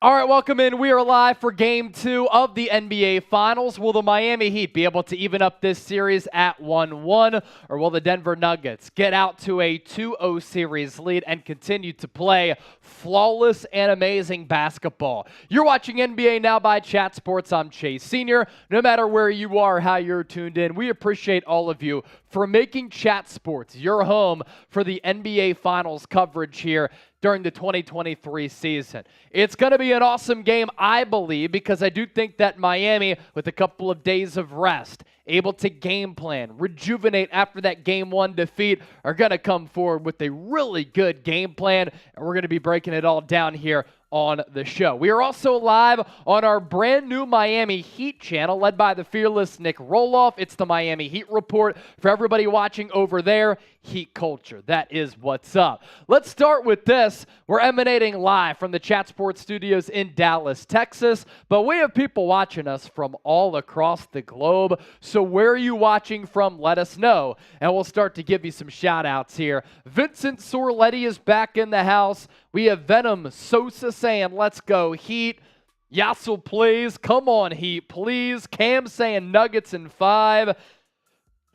All right, welcome in. We are live for Game 2 of the NBA Finals. Will the Miami Heat be able to even up this series at 1-1, or will the Denver Nuggets get out to a 2-0 series lead and continue to play flawless and amazing basketball? You're watching NBA Now by Chat Sports. I'm Chase Sr. No matter where you are, how you're tuned in, we appreciate all of you for making Chat Sports your home for the NBA Finals coverage here during the 2023 season. It's going to be an awesome game, I believe, because I do think that Miami, with a couple of days of rest, able to game plan, rejuvenate after that Game 1 defeat, are going to come forward with a really good game plan, and we're going to be breaking it all down here on the show. We are also live on our brand new Miami Heat channel led by the fearless Nic Rohloff. It's the Miami Heat Report. For everybody watching over there, Heat culture. That is what's up. Let's start with this. We're emanating live from the Chat Sports studios in Dallas, Texas, but we have people watching us from all across the globe. So where are you watching from? Let us know, and we'll start to give you some shout outs here. Vincent Sorletti is back in the house. We have Venom Sosa saying, let's go Heat. Yassel plays, come on Heat, please. Cam saying Nuggets in 5.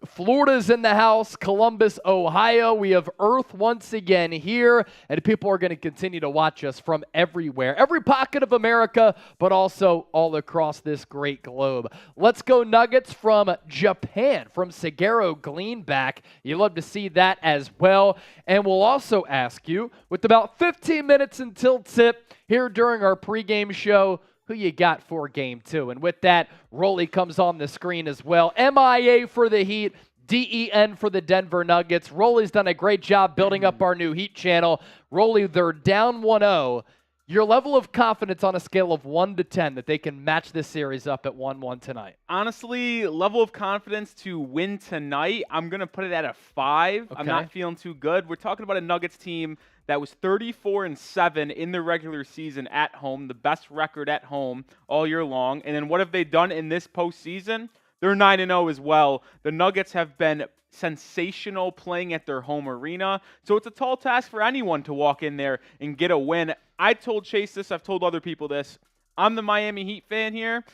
Florida's in the house, Columbus, Ohio. We have Earth once again here, and people are going to continue to watch us from everywhere. Every pocket of America, but also all across this great globe. Let's go Nuggets from Japan, from Sagero Gleanback. You love to see that as well. And we'll also ask you, with about 15 minutes until tip here during our pregame show, who you got for Game 2. And with that, Rolly comes on the screen as well. MIA for the Heat, DEN for the Denver Nuggets. Rolly's done a great job building up our new Heat channel. Rolly, they're down 1-0. Your level of confidence on a scale of 1 to 10 that they can match this series up at 1-1 tonight? Honestly, level of confidence to win tonight, I'm going to put it at a 5. Okay. I'm not feeling too good. We're talking about a Nuggets team that was 34-7 in the regular season at home, the best record at home all year long. And then what have they done in this postseason? They're 9-0 as well. The Nuggets have been sensational playing at their home arena. So it's a tall task for anyone to walk in there and get a win. I told Chase this. I've told other people this. I'm the Miami Heat fan here.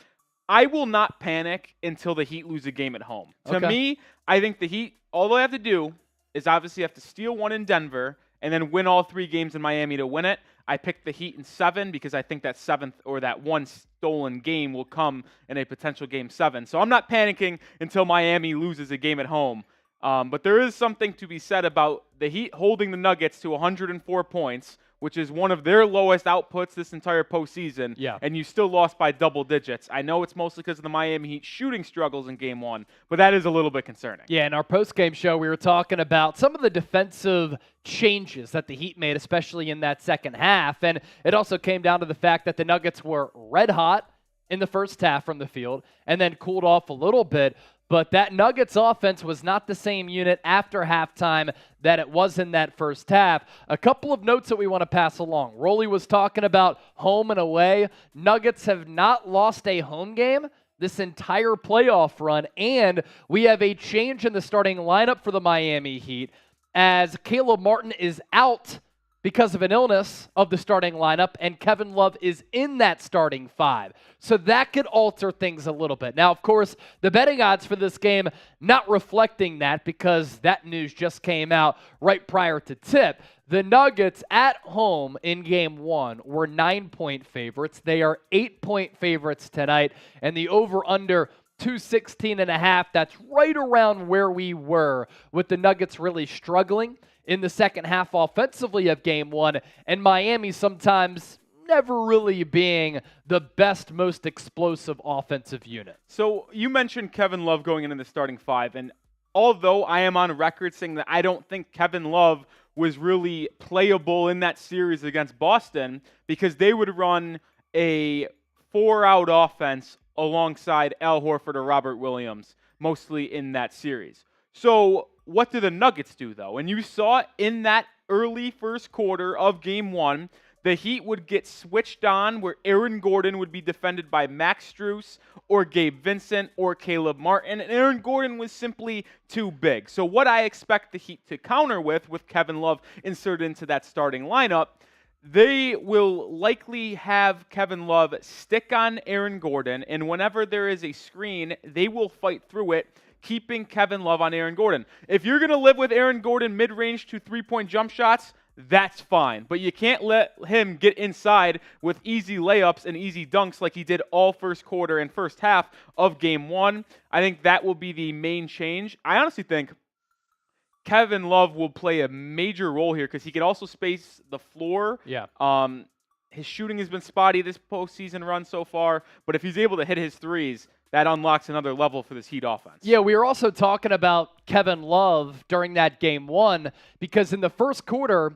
I will not panic until the Heat lose a game at home. To me, I think the Heat, all they have to do is obviously have to steal one in Denver and then win all 3 games in Miami to win it. I picked the Heat in 7 because I think that 7th or that one stolen game will come in a potential Game 7. So I'm not panicking until Miami loses a game at home. But there is something to be said about the Heat holding the Nuggets to 104 points, which is one of their lowest outputs this entire postseason, and you still lost by double digits. I know it's mostly because of the Miami Heat shooting struggles in Game 1, but that is a little bit concerning. Yeah, in our postgame show, we were talking about some of the defensive changes that the Heat made, especially in that second half, and it also came down to the fact that the Nuggets were red hot in the first half from the field and then cooled off a little bit. But that Nuggets offense was not the same unit after halftime that it was in that first half. A couple of notes that we want to pass along. Rolly was talking about home and away. Nuggets have not lost a home game this entire playoff run, and we have a change in the starting lineup for the Miami Heat as Caleb Martin is out because of an illness of the starting lineup, and Kevin Love is in that starting 5. So that could alter things a little bit. Now, of course, the betting odds for this game not reflecting that because that news just came out right prior to tip. The Nuggets at home in Game 1 were 9-point favorites. They are 8-point favorites tonight, and the over-under 216.5. That's right around where we were with the Nuggets really struggling in the second half offensively of Game 1, and Miami sometimes never really being the best, most explosive offensive unit. So you mentioned Kevin Love going into the starting 5, and although I am on record saying that I don't think Kevin Love was really playable in that series against Boston because they would run a 4-out offense alongside Al Horford or Robert Williams, mostly in that series. So what do the Nuggets do, though? And you saw in that early first quarter of Game 1, the Heat would get switched on where Aaron Gordon would be defended by Max Strus or Gabe Vincent or Caleb Martin, and Aaron Gordon was simply too big. So what I expect the Heat to counter with Kevin Love inserted into that starting lineup, They will likely have Kevin Love stick on Aaron Gordon, and whenever there is a screen, they will fight through it, keeping Kevin Love on Aaron Gordon. If you're going to live with Aaron Gordon mid-range to three-point jump shots, that's fine. But you can't let him get inside with easy layups and easy dunks like he did all first quarter and first half of Game 1. I think that will be the main change. I honestly think Kevin Love will play a major role here because he can also space the floor. Yeah. His shooting has been spotty this postseason run so far, but if he's able to hit his threes, that unlocks another level for this Heat offense. Yeah, we were also talking about Kevin Love during that Game 1 because in the first quarter,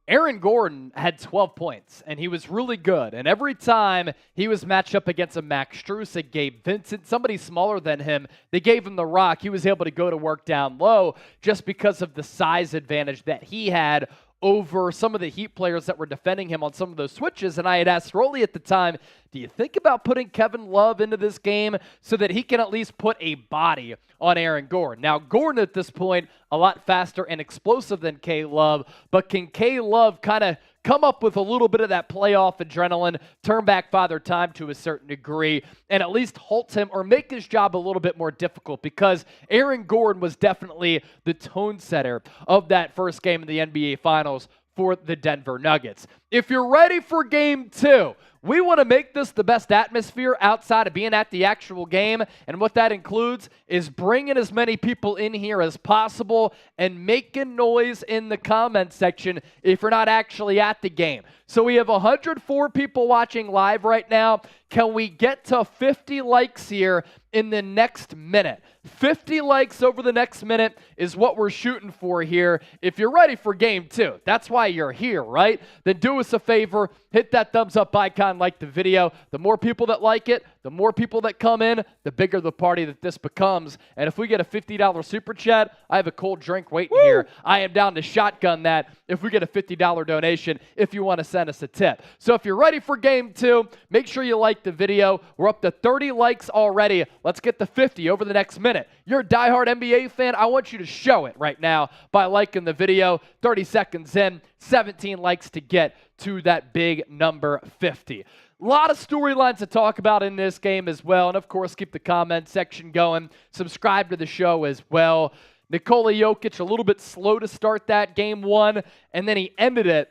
Aaron Gordon had 12 points, and he was really good. And every time he was matched up against a Max Strus, a Gabe Vincent, somebody smaller than him, they gave him the rock. He was able to go to work down low just because of the size advantage that he had over some of the Heat players that were defending him on some of those switches. And I had asked Rolly at the time, do you think about putting Kevin Love into this game so that he can at least put a body on Aaron Gordon? Now, Gordon at this point, a lot faster and explosive than K-Love, but can K-Love kind of come up with a little bit of that playoff adrenaline, turn back Father Time to a certain degree, and at least halt him or make his job a little bit more difficult? Because Aaron Gordon was definitely the tone setter of that first game in the NBA Finals for the Denver Nuggets. If you're ready for Game 2, we want to make this the best atmosphere outside of being at the actual game, and what that includes is bringing as many people in here as possible and making noise in the comment section if you're not actually at the game. So we have 104 people watching live right now. Can we get to 50 likes here in the next minute? 50 likes over the next minute is what we're shooting for here. If you're ready for Game 2, that's why you're here, right? Then do us a favor, hit that thumbs up icon, like the video. The more people that like it, the more people that come in, the bigger the party that this becomes. And if we get a $50 super chat, I have a cold drink waiting here. I am down to shotgun that if we get a $50 donation if you want to send us a tip. So if you're ready for Game 2, make sure you like the video. We're up to 30 likes already. Let's get to 50 over the next minute. You're a diehard NBA fan. I want you to show it right now by liking the video. 30 seconds in, 17 likes to get to that big number 50. A lot of storylines to talk about in this game as well. And, of course, keep the comment section going. Subscribe to the show as well. Nikola Jokic, a little bit slow to start that Game 1, and then he ended it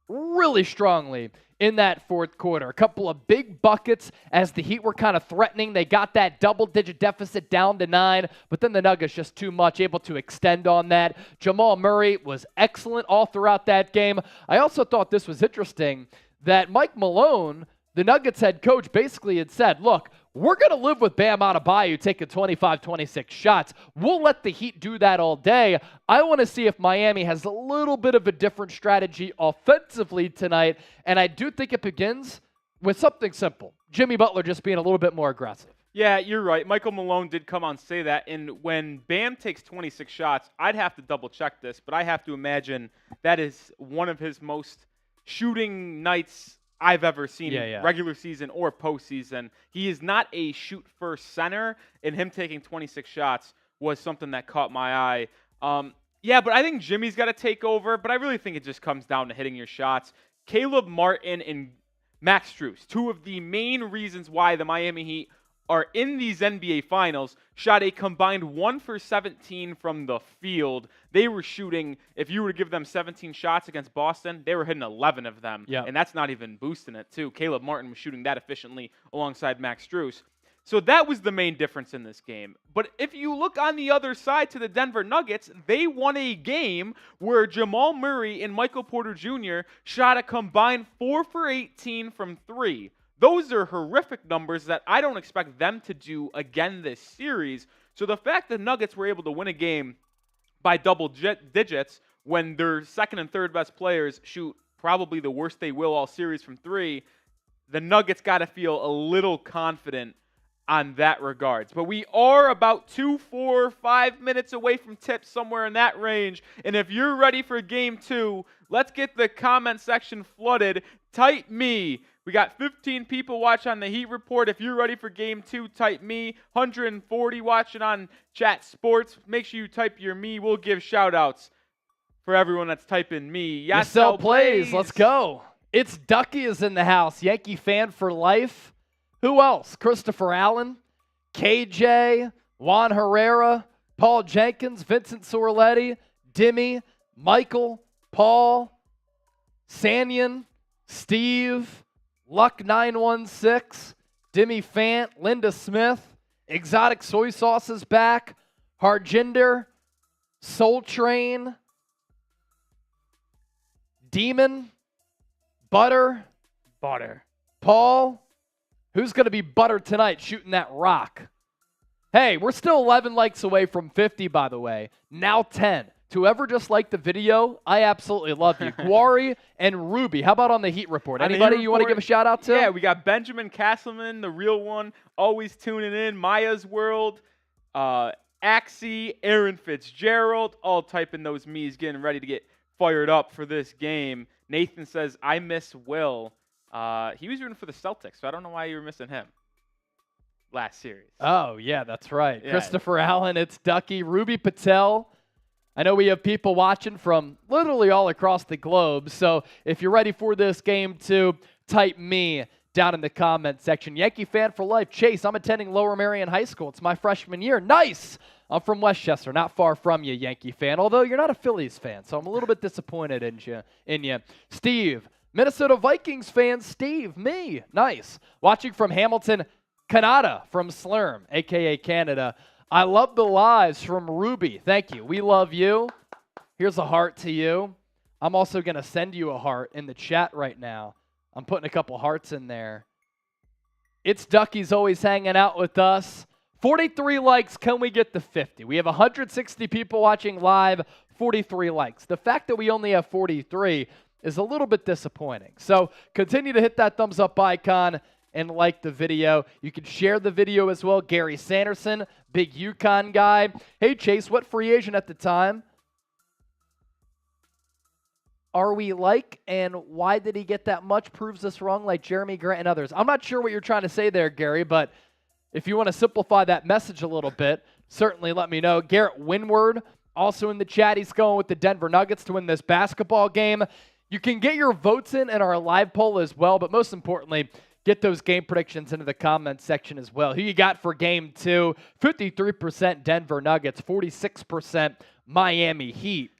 really strongly in that fourth quarter. A couple of big buckets as the Heat were kind of threatening. They got that double-digit deficit down to 9, but then the Nuggets just too much, able to extend on that. Jamal Murray was excellent all throughout that game. I also thought this was interesting that Mike Malone, the Nuggets head coach, basically had said, look, we're going to live with Bam Adebayo taking 25, 26 shots. We'll let the Heat do that all day. I want to see if Miami has a little bit of a different strategy offensively tonight, and I do think it begins with something simple. Jimmy Butler just being a little bit more aggressive. Yeah, you're right. Michael Malone did come on say that, and when Bam takes 26 shots, I'd have to double-check this, but I have to imagine that is one of his most shooting nights I've ever seen regular season or postseason. He is not a shoot-first center, and him taking 26 shots was something that caught my eye. But I think Jimmy's got to take over, but I really think it just comes down to hitting your shots. Caleb Martin and Max Strus, two of the main reasons why the Miami Heat are in these NBA Finals, shot a combined 1 for 17 from the field. They were shooting, if you were to give them 17 shots against Boston, they were hitting 11 of them. Yeah. And that's not even boosting it, too. Caleb Martin was shooting that efficiently alongside Max Strus. So that was the main difference in this game. But if you look on the other side to the Denver Nuggets, they won a game where Jamal Murray and Michael Porter Jr. shot a combined 4 for 18 from 3. Those are horrific numbers that I don't expect them to do again this series. So the fact that Nuggets were able to win a game by double digits when their second and third best players shoot probably the worst they will all series from 3, the Nuggets got to feel a little confident on that regards. But we are about 2, 4, 5 minutes away from tips, somewhere in that range. And if you're ready for Game 2, let's get the comment section flooded. Type me. We got 15 people watching on the Heat Report. If you're ready for Game 2, type me. 140 watching on Chat Sports. Make sure you type your me. We'll give shout-outs for everyone that's typing me. Yasel plays. Let's go. It's Ducky is in the house. Yankee fan for life. Who else? Christopher Allen, KJ, Juan Herrera, Paul Jenkins, Vincent Sorletti, Dimmy, Michael, Paul, Sanyan, Steve, Luck916, Dimmy Fant, Linda Smith, Exotic Soy Sauce is back, Harjinder, Soul Train, Demon, Butter, Paul. Who's going to be Butter tonight shooting that rock? Hey, we're still 11 likes away from 50, by the way. Now 10. To whoever just liked the video, I absolutely love you. Guari and Ruby. How about on the Heat Report? Anybody you want to give a shout out to? Yeah, we got Benjamin Castleman, the real one, always tuning in. Maya's World, Axie, Aaron Fitzgerald, all typing those me's, getting ready to get fired up for this game. Nathan says, I miss Will. He was rooting for the Celtics, so I don't know why you were missing him last series. Oh, yeah, that's right. Yeah. Christopher Allen, it's Ducky. Ruby Patel. I know we have people watching from literally all across the globe, so if you're ready for this game too, type me down in the comment section. Yankee fan for life. Chase, I'm attending Lower Merion High School. It's my freshman year. Nice! I'm from Westchester, not far from you, Yankee fan, although you're not a Phillies fan, so I'm a little bit disappointed in you. Steve, Minnesota Vikings fan. Steve, me. Nice. Watching from Hamilton, Canada, from Slurm, a.k.a. Canada. I love the lives from Ruby. Thank you. We love you. Here's a heart to you. I'm also going to send you a heart in the chat right now. I'm putting a couple hearts in there. It's Ducky's always hanging out with us. 43 likes. Can we get to 50? We have 160 people watching live, 43 likes. The fact that we only have 43 is a little bit disappointing. So continue to hit that thumbs up icon and like the video. You can share the video as well. Gary Sanderson, big UConn guy. Hey, Chase, what free agent at the time are we like, and why did he get that much? Proves us wrong, like Jeremy Grant and others. I'm not sure what you're trying to say there, Gary, but if you want to simplify that message a little bit, certainly let me know. Garrett Winward, also in the chat. He's going with the Denver Nuggets to win this basketball game. You can get your votes in our live poll as well, but most importantly, get those game predictions into the comments section as well. Who you got for game 2? 53% Denver Nuggets, 46% Miami Heat.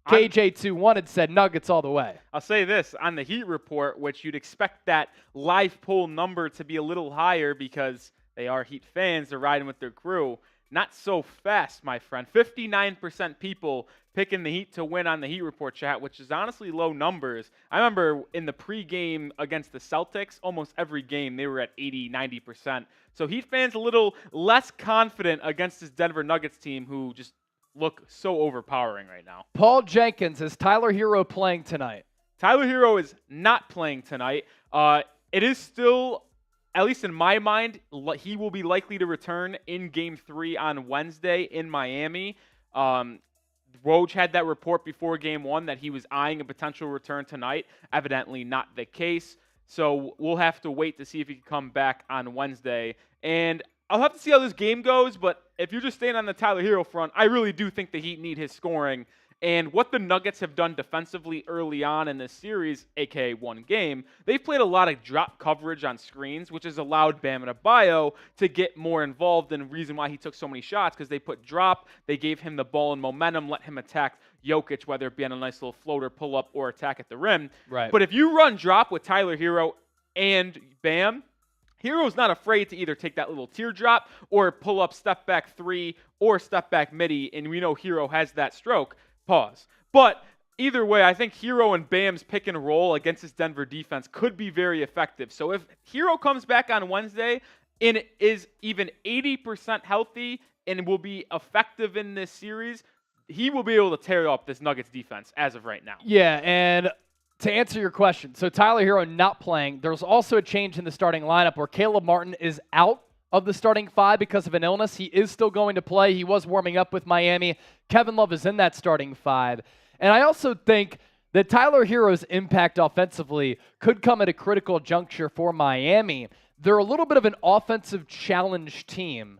KJ21 had said Nuggets all the way. I'll say this, on the Heat Report, which you'd expect that live poll number to be a little higher because they are Heat fans, they're riding with their crew. Not so fast, my friend. 59% people picking the Heat to win on the Heat Report chat, which is honestly low numbers. I remember in the pregame against the Celtics, almost every game they were at 80, 90%. So Heat fans a little less confident against this Denver Nuggets team who just look so overpowering right now. Paul Jenkins, is Tyler Herro playing tonight? Tyler Herro is not playing tonight. It is still, at least in my mind, he will be likely to return in Game 3 on Wednesday in Miami. Woj had that report before Game 1 that he was eyeing a potential return tonight. Evidently not the case. So we'll have to wait to see if he can come back on Wednesday. And I'll have to see how this game goes, but if you're just staying on the Tyler Herro front, I really do think the Heat need his scoring. And what the Nuggets have done defensively early on in this series, a.k.a. one game, they've played a lot of drop coverage on screens, which has allowed Bam Adebayo to get more involved. And the reason why he took so many shots, because they put drop, they gave him the ball and momentum, let him attack Jokic, whether it be on a nice little floater, pull-up, or attack at the rim. Right. But if you run drop with Tyler Herro and Bam, Herro's not afraid to either take that little teardrop or pull up step back 3 or step back midi, and we know Herro has that stroke. Pause. But either way, I think Herro and Bam's pick and roll against this Denver defense could be very effective. So if Herro comes back on Wednesday and is even 80% healthy and will be effective in this series, he will be able to tear up this Nuggets defense as of right now. Yeah, and to answer your question, so Tyler Herro not playing. There's also a change in the starting lineup where Caleb Martin is out of the starting 5 because of an illness. He is still going to play. He was warming up with Miami. Kevin Love is in that starting 5. And I also think that Tyler Herro's impact offensively could come at a critical juncture for Miami. They're a little bit of an offensive challenge team.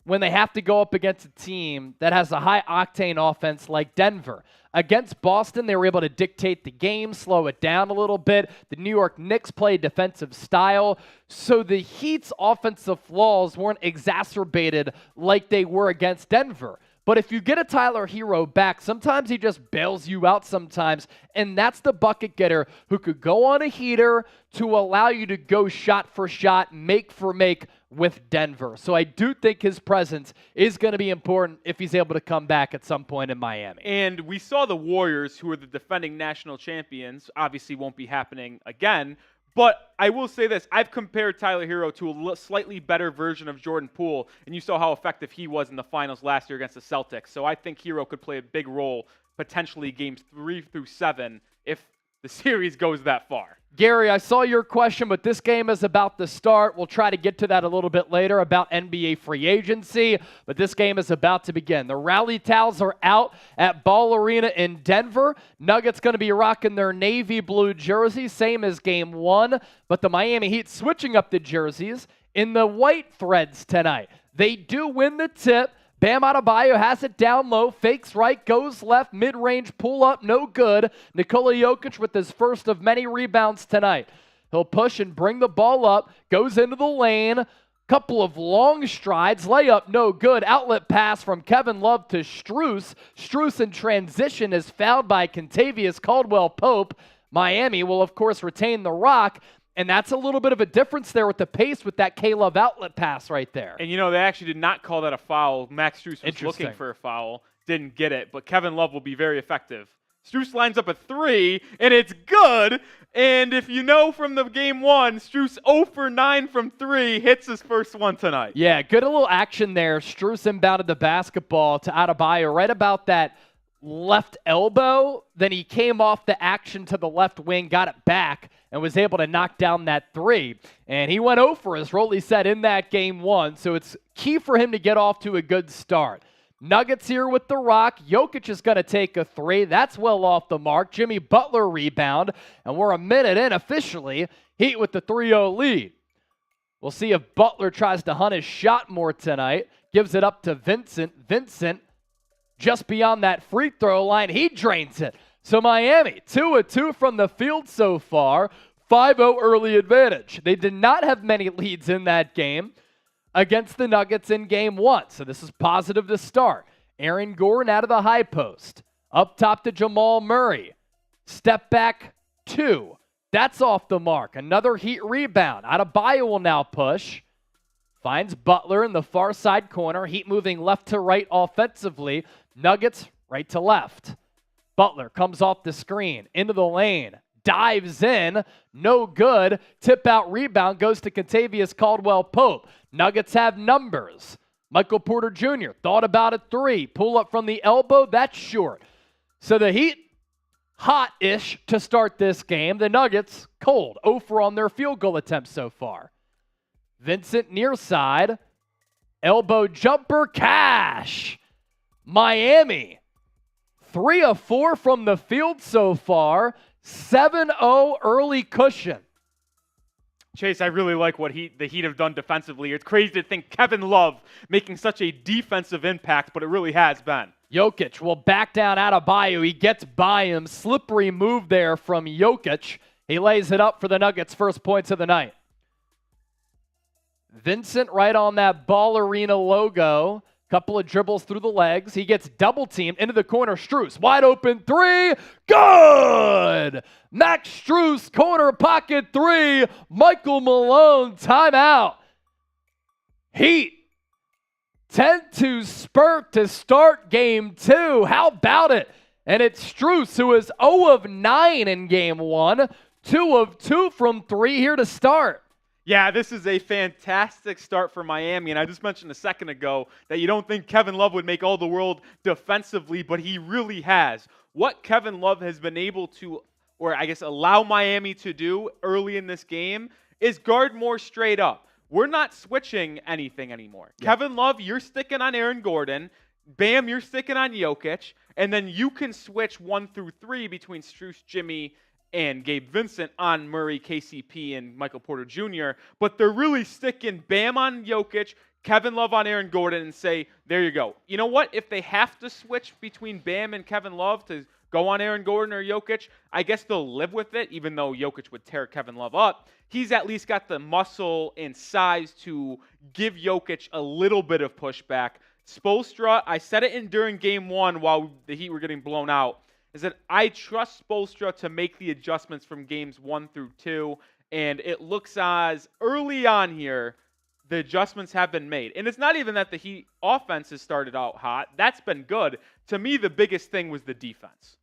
when they have to go up against a team that has a high-octane offense like Denver. Against Boston, they were able to dictate the game, slow it down a little bit. The New York Knicks played defensive style, so the Heat's offensive flaws weren't exacerbated like they were against Denver. But if you get a Tyler Herro back, sometimes he just bails you out sometimes, and that's the bucket getter who could go on a heater to allow you to go shot for shot, make for make with Denver. So I do think his presence is going to be important if he's able to come back at some point in Miami. And we saw the Warriors, who are the defending national champions, obviously won't be happening again. But I will say this, I've compared Tyler Herro to a slightly better version of Jordan Poole, and you saw how effective he was in the finals last year against the Celtics. So I think Herro could play a big role, potentially games 3 through 7, if the series goes that far. Gary, I saw your question, but this game is about to start. We'll try to get to that a little bit later about NBA free agency, but this game is about to begin. The rally towels are out at Ball Arena in Denver. Nuggets going to be rocking their navy blue jerseys, same as game 1, but the Miami Heat switching up the jerseys in the white threads tonight. They do win the tip. Bam Adebayo has it down low, fakes right, goes left, mid-range pull-up, no good. Nikola Jokic with his first of many rebounds tonight. He'll push and bring the ball up, goes into the lane, couple of long strides, layup, no good. Outlet pass from Kevin Love to Strus. Strus in transition is fouled by Kentavious Caldwell-Pope. Miami will, of course, retain the rock. And that's a little bit of a difference there with the pace with that K-Love outlet pass right there. And, they actually did not call that a foul. Max Strus was looking for a foul, didn't get it. But Kevin Love will be very effective. Strus lines up a 3, and it's good. And if you know from the game 1, Strus 0 for 9 from 3, hits his first one tonight. Yeah, good little action there. Strus inbounded the basketball to Adebayo right about that left elbow. Then he came off the action to the left wing, got it back, and was able to knock down that 3. And he went 0 for, as Rolly said, in that game 1. So it's key for him to get off to a good start. Nuggets here with the rock. Jokic is going to take a 3. That's well off the mark. Jimmy Butler rebound. And we're a minute in officially. Heat with the 3-0 lead. We'll see if Butler tries to hunt his shot more tonight. Gives it up to Vincent. Vincent just beyond that free throw line. He drains it. So Miami, 2-2 from the field so far, 5-0 early advantage. They did not have many leads in that game against the Nuggets in game 1, so this is positive to start. Aaron Gordon out of the high post. Up top to Jamal Murray. Step back 2. That's off the mark. Another Heat rebound. Adebayo will now push. Finds Butler in the far side corner. Heat moving left to right offensively. Nuggets right to left. Butler comes off the screen, into the lane, dives in, no good. Tip out rebound goes to Kentavious Caldwell-Pope. Nuggets have numbers. Michael Porter Jr. thought about a 3. Pull up from the elbow, that's short. So the Heat, hot-ish to start this game. The Nuggets, cold. 0 for on their field goal attempts so far. Vincent near side. Elbow jumper, cash. Miami, 3 of 4 from the field so far. 7-0 early cushion. Chase, I really like what the Heat have done defensively. It's crazy to think Kevin Love making such a defensive impact, but it really has been. Jokic will back down Adebayo. He gets by him. Slippery move there from Jokic. He lays it up for the Nuggets' first points of the night. Vincent right on that Ball Arena logo. Couple of dribbles through the legs. He gets double teamed into the corner. Strus, wide open 3. Good! Max Strus, corner pocket 3. Michael Malone, timeout. Heat, 10-2 spurt to start game 2. How about it? And it's Strus, who is 0 of 9 in game 1. 2 of 2 from 3 here to start. Yeah, this is a fantastic start for Miami, and I just mentioned a second ago that you don't think Kevin Love would make all the world defensively, but he really has. What Kevin Love has been able to, or I guess allow Miami to do early in this game, is guard more straight up. We're not switching anything anymore. Yeah. Kevin Love, you're sticking on Aaron Gordon. Bam, you're sticking on Jokic, and then you can switch 1 through 3 between Strus, Jimmy, and Gabe Vincent on Murray, KCP, and Michael Porter Jr., but they're really sticking Bam on Jokic, Kevin Love on Aaron Gordon, and say, there you go. You know what? If they have to switch between Bam and Kevin Love to go on Aaron Gordon or Jokic, I guess they'll live with it, even though Jokic would tear Kevin Love up. He's at least got the muscle and size to give Jokic a little bit of pushback. Spoelstra, I said it during game one while the Heat were getting blown out, is that I trust Spoelstra to make the adjustments from games 1 through 2, and it looks as early on here, the adjustments have been made. And it's not even that the Heat offense has started out hot. That's been good. To me, the biggest thing was the defense.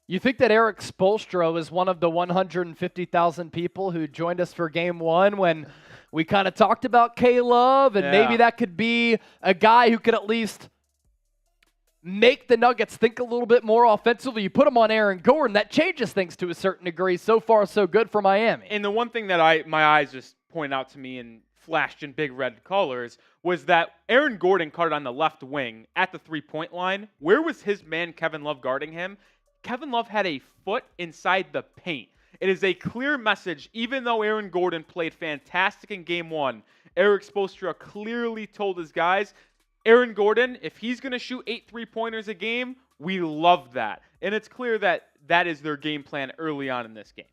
You think that Erik Spoelstra is one of the 150,000 people who joined us for game one when we kind of talked about K-Love, and maybe that could be a guy who could at least make the Nuggets think a little bit more offensively? You put him on Aaron Gordon, that changes things to a certain degree. So far, so good for Miami. And the one thing that my eyes just point out to me and flashed in big red colors was that Aaron Gordon caught it on the left wing at the three-point line. Where was his man Kevin Love guarding him? Kevin Love had a foot inside the paint. It is a clear message, even though Aaron Gordon played fantastic in game one, Erik Spoelstra clearly told his guys, Aaron Gordon, if he's going to shoot 8 3-pointers a game, we love that. And it's clear that that is their game plan early on in this game.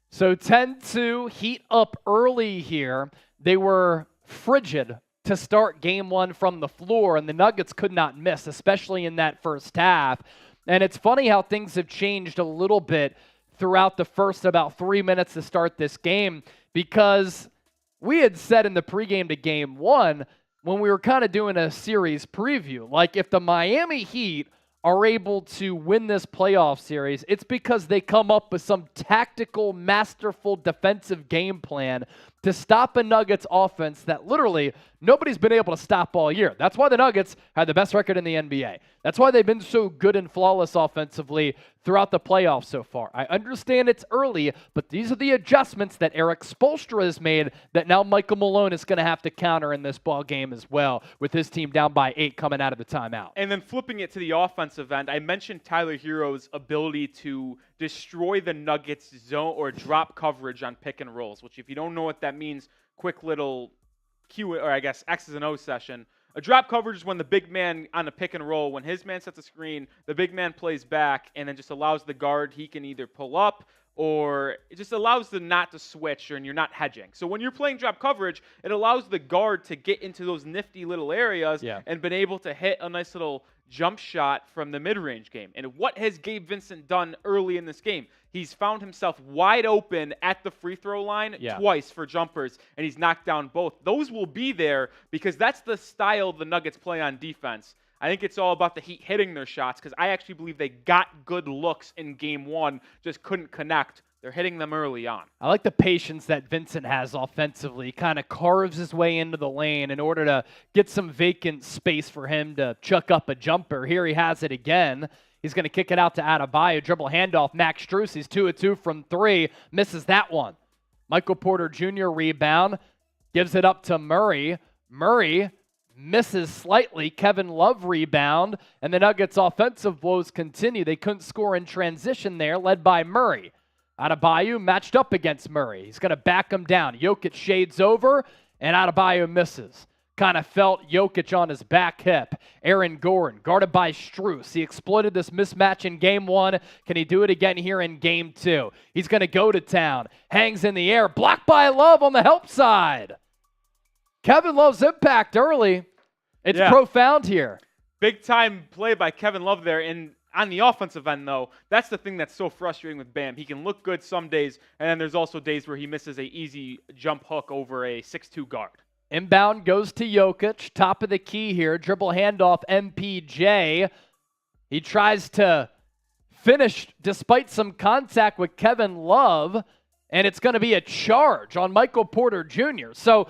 So 10-2, Heat up early here. They were frigid to start game one from the floor, and the Nuggets could not miss, especially in that first half. And it's funny how things have changed a little bit throughout the first about 3 minutes to start this game, because we had said in the pregame to game one, when we were kind of doing a series preview, like if the Miami Heat are able to win this playoff series, it's because they come up with some tactical, masterful defensive game plan to stop a Nuggets offense that literally nobody's been able to stop all year. That's why the Nuggets had the best record in the NBA. That's why they've been so good and flawless offensively throughout the playoffs so far. I understand it's early, but these are the adjustments that Erik Spoelstra has made that now Michael Malone is going to have to counter in this ball game as well, with his team down by 8 coming out of the timeout. And then flipping it to the offensive end, I mentioned Tyler Herro's ability to destroy the Nuggets zone or drop coverage on pick and rolls, which if you don't know what that means, quick little Q, or I guess X's and O's session. A drop coverage is when the big man on a pick and roll, when his man sets a screen, the big man plays back and then just allows the guard, he can either pull up or it just allows them not to switch and you're not hedging. So when you're playing drop coverage, it allows the guard to get into those nifty little areas and been able to hit a nice little jump shot from the mid-range game. And what has Gabe Vincent done early in this game? He's found himself wide open at the free throw line twice for jumpers, and he's knocked down both. Those will be there because that's the style the Nuggets play on defense. I think it's all about the Heat hitting their shots because I actually believe they got good looks in game one, just couldn't connect. They're hitting them early on. I like the patience that Vincent has offensively. He kind of carves his way into the lane in order to get some vacant space for him to chuck up a jumper. Here he has it again. He's going to kick it out to Adebayo. Dribble handoff. Max Strus. He's 2 of 2 from 3. Misses that one. Michael Porter Jr. rebound. Gives it up to Murray. Murray misses slightly. Kevin Love rebound. And the Nuggets' offensive woes continue. They couldn't score in transition there, led by Murray. Adebayo matched up against Murray. He's going to back him down. Jokic shades over, and Adebayo misses. Kind of felt Jokic on his back hip. Aaron Gordon, guarded by Strus. He exploited this mismatch in game one. Can he do it again here in game two? He's going to go to town. Hangs in the air. Blocked by Love on the help side. Kevin Love's impact early. It's profound here. Big time play by Kevin Love there. And on the offensive end, though, that's the thing that's so frustrating with Bam. He can look good some days, and then there's also days where he misses a easy jump hook over a 6'2 guard. Inbound goes to Jokic. Top of the key here. Dribble handoff, MPJ. He tries to finish despite some contact with Kevin Love, and it's going to be a charge on Michael Porter Jr. So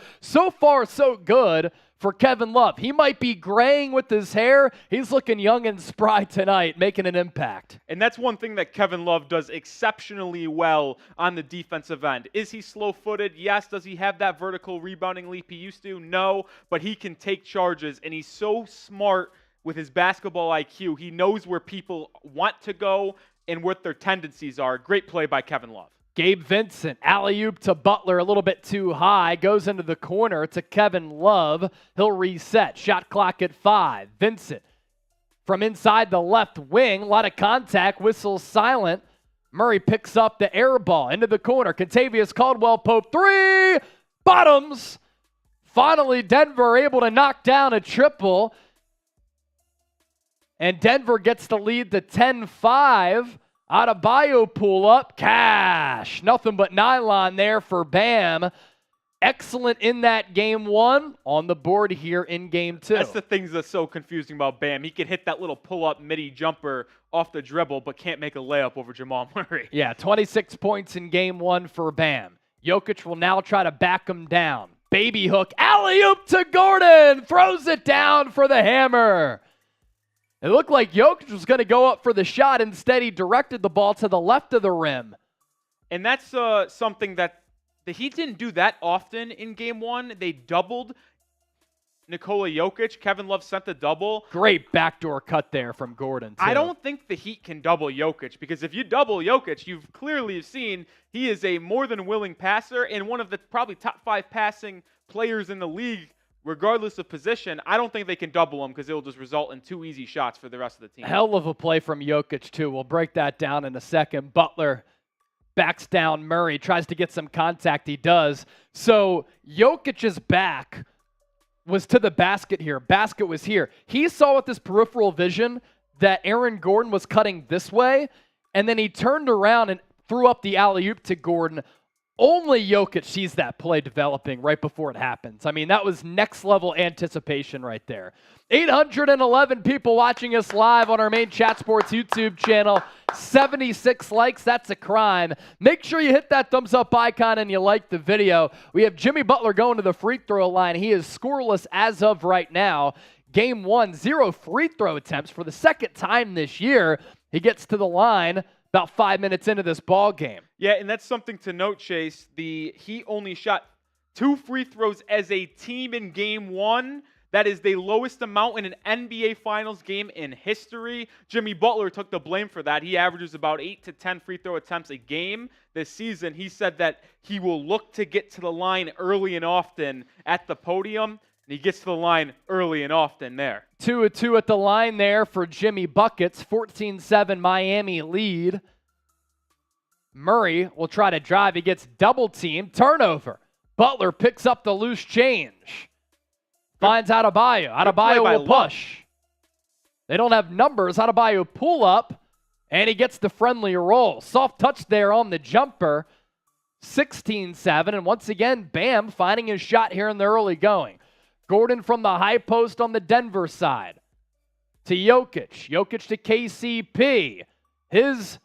far, so good for Kevin Love. He might be graying with his hair. He's looking young and spry tonight, making an impact. And that's one thing that Kevin Love does exceptionally well on the defensive end. Is he slow-footed? Yes. Does he have that vertical rebounding leap he used to? No. But he can take charges, and he's so smart with his basketball IQ. He knows where people want to go and what their tendencies are. Great play by Kevin Love. Gabe Vincent, alley-oop to Butler, a little bit too high, goes into the corner to Kevin Love. He'll reset. Shot clock at 5. Vincent from inside the left wing, a lot of contact, whistle silent. Murray picks up the air ball into the corner. Kentavious Caldwell-Pope, 3, bottoms. Finally, Denver able to knock down a triple. And Denver gets the lead to 10-5. Adebayo pull up, cash. Nothing but nylon there for Bam. Excellent in that game 1, on the board here in game 2. That's the things that's so confusing about Bam. He can hit that little pull-up midi jumper off the dribble, but can't make a layup over Jamal Murray. Yeah, 26 points in game 1 for Bam. Jokic will now try to back him down. Baby hook, alley-oop to Gordon. Throws it down for the hammer. It looked like Jokic was going to go up for the shot. Instead, he directed the ball to the left of the rim. And that's something that the Heat didn't do that often in game 1. They doubled Nikola Jokic. Kevin Love sent the double. Great backdoor cut there from Gordon, too. I don't think the Heat can double Jokic, because if you double Jokic, you've clearly seen he is a more than willing passer and one of the probably top 5 passing players in the league, regardless of position. I don't think they can double him because it'll just result in 2 easy shots for the rest of the team. Hell of a play from Jokic, too. We'll break that down in a second. Butler backs down Murray, tries to get some contact. He does. So Jokic's back was to the basket here. Basket was here. He saw with his peripheral vision that Aaron Gordon was cutting this way, and then he turned around and threw up the alley-oop to Gordon. Only Jokic sees that play developing right before it happens. I mean, that was next-level anticipation right there. 811 people watching us live on our main Chat Sports YouTube channel. 76 likes. That's a crime. Make sure you hit that thumbs-up icon and you like the video. We have Jimmy Butler going to the free throw line. He is scoreless as of right now. Game 1, 0 free throw attempts for the second time this year. He gets to the line about 5 minutes into this ball game. Yeah, and that's something to note, Chase. The Heat only shot 2 free throws as a team in game 1. That is the lowest amount in an NBA Finals game in history. Jimmy Butler took the blame for that. He averages about 8 to 10 free throw attempts a game this season. He said that he will look to get to the line early and often at the podium. And he gets to the line early and often there. 2-2 at the line there for Jimmy Buckets. 14-7 Miami lead. Murray will try to drive. He gets double-teamed. Turnover. Butler picks up the loose change. Finds Adebayo. Adebayo will push. They don't have numbers. Adebayo pull up, and he gets the friendly roll. Soft touch there on the jumper. 16-7, and once again, Bam finding his shot here in the early going. Gordon from the high post on the Denver side to Jokic. Jokic to KCP. His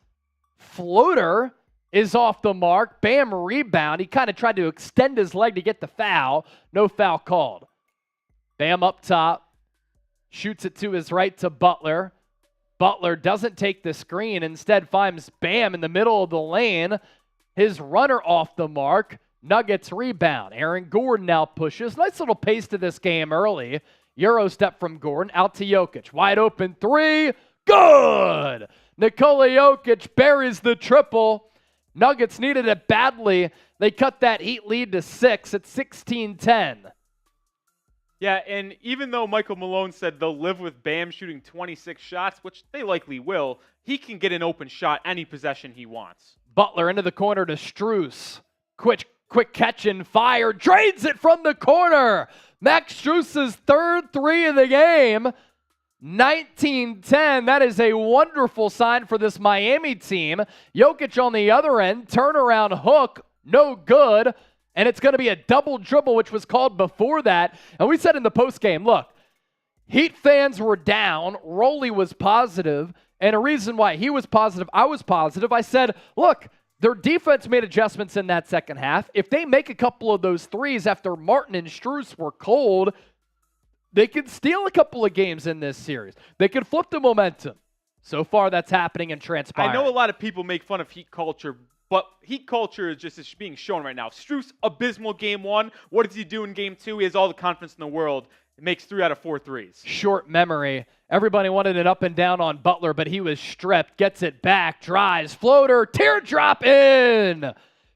floater is off the mark. Bam rebound. He kind of tried to extend his leg to get the foul. No foul called. Bam up top. Shoots it to his right to Butler. Butler doesn't take the screen. Instead finds Bam in the middle of the lane. His runner off the mark. Nuggets rebound. Aaron Gordon now pushes. Nice little pace to this game early. Euro step from Gordon out to Jokic. Wide open 3. Good! Nikola Jokic buries the triple. Nuggets needed it badly. They cut that Heat lead to 6 at 16-10. Yeah, and even though Michael Malone said they'll live with Bam shooting 26 shots, which they likely will, he can get an open shot any possession he wants. Butler into the corner to Strus. Quick catch and fire. Drains it from the corner. Max Strus's third 3 of the game. 19-10. That is a wonderful sign for this Miami team. Jokic on the other end. Turnaround hook. No good. And it's going to be a double dribble, which was called before that. And we said in the postgame, look, Heat fans were down. Rolly was positive. And a reason why he was positive, I was positive. I said, look, their defense made adjustments in that second half. If they make a couple of those threes after Martin and Strus were cold, they could steal a couple of games in this series. They could flip the momentum. So far, that's happening and transpiring. I know a lot of people make fun of Heat culture but Heat culture is being shown right now. Strus, abysmal game 1. What does he do in game 2? He has all the confidence in the world. It makes 3 out of 4 threes. Short memory. Everybody wanted it up and down on Butler, but he was stripped. Gets it back, drives, floater, teardrop in.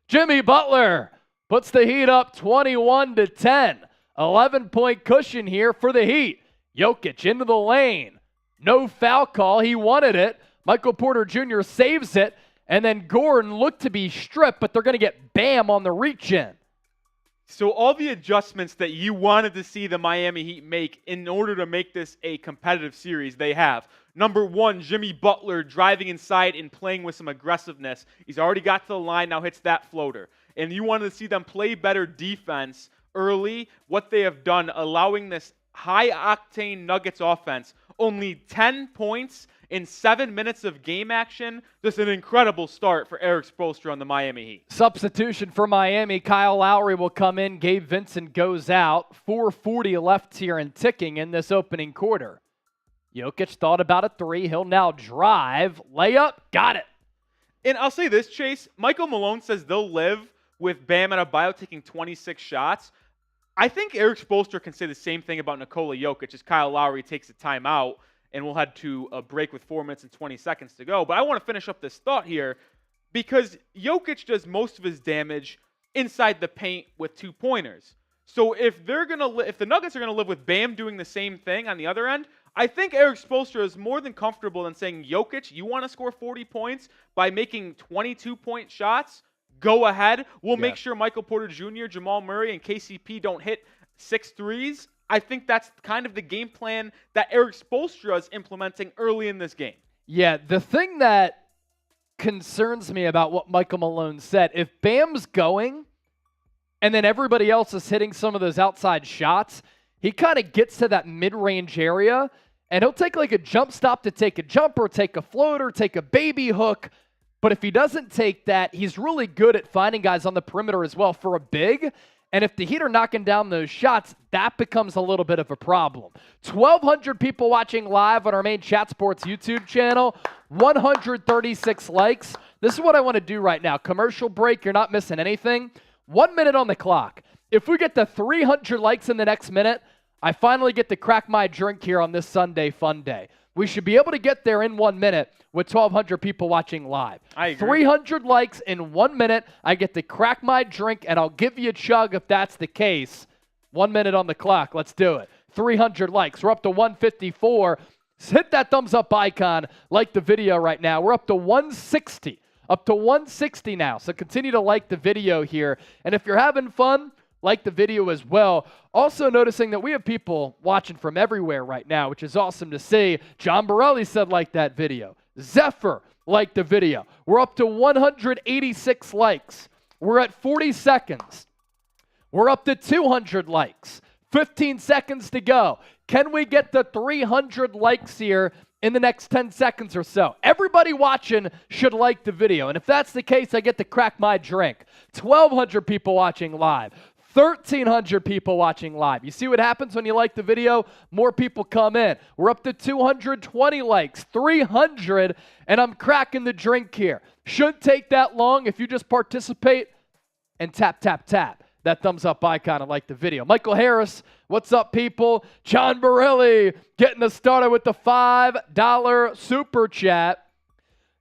Jimmy Butler puts the Heat up 21-10. 11-point cushion here for the Heat. Jokic into the lane. No foul call. He wanted it. Michael Porter Jr. saves it. And then Gordon looked to be stripped, but they're going to get Bam on the reach-in. So all the adjustments that you wanted to see the Miami Heat make in order to make this a competitive series, they have. Number 1, Jimmy Butler driving inside and playing with some aggressiveness. He's already got to the line, now hits that floater. And you wanted to see them play better defense early. What they have done, allowing this high-octane Nuggets offense, only 10 points in 7 minutes of game action. Just an incredible start for Erik Spoelstra on the Miami Heat. Substitution for Miami. Kyle Lowry will come in. Gabe Vincent goes out. 4:40 left here and ticking in this opening quarter. Jokic thought about a 3. He'll now drive. Layup. Got it. And I'll say this, Chase. Michael Malone says they'll live with Bam and Adebayo taking 26 shots. I think Erik Spoelstra can say the same thing about Nikola Jokic as Kyle Lowry takes a timeout, and we'll head to a break with 4 minutes and 20 seconds to go. But I want to finish up this thought here because Jokic does most of his damage inside the paint with 2-pointers. So if the Nuggets are going to live with Bam doing the same thing on the other end, I think Erik Spoelstra is more than comfortable in saying, Jokic, you want to score 40 points by making 22-point shots? Go ahead. We'll make sure Michael Porter Jr., Jamal Murray, and KCP don't hit 6 threes. I think that's kind of the game plan that Erik Spoelstra is implementing early in this game. Yeah, the thing that concerns me about what Michael Malone said, if Bam's going and then everybody else is hitting some of those outside shots, he kind of gets to that mid-range area, and he'll take like a jump stop to take a jumper, take a floater, take a baby hook. But if he doesn't take that, he's really good at finding guys on the perimeter as well for a big. And if the Heat are knocking down those shots, that becomes a little bit of a problem. 1,200 people watching live on our main Chat Sports YouTube channel, 136 likes. This is what I want to do right now. Commercial break, you're not missing anything. 1 minute on the clock. If we get to 300 likes in the next minute, I finally get to crack my drink here on this Sunday fun day. We should be able to get there in 1 minute with 1,200 people watching live. I agree. 300 likes in 1 minute. I get to crack my drink, and I'll give you a chug if that's the case. 1 minute on the clock. Let's do it. 300 likes. We're up to 154. Hit that thumbs up icon. Like the video right now. We're up to 160. Up to 160 now. So continue to like the video here. And if you're having fun, like the video as well. Also noticing that we have people watching from everywhere right now, which is awesome to see. John Borelli said like that video. Zephyr liked the video. We're up to 186 likes. We're at 40 seconds. We're up to 200 likes. 15 seconds to go. Can we get to 300 likes here in the next 10 seconds or so? Everybody watching should like the video. And if that's the case, I get to crack my drink. 1,200 people watching live. 1,300 people watching live. You see what happens when you like the video? More people come in. We're up to 220 likes, 300, and I'm cracking the drink here. Shouldn't take that long if you just participate and tap, tap, tap that thumbs up icon and like the video. Michael Harris, what's up, people? John Borelli getting us started with the $5 super chat.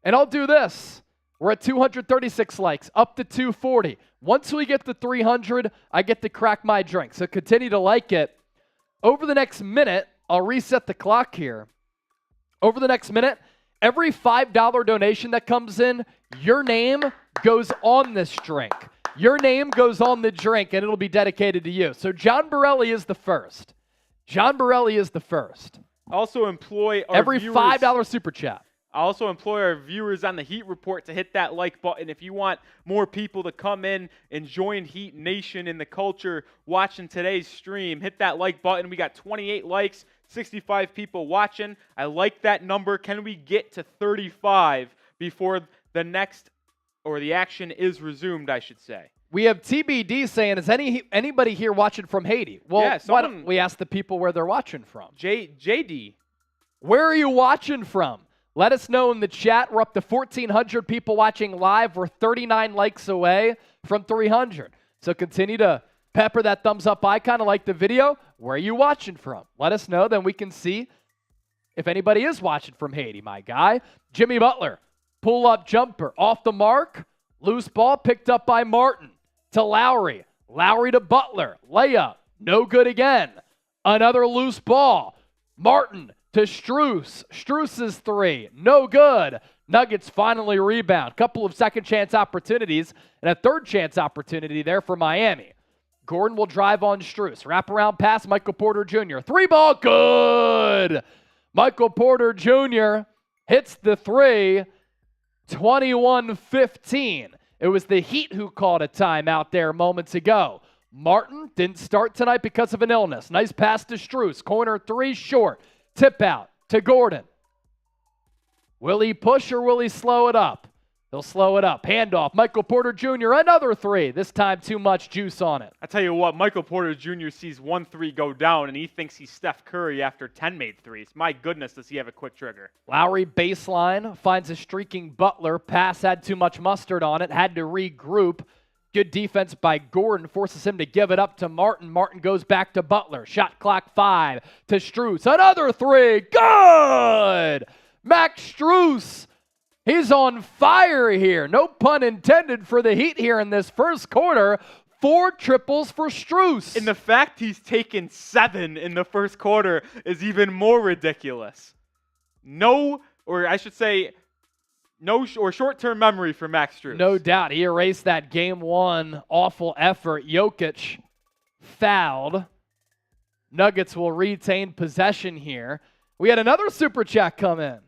And I'll do this. We're at 236 likes, up to 240. Once we get to 300, I get to crack my drink. So continue to like it. Over the next minute, I'll reset the clock here. Over the next minute, every $5 donation that comes in, your name goes on this drink. Your name goes on the drink, and it'll be dedicated to you. So John Borelli is the first. John Borelli is the first. Also employ our every viewers. $5 super chat. I also employ our viewers on the Heat Report to hit that like button. If you want more people to come in and join Heat Nation in the culture watching today's stream, hit that like button. We got 28 likes, 65 people watching. I like that number. Can we get to 35 before the next, or the action is resumed, I should say? We have TBD saying, is anybody here watching from Haiti? Well, yeah, why don't we ask the people where they're watching from? JD. Where are you watching from? Let us know in the chat. We're up to 1,400 people watching live. We're 39 likes away from 300. So continue to pepper that thumbs up icon and like the video. Where are you watching from? Let us know, then we can see if anybody is watching from Haiti, my guy. Jimmy Butler, pull-up jumper, off the mark. Loose ball picked up by Martin to Lowry. Lowry to Butler, layup, no good again. Another loose ball. Martin to Strus. Strus's three, no good. Nuggets finally rebound. Couple of second chance opportunities and a third chance opportunity there for Miami. Gordon will drive on Strus. Wraparound pass, Michael Porter Jr. Three ball, good. Michael Porter Jr. hits the three, 21-15. It was the Heat who called a timeout there moments ago. Martin didn't start tonight because of an illness. Nice pass to Strus. Corner three, short. Tip out to Gordon. Will he push or will he slow it up? He'll slow it up. Handoff. Michael Porter Jr. Another three. This time too much juice on it. I tell you what, Michael Porter Jr. sees 1 3 go down, and he thinks he's Steph Curry after 10 made threes. My goodness, does he have a quick trigger. Lowry baseline finds a streaking Butler. Pass had too much mustard on it. Had to regroup. Good defense by Gordon. Forces him to give it up to Martin. Martin goes back to Butler. Shot clock 5 to Strus. Another three. Good! Max Strus. He's on fire here. No pun intended for the Heat here in this first quarter. 4 triples for Strus. And the fact he's taken 7 in the first quarter is even more ridiculous. No short-term memory for Max Strus. No doubt. He erased that game 1 awful effort. Jokic fouled. Nuggets will retain possession here. We had another super chat come in.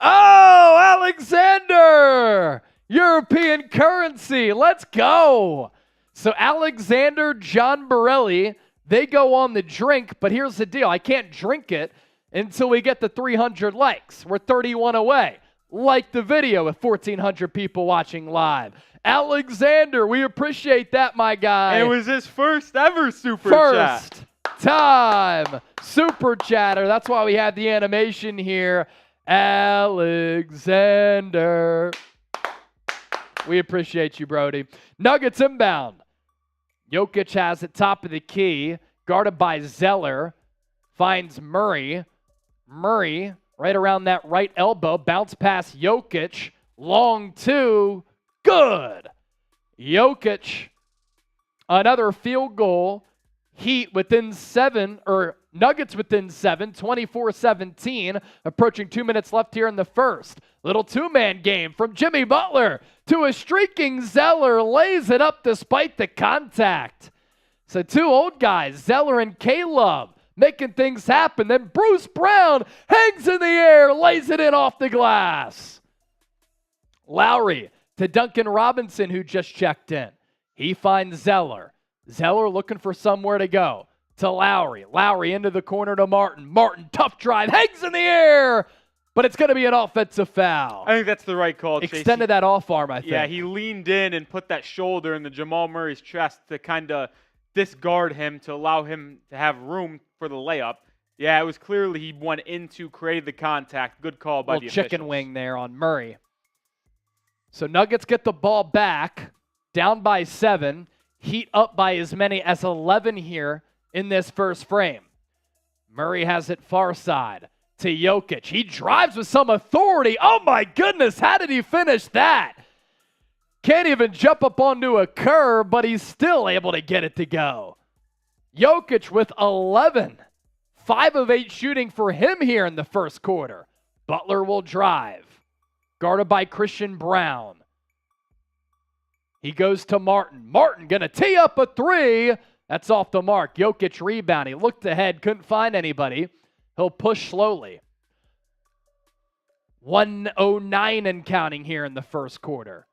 Oh, Alexander! European currency. Let's go. So Alexander, John Borelli, they go on the drink, but here's the deal. I can't drink it until we get the 300 likes. We're 31 away. Like the video with 1,400 people watching live. Alexander, we appreciate that, my guy. And it was his first ever super chat. First time super chatter. That's why we had the animation here. Alexander. We appreciate you, Brody. Nuggets inbound. Jokic has it top of the key. Guarded by Zeller. Finds Murray. Murray right around that right elbow. Bounce past Jokic. Long two. Good. Jokic. Another field goal. Heat within 7, or Nuggets within 7, 24-17, approaching 2 minutes left here in the first. Little two-man game from Jimmy Butler to a streaking Zeller, lays it up despite the contact. So 2 old guys, Zeller and Caleb, making things happen. Then Bruce Brown hangs in the air, lays it in off the glass. Lowry to Duncan Robinson, who just checked in. He finds Zeller. Zeller looking for somewhere to go. To Lowry. Lowry into the corner to Martin. Martin, tough drive, hangs in the air, but it's going to be an offensive foul. I think that's the right call, Chase. Extended that off arm, I think. Yeah, he leaned in and put that shoulder in the Jamal Murray's chest to kind of disguard him, to allow him to have room for the layup. Yeah, it was clearly he went in to create the contact. Good call by the officials. Chicken wing there on Murray. So Nuggets get the ball back, down by 7. Heat up by as many as 11 here in this first frame. Murray has it far side to Jokic. He drives with some authority. Oh my goodness, how did he finish that? Can't even jump up onto a curb, but he's still able to get it to go. Jokic with 11. 5 of 8 shooting for him here in the first quarter. Butler will drive. Guarded by Christian Brown. He goes to Martin. Martin going to tee up a 3. That's off the mark. Jokic rebound. He looked ahead, couldn't find anybody. He'll push slowly. 1:09 and counting here in the first quarter.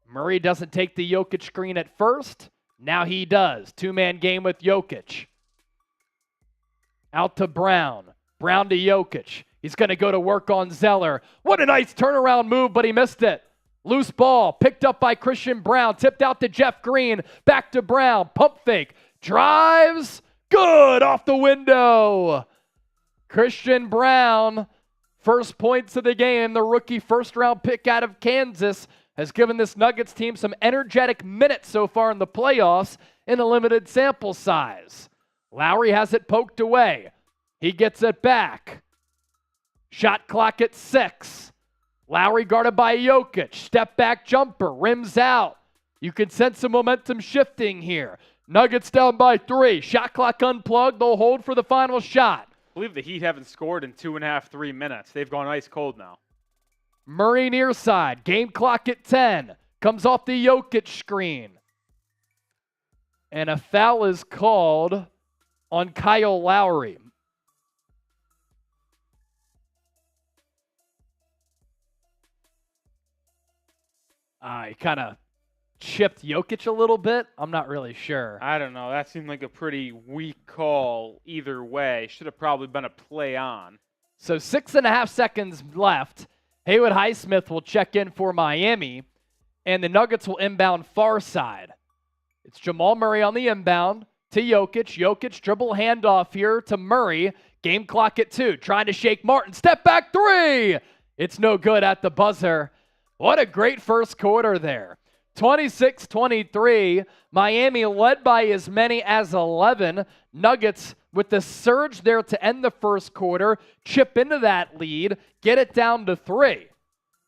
Murray doesn't take the Jokic screen at first. Now he does. 2-man game with Jokic. Out to Brown. Brown to Jokic. He's going to go to work on Zeller. What a nice turnaround move, but he missed it. Loose ball, picked up by Christian Brown, tipped out to Jeff Green, back to Brown, pump fake, drives, good, off the window. Christian Brown first points of the game. The rookie first-round pick out of Kansas has given this Nuggets team some energetic minutes so far in the playoffs in a limited sample size. Lowry has it poked away. He gets it back. Shot clock at 6. Lowry guarded by Jokic. Step back jumper. Rims out. You can sense some momentum shifting here. Nuggets down by 3. Shot clock unplugged. They'll hold for the final shot. I believe the Heat haven't scored in 2.5, 3 minutes. They've gone ice cold now. Murray near side. Game clock at 10. Comes off the Jokic screen. And a foul is called on Kyle Lowry. He kind of chipped Jokic a little bit. I'm not really sure. I don't know. That seemed like a pretty weak call either way. Should have probably been a play on. So 6.5 seconds left. Haywood Highsmith will check in for Miami, and the Nuggets will inbound far side. It's Jamal Murray on the inbound to Jokic. Jokic dribble handoff here to Murray. Game clock at 2. Trying to shake Martin. Step back 3. It's no good at the buzzer. What a great first quarter there. 26-23. Miami led by as many as 11. Nuggets with the surge there to end the first quarter, chip into that lead, get it down to 3.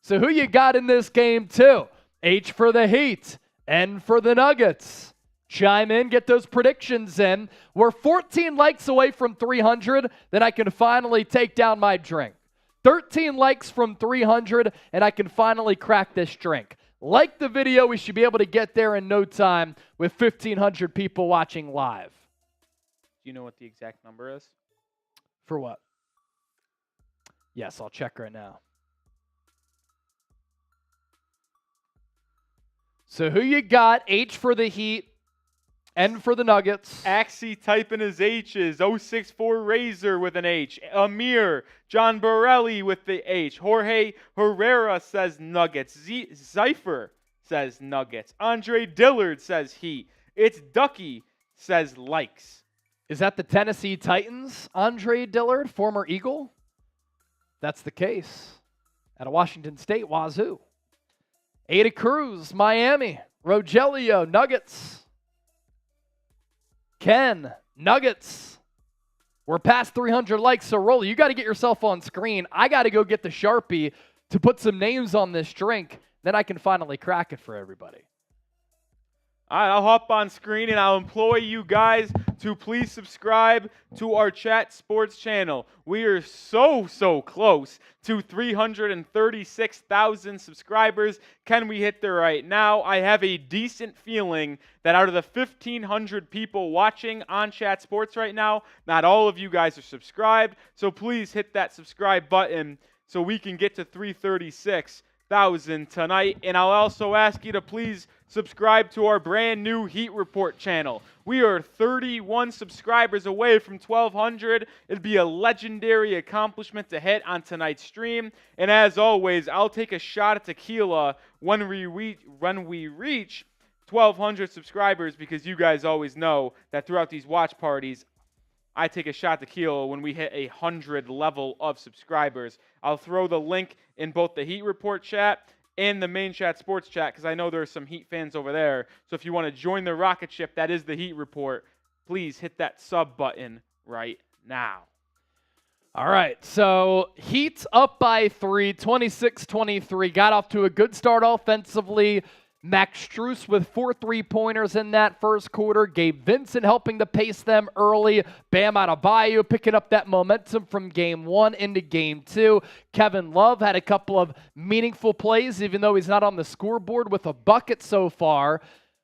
So who you got in this game too? H for the Heat, N for the Nuggets. Chime in, get those predictions in. We're 14 likes away from 300, then I can finally take down my drink. 13 likes from 300, and I can finally crack this drink. Like the video, we should be able to get there in no time with 1,500 people watching live. Do you know what the exact number is? For what? Yes, I'll check right now. So who you got? H for the Heat, N for the Nuggets. Axie typing his H's. 064 Razor with an H. Amir. John Borelli with the H. Jorge Herrera says Nuggets. Zypher says Nuggets. Andre Dillard says Heat. It's Ducky says likes. Is that the Tennessee Titans, Andre Dillard, former Eagle? That's the case. Out of Washington State, Wazoo. Ada Cruz, Miami. Rogelio, Nuggets. Ken, Nuggets. We're past 300 likes, so Rolly, you got to get yourself on screen. I got to go get the Sharpie to put some names on this drink. Then I can finally crack it for everybody. All right, I'll hop on screen and I'll implore you guys to please subscribe to our Chat Sports channel. We are so close to 336,000 subscribers. Can we hit there right now? I have a decent feeling that out of the 1,500 people watching on Chat Sports right now, not all of you guys are subscribed. So please hit that subscribe button so we can get to 336,000 tonight. And I'll also ask you to please subscribe to our brand new Heat Report channel. We are 31 subscribers away from 1,200. It'd be a legendary accomplishment to hit on tonight's stream. And as always, I'll take a shot at tequila when we reach 1,200 subscribers, because you guys always know that throughout these watch parties, I take a shot tequila when we hit 100 level of subscribers. I'll throw the link in both the Heat Report chat and the main Chat Sports chat, because I know there are some Heat fans over there. So if you want to join the rocket ship that is the Heat Report, please hit that sub button right now. All right, so Heat up by 3, 26-23. Got off to a good start offensively. Max Strus with 4 3-pointers in that first quarter. Gabe Vincent helping to pace them early. Bam Adebayo picking up that momentum from Game 1 into Game 2. Kevin Love had a couple of meaningful plays, even though he's not on the scoreboard with a bucket so far.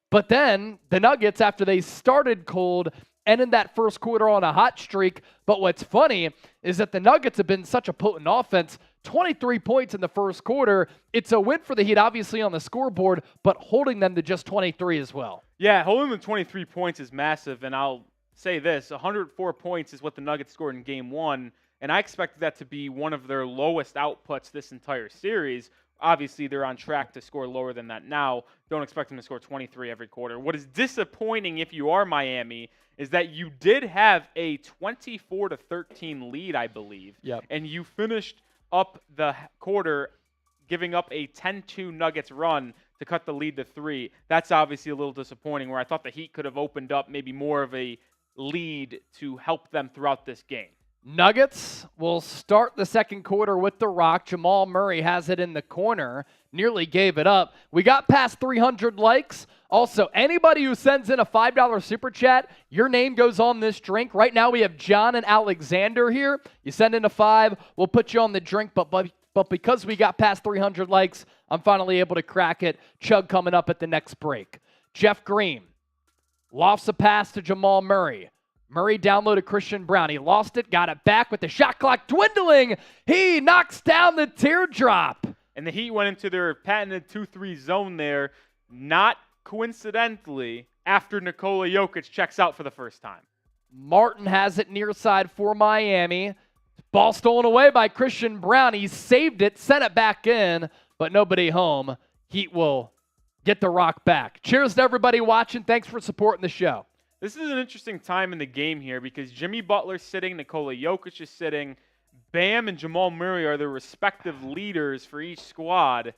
But then the Nuggets, after they started cold, ended that first quarter on a hot streak. But what's funny is that the Nuggets have been such a potent offense. 23 points in the first quarter. It's a win for the Heat, obviously, on the scoreboard, but holding them to just 23 as well. Yeah, holding them to 23 points is massive, and I'll say this, 104 points is what the Nuggets scored in Game 1, and I expected that to be one of their lowest outputs this entire series. Obviously, they're on track to score lower than that now. Don't expect them to score 23 every quarter. What is disappointing if you are Miami is that you did have a 24-13 lead, I believe, yep. And you finished up the quarter, giving up a 10-2 Nuggets run to cut the lead to 3. That's obviously a little disappointing, where I thought the Heat could have opened up maybe more of a lead to help them throughout this game. Nuggets will start the second quarter with the rock. Jamal Murray has it in the corner, nearly gave it up. We got past 300 likes. Also, anybody who sends in a $5 super chat, your name goes on this drink. Right now we have John and Alexander here. You send in a 5, we'll put you on the drink, but because we got past 300 likes, I'm finally able to crack it. Chug coming up at the next break. Jeff Green lofts a pass to Jamal Murray. Murray downloaded Christian Braun. He lost it, got it back with the shot clock dwindling. He knocks down the teardrop. And the Heat went into their patented 2-3 zone there, not coincidentally, after Nikola Jokic checks out for the first time. Martin has it near side for Miami. Ball stolen away by Christian Braun. He saved it, sent it back in, but nobody home. Heat will get the rock back. Cheers to everybody watching. Thanks for supporting the show. This is an interesting time in the game here because Jimmy Butler's sitting, Nikola Jokic is sitting, Bam and Jamal Murray are the respective leaders for each squad.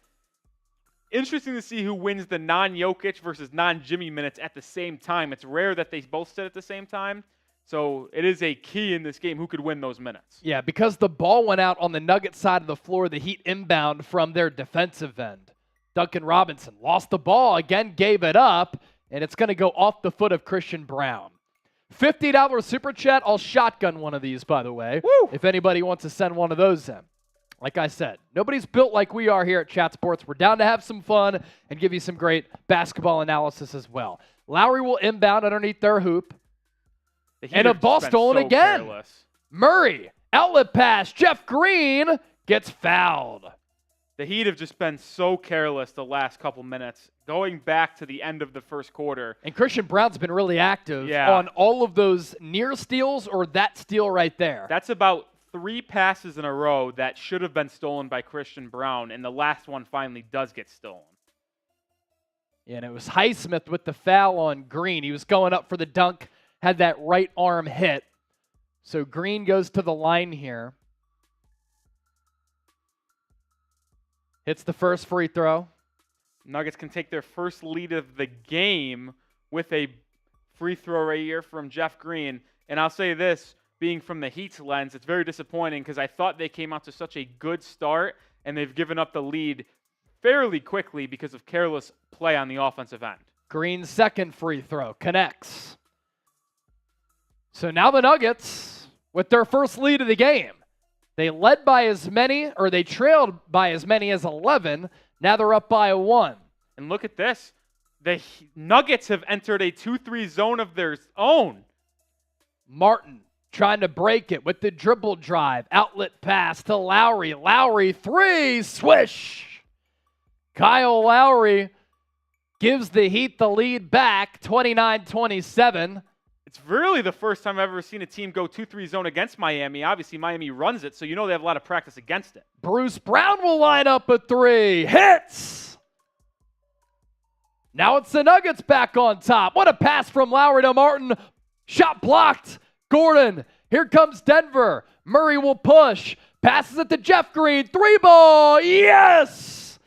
Interesting to see who wins the non-Jokic versus non-Jimmy minutes at the same time. It's rare that they both sit at the same time, so it is a key in this game who could win those minutes. Yeah, because the ball went out on the Nuggets side of the floor, the Heat inbound from their defensive end. Duncan Robinson lost the ball, again gave it up, and it's going to go off the foot of Christian Braun. $50 super chat. I'll shotgun one of these, by the way, if anybody wants to send one of those in. Like I said, nobody's built like we are here at Chat Sports. We're down to have some fun and give you some great basketball analysis as well. Lowry will inbound underneath their hoop. And a ball stolen again. Careless. Murray, outlet pass. Jeff Green gets fouled. The Heat have just been so careless the last couple minutes, going back to the end of the first quarter. And Christian Braun's been really active on all of those near steals or that steal right there. That's about 3 passes in a row that should have been stolen by Christian Braun, and the last one finally does get stolen. And it was Highsmith with the foul on Green. He was going up for the dunk, had that right arm hit. So Green goes to the line here. Hits the first free throw. Nuggets can take their first lead of the game with a free throw right here from Jeff Green. And I'll say this, being from the Heat's lens, it's very disappointing because I thought they came out to such a good start, and they've given up the lead fairly quickly because of careless play on the offensive end. Green's second free throw connects. So now the Nuggets, with their first lead of the game, they led by as many, or they trailed by as many as 11. Now they're up by 1. And look at this. The Nuggets have entered a 2-3 zone of their own. Martin trying to break it with the dribble drive. Outlet pass to Lowry. Lowry, 3, swish. Kyle Lowry gives the Heat the lead back, 29-27. It's really the first time I've ever seen a team go 2-3 zone against Miami. Obviously, Miami runs it, so you know they have a lot of practice against it. Bruce Brown will line up a 3. Hits! Now it's the Nuggets back on top. What a pass from Lowry to Martin. Shot blocked. Gordon. Here comes Denver. Murray will push. Passes it to Jeff Green. 3-ball. Yes!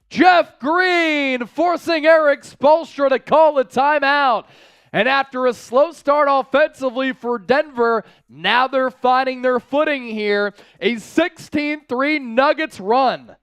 Jeff Green forcing Erik Spoelstra to call a timeout. And after a slow start offensively for Denver, now they're finding their footing here. A 16-3 Nuggets run.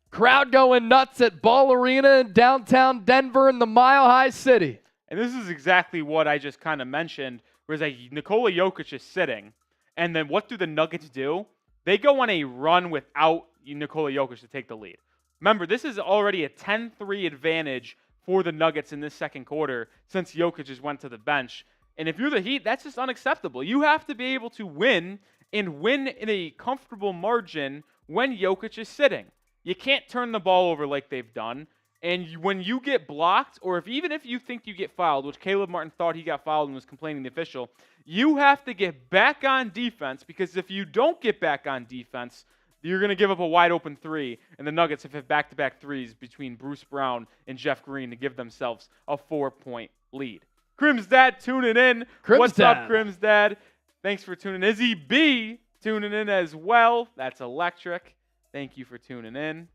Crowd going nuts at Ball Arena in downtown Denver in the Mile High City. And this is exactly what I just kind of mentioned, whereas Nikola Jokic is sitting, and then what do the Nuggets do? They go on a run without Nikola Jokic to take the lead. Remember, this is already a 10-3 advantage for the Nuggets in this second quarter since Jokic just went to the bench. And if you're the Heat, that's just unacceptable. You have to be able to win and win in a comfortable margin when Jokic is sitting. You can't turn the ball over like they've done. And when you get blocked, or even if you think you get fouled, which Caleb Martin thought he got fouled and was complaining to the official, you have to get back on defense, because if you don't get back on defense, you're going to give up a wide-open 3, and the Nuggets have hit back-to-back threes between Bruce Brown and Jeff Green to give themselves a 4-point lead. Crim's Dad tuning in. What's up, Crim's Dad? Thanks for tuning in. Izzy B tuning in as well. That's electric. Thank you for tuning in.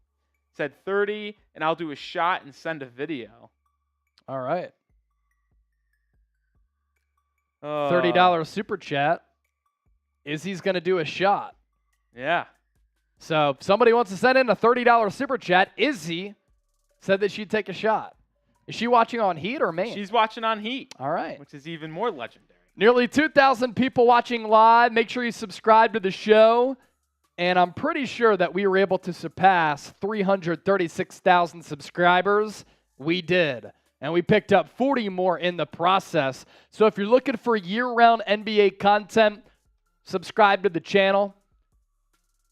Said 30, and I'll do a shot and send a video. All right. $30 super chat. Izzy's going to do a shot. Yeah. So if somebody wants to send in a $30 super chat, Izzy said that she'd take a shot. Is she watching on Heat or main? She's watching on Heat. All right. Which is even more legendary. Nearly 2,000 people watching live. Make sure you subscribe to the show. And I'm pretty sure that we were able to surpass 336,000 subscribers. We did. And we picked up 40 more in the process. So if you're looking for year-round NBA content, subscribe to the channel.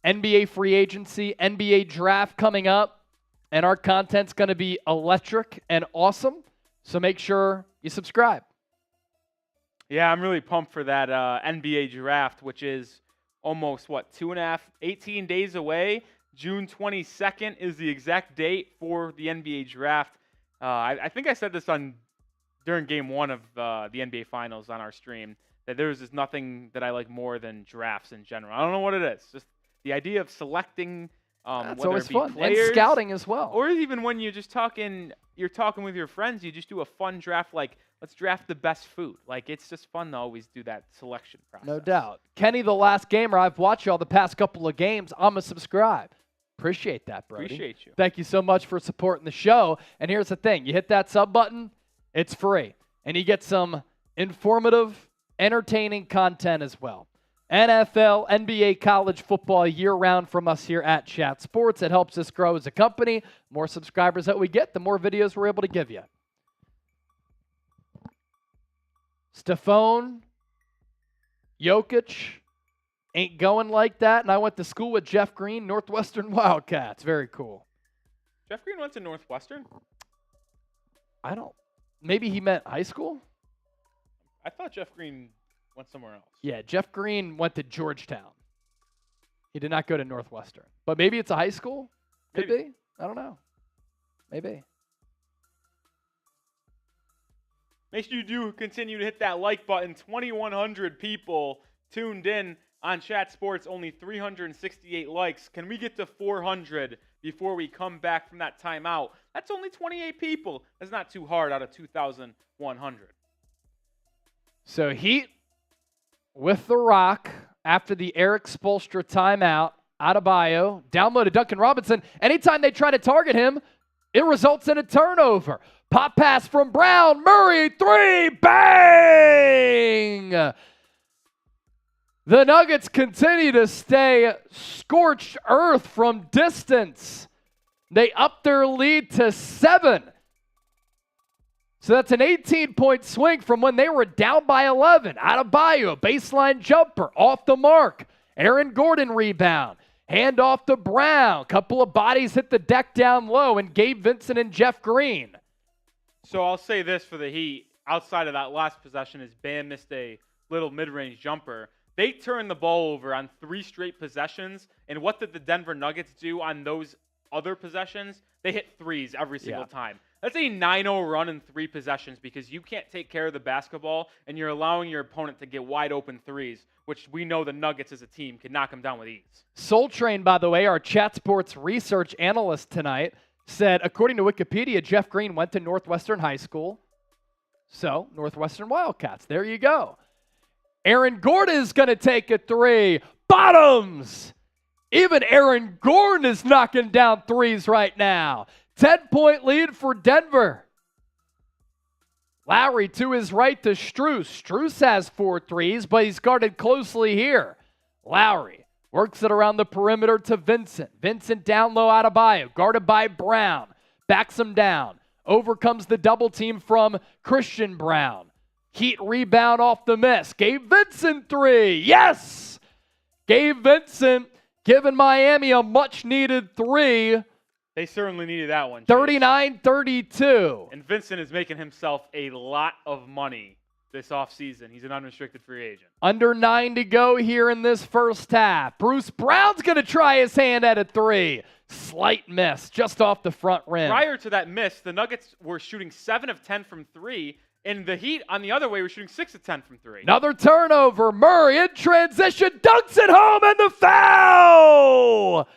NBA free agency, NBA draft coming up. And our content's going to be electric and awesome. So make sure you subscribe. Yeah, I'm really pumped for that NBA draft, which is almost, 18 days away. June 22nd is the exact date for the NBA draft. I think I said this during Game 1 of the NBA Finals on our stream, that there is just nothing that I like more than drafts in general. I don't know what it is. Just the idea of selecting That's whether always it be fun. players, And scouting as well. or even when you're talking with your friends, you just do a fun draft, like let's draft the best food. Like it's just fun to always do that selection process. No doubt. Kenny, the last gamer, I've watched y'all the past couple of games. I'm a subscribe. Appreciate that, Brody. Appreciate you. Thank you so much for supporting the show. And here's the thing. You hit that sub button, it's free. And you get some informative, entertaining content as well. NFL, NBA, college football year-round from us here at Chat Sports. It helps us grow as a company. More subscribers that we get, the more videos we're able to give you. Stephon, Jokic, ain't going like that. And I went to school with Jeff Green, Northwestern Wildcats. Very cool. Jeff Green went to Northwestern? Maybe he meant high school? I thought Jeff Green went somewhere else. Yeah, Jeff Green went to Georgetown. He did not go to Northwestern. But maybe it's a high school? Could be. I don't know. Maybe. Make sure you do continue to hit that like button. 2,100 people tuned in on Chat Sports. Only 368 likes. Can we get to 400 before we come back from that timeout? That's only 28 people. That's not too hard out of 2,100. So Heat with the rock after the Erik Spoelstra timeout. Adebayo down low to Duncan Robinson. Anytime they try to target him, it results in a turnover. Pop pass from Brown. Murray, three. Bang! The Nuggets continue to stay scorched earth from distance. They up their lead to 7. So that's an 18-point swing from when they were down by 11. Adebayo, baseline jumper, off the mark. Aaron Gordon rebound. Hand off to Brown. Couple of bodies hit the deck down low, and Gabe Vincent and Jeff Green. So I'll say this for the Heat. Outside of that last possession, is Bam missed a little mid-range jumper. They turned the ball over on 3 straight possessions, and what did the Denver Nuggets do on those other possessions? They hit threes every single time. That's a 9-0 run in 3 possessions because you can't take care of the basketball and you're allowing your opponent to get wide open threes, which we know the Nuggets as a team can knock them down with ease. Soul Train, by the way, our Chat Sports research analyst tonight, said, according to Wikipedia, Jeff Green went to Northwestern High School. So, Northwestern Wildcats. There you go. Aaron Gordon is going to take a 3. Bottoms! Even Aaron Gordon is knocking down threes right now. 10-point lead for Denver. Lowry to his right to Strus. Strus has 4 threes, but he's guarded closely here. Lowry works it around the perimeter to Vincent. Vincent down low, Adebayo, guarded by Brown. Backs him down. Overcomes the double team from Christian Brown. Heat rebound off the miss. Gabe Vincent 3. Yes! Gabe Vincent giving Miami a much-needed 3. They certainly needed that one. 39-32. And Vincent is making himself a lot of money this offseason. He's an unrestricted free agent. Under 9 to go here in this first half. Bruce Brown's going to try his hand at a 3. Slight miss just off the front rim. Prior to that miss, the Nuggets were shooting 7 of 10 from 3, And the Heat, on the other way, were shooting 6 of 10 from 3. Another turnover. Murray in transition, dunks it home, and the foul!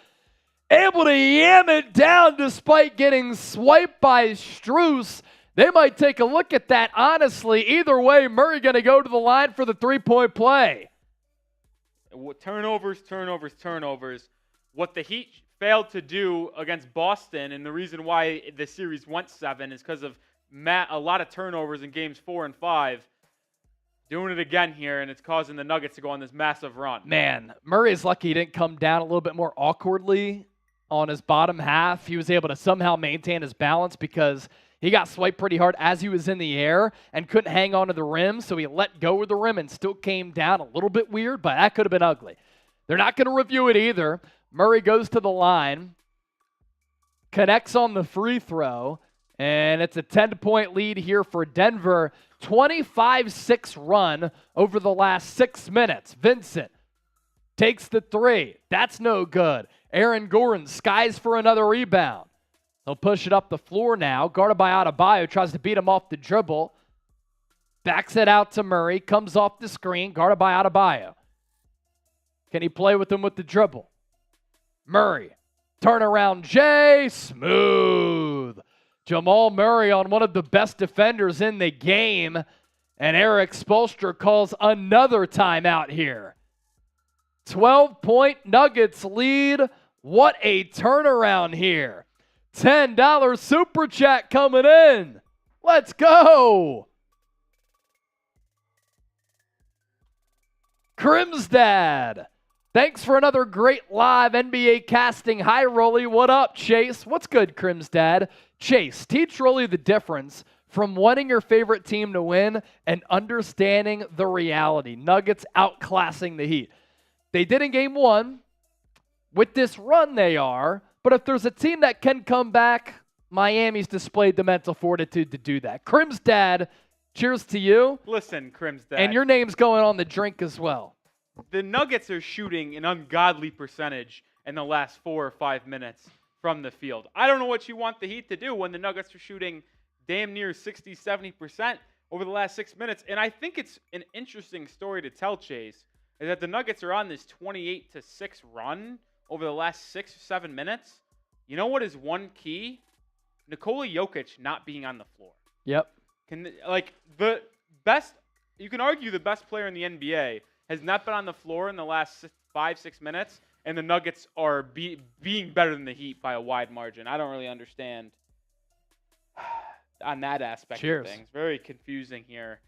Able to yam it down despite getting swiped by Strus. They might take a look at that, honestly. Either way, Murray going to go to the line for the three-point play. Turnovers. What the Heat failed to do against Boston, and the reason why the series went 7 is because of a lot of turnovers in games 4 and 5. Doing it again here, and it's causing the Nuggets to go on this massive run. Man, Murray is lucky he didn't come down a little bit more awkwardly on his bottom half. He was able to somehow maintain his balance because he got swiped pretty hard as he was in the air and couldn't hang on to the rim, so he let go of the rim and still came down. A little bit weird, but that could have been ugly. They're not going to review it either. Murray goes to the line, connects on the free throw, and it's a 10-point lead here for Denver. 25-6 run over the last 6 minutes. Vincent takes the three. That's no good. Aaron Gordon skies for another rebound. He'll push it up the floor now. Guarded by Adebayo. Tries to beat him off the dribble. Backs it out to Murray. Comes off the screen. Guarded by Adebayo. Can he play with him with the dribble? Murray. Turnaround J. Smooth. Jamal Murray on one of the best defenders in the game. And Erik Spoelstra calls another timeout here. 12-point Nuggets lead. What a turnaround here. $10 super chat coming in. Let's go. Crimsdad. Thanks for another great live NBA casting. Hi, Rolly. What up, Chase? What's good, Crimsdad? Chase, teach Rolly the difference from wanting your favorite team to win and understanding the reality. Nuggets outclassing the Heat. They did in game 1. With this run, they are. But if there's a team that can come back, Miami's displayed the mental fortitude to do that. Crimsdad, cheers to you. Listen, Crimsdad. And your name's going on the drink as well. The Nuggets are shooting an ungodly percentage in the last 4 or 5 minutes from the field. I don't know what you want the Heat to do when the Nuggets are shooting damn near 60, 70% over the last 6 minutes. And I think it's an interesting story to tell, Chase, is that the Nuggets are on this 28-6 run over the last 6 or 7 minutes. You know what is one key? Nikola Jokic not being on the floor. Yep. The best, you can argue the best player in the NBA has not been on the floor in the last 5-6 minutes, and the Nuggets are being better than the Heat by a wide margin. I don't really understand on that aspect of things. Very confusing here.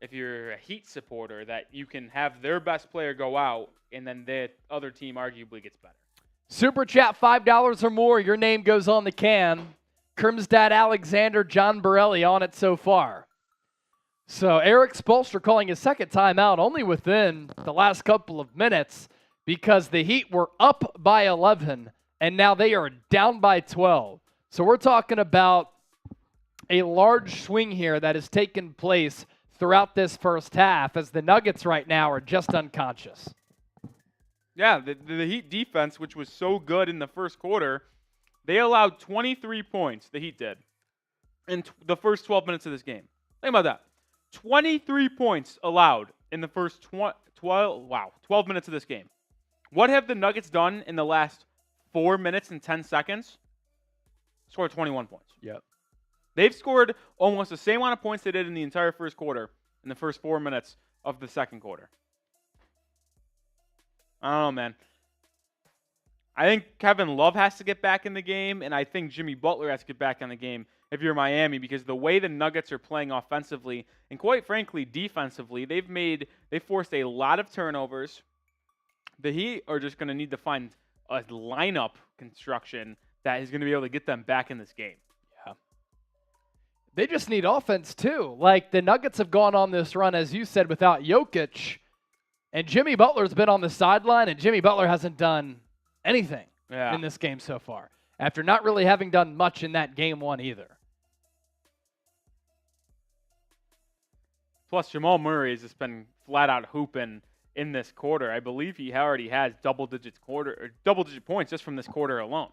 If you're a Heat supporter, that you can have their best player go out, and then the other team arguably gets better. Super chat, $5 or more. Your name goes on the can. Crimsdad Alexander, John Borelli on it so far. So Erik Spoelstra calling his second timeout only within the last couple of minutes because the Heat were up by 11, and now they are down by 12. So we're talking about a large swing here that has taken place throughout this first half as the Nuggets right now are just unconscious. Yeah, the Heat defense, which was so good in the first quarter, they allowed 23 points, the Heat did, in the first 12 minutes of this game. Think about that. 23 points allowed in the first 12 minutes of this game. What have the Nuggets done in the last 4 minutes and 10 seconds? Scored 21 points. Yep. They've scored almost the same amount of points they did in the entire first quarter in the first 4 minutes of the second quarter. I don't know, man. I think Kevin Love has to get back in the game, and I think Jimmy Butler has to get back in the game if you're Miami, because the way the Nuggets are playing offensively and quite frankly defensively, they forced a lot of turnovers. The Heat are just going to need to find a lineup construction that is going to be able to get them back in this game. Yeah. They just need offense too. Like the Nuggets have gone on this run, as you said, without Jokic, and Jimmy Butler's been on the sideline, and Jimmy Butler hasn't done anything in this game so far, after not really having done much in that game 1 either. Plus, Jamal Murray has just been flat out hooping in this quarter. I believe he already has double-digit points just from this quarter alone.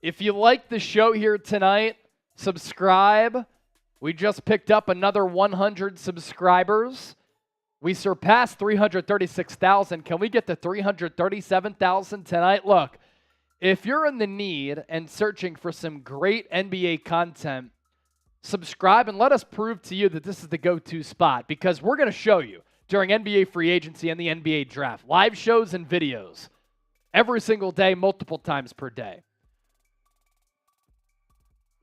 If you like the show here tonight, subscribe, We just picked up another 100 subscribers. We surpassed 336,000. Can we get to 337,000 tonight? Look, if you're in the need and searching for some great NBA content, subscribe and let us prove to you that this is the go-to spot, because we're going to show you during NBA free agency and the NBA draft, live shows and videos every single day, multiple times per day.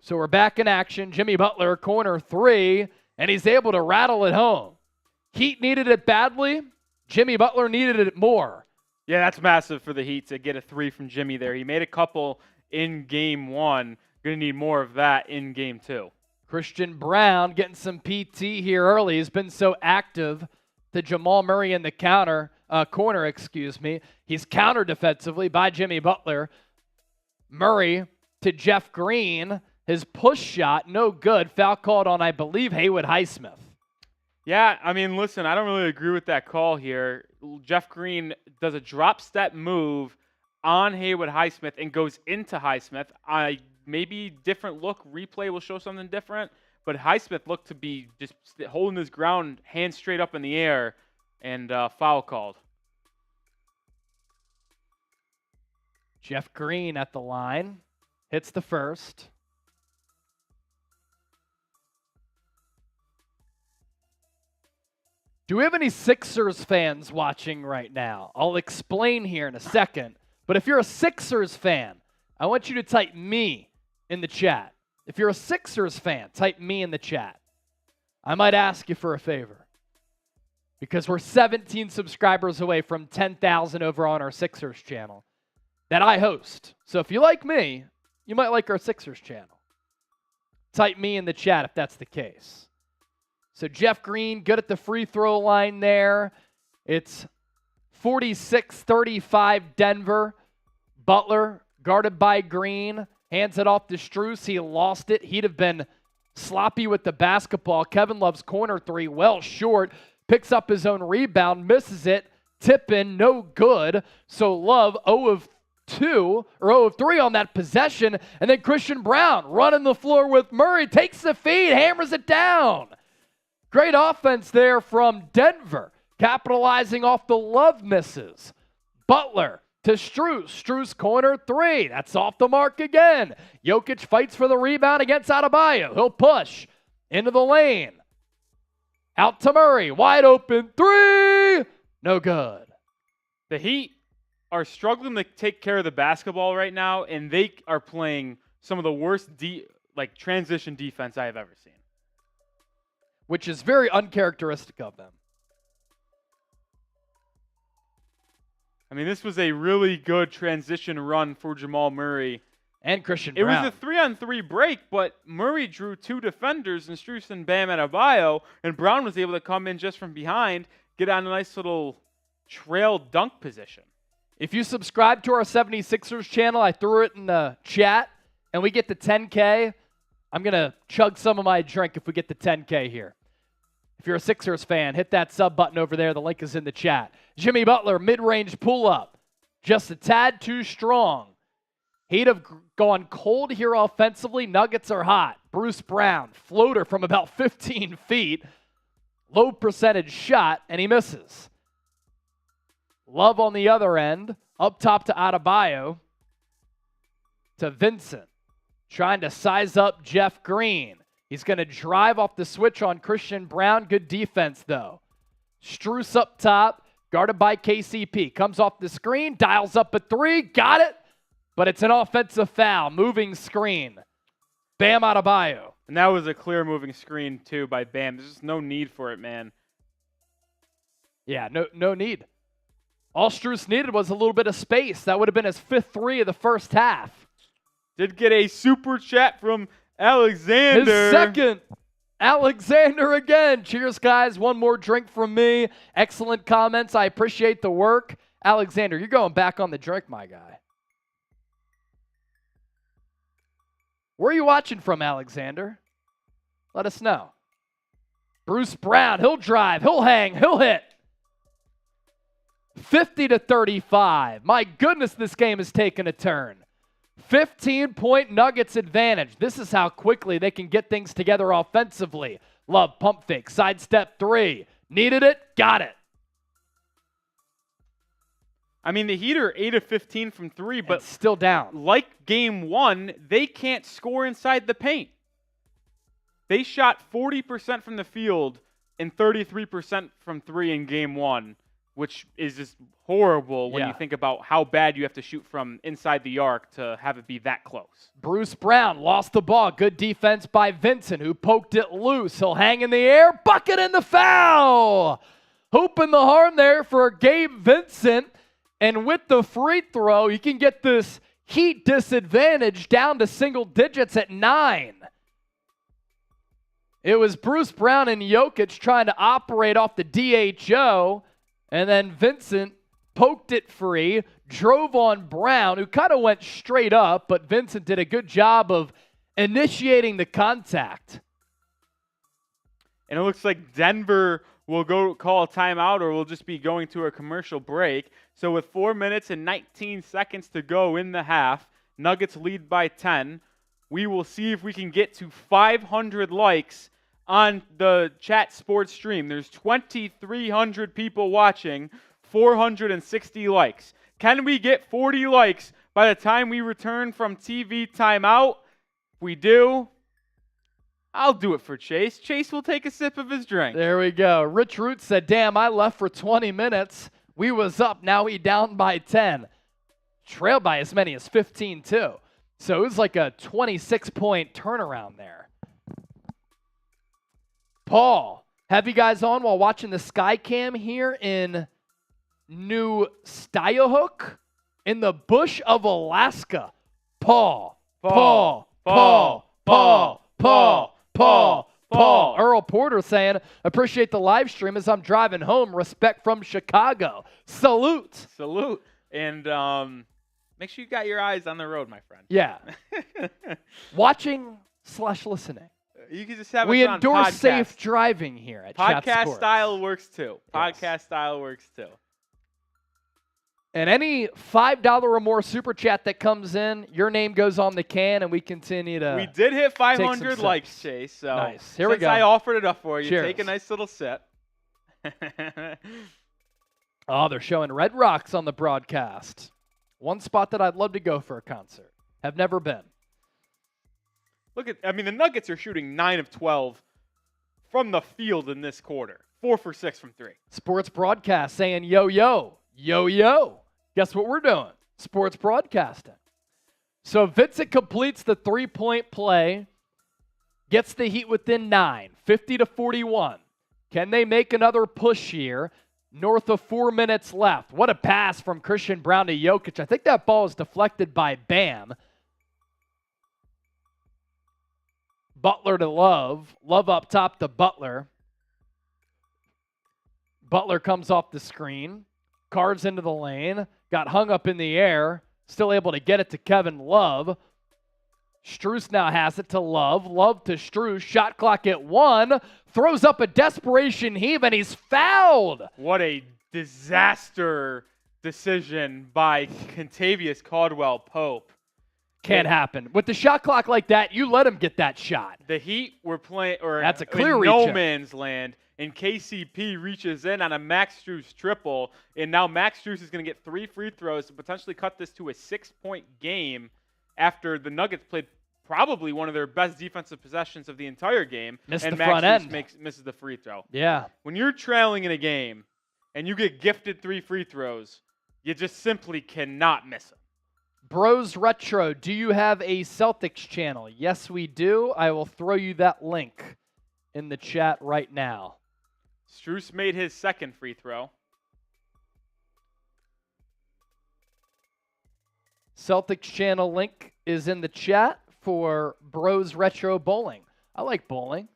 So we're back in action. Jimmy Butler, corner three, and he's able to rattle it home. Heat needed it badly. Jimmy Butler needed it more. Yeah, that's massive for the Heat to get a three from Jimmy there. He made a couple in game one. Going to need more of that in game two. Christian Braun getting some PT here early. He's been so active to Jamal Murray in the corner. He's countered defensively by Jimmy Butler. Murray to Jeff Green. His push shot, no good. Foul called on, I believe, Haywood Highsmith. Yeah, I mean, listen, I don't really agree with that call here. Jeff Green does a drop step move on Haywood Highsmith and goes into Highsmith. Maybe different look, replay will show something different, but Highsmith looked to be just holding his ground, hands straight up in the air, and foul called. Jeff Green at the line, hits the first. Do we have any Sixers fans watching right now? I'll explain here in a second, but if you're a Sixers fan, I want you to type me in the chat. If you're a Sixers fan, type me in the chat. I might ask you for a favor, because we're 17 subscribers away from 10,000 over on our Sixers channel that I host. So if you like me, you might like our Sixers channel. Type me in the chat if that's the case. So Jeff Green, good at the free throw line there. It's 46-35 Denver. Butler, guarded by Green, hands it off to Strus. He lost it. He'd have been sloppy with the basketball. Kevin Love's corner three, well short. Picks up his own rebound, misses it. Tip in, no good. So Love 0 of 2 or 0 of 3 on that possession. And then Christian Braun running the floor with Murray. Takes the feed, hammers it down. Great offense there from Denver, capitalizing off the Love misses. Butler to Strus. Strus corner three. That's off the mark again. Jokic fights for the rebound against Adebayo. He'll push into the lane. Out to Murray. Wide open three. No good. The Heat are struggling to take care of the basketball right now, and they are playing some of the worst transition defense I have ever seen. Which is very uncharacteristic of them. I mean, this was a really good transition run for Jamal Murray. And Christian Braun. It was a 3-on-3 break, but Murray drew two defenders in Strus and Bam Adebayo, and Braun was able to come in just from behind, get on a nice little trail dunk position. If you subscribe to our 76ers channel, I threw it in the chat, and we get to 10K, I'm going to chug some of my drink if we get to 10K here. If you're a Sixers fan, hit that sub button over there. The link is in the chat. Jimmy Butler, mid-range pull-up. Just a tad too strong. He'd have gone cold here offensively. Nuggets are hot. Bruce Brown, floater from about 15 feet. Low percentage shot, and he misses. Love on the other end. Up top to Adebayo. To Vincent. Trying to size up Jeff Green. He's going to drive off the switch on Christian Braun. Good defense, though. Strus up top, guarded by KCP. Comes off the screen, dials up a three. Got it, but it's an offensive foul. Moving screen. Bam Adebayo. And that was a clear moving screen, too, by Bam. There's just no need for it, man. Yeah, no need. All Strus needed was a little bit of space. That would have been his 5th three of the first half. Did get a super chat from Alexander. His second. Alexander again. Cheers, guys. One more drink from me. Excellent comments. I appreciate the work. Alexander, you're going back on the drink, my guy. Where are you watching from, Alexander? Let us know. Bruce Brown, he'll drive, he'll hang, he'll hit. 50-35. My goodness, this game has taken a turn. 15-point Nuggets advantage. This is how quickly they can get things together offensively. Love, pump fake, sidestep three. Needed it, got it. I mean, the Heat are 8 of 15 from three, but and still down. Like game one, they can't score inside the paint. They shot 40% from the field and 33% from three in game one, which is just horrible when you think about how bad you have to shoot from inside the arc to have it be that close. Bruce Brown lost the ball. Good defense by Vincent, who poked it loose. He'll hang in the air. Bucket in the foul. Hooping the horn there for Gabe Vincent. And with the free throw, you can get this Heat disadvantage down to single digits at 9. It was Bruce Brown and Jokic trying to operate off the DHO. And then Vincent poked it free, drove on Brown, who kind of went straight up, but Vincent did a good job of initiating the contact. And it looks like Denver will go call a timeout, or we'll just be going to a commercial break. So with 4 minutes and 19 seconds to go in the half, Nuggets lead by 10. We will see if we can get to 500 likes on the chat sports stream. There's 2,300 people watching, 460 likes. Can we get 40 likes by the time we return from TV timeout? If we do, I'll do it for Chase. Chase will take a sip of his drink. There we go. Rich Root said, damn, I left for 20 minutes. We was up. Now we down by 10. Trailed by as many as 15, too. So it was like a 26-point turnaround there. Paul, have you guys on while watching the Sky Cam here in New Stylehook in the bush of Alaska? Paul. Earl Porter saying, appreciate the live stream as I'm driving home. Respect from Chicago. Salute. And make sure you got your eyes on the road, my friend. Yeah. Watching/listening. You can just have we us on endorse podcast. safe driving here at Chat Podcast Sports. style works too. Yes. Podcast style works too. And any $5 or more super chat that comes in, your name goes on the can, and we continue to. We did hit 500 likes, Chase. So nice. Here we go. I offered it up for you, Cheers. take a nice little sip. Oh, they're showing Red Rocks on the broadcast. One spot that I'd love to go for a concert. Have never been. The Nuggets are shooting 9 of 12 from the field in this quarter. 4 for 6 from 3. Sports broadcast saying, yo, yo, yo, yo. Guess what we're doing? Sports broadcasting. So Vincent completes the three-point play, gets the Heat within 9, 50-41. Can they make another push here? North of 4 minutes left. What a pass from Christian Brown to Jokic. I think that ball was deflected by Bam. Butler to Love. Love up top to Butler. Butler comes off the screen. Carves into the lane. Got hung up in the air. Still able to get it to Kevin Love. Strus now has it to Love. Love to Strus. Shot clock at 1. Throws up a desperation heave, and he's fouled. What a disaster decision by Kentavious Caldwell-Pope. Can't happen. With the shot clock like that, you let him get that shot. The Heat were playing, or that's a clear in reach no in. man's land, and KCP reaches in on a Max Strus triple, and now Max Strus is going to get 3 free throws to potentially cut this to a 6-point game after the Nuggets played probably one of their best defensive possessions of the entire game. Missed and the Max front Strus end. misses the free throw. Yeah. When you're trailing in a game and you get gifted 3 free throws, you just simply cannot miss them. Bros Retro, do you have a Celtics channel? Yes, we do. I will throw you that link in the chat right now. Strus made his second free throw. Celtics channel link is in the chat for Bros Retro Bowling. I like bowling.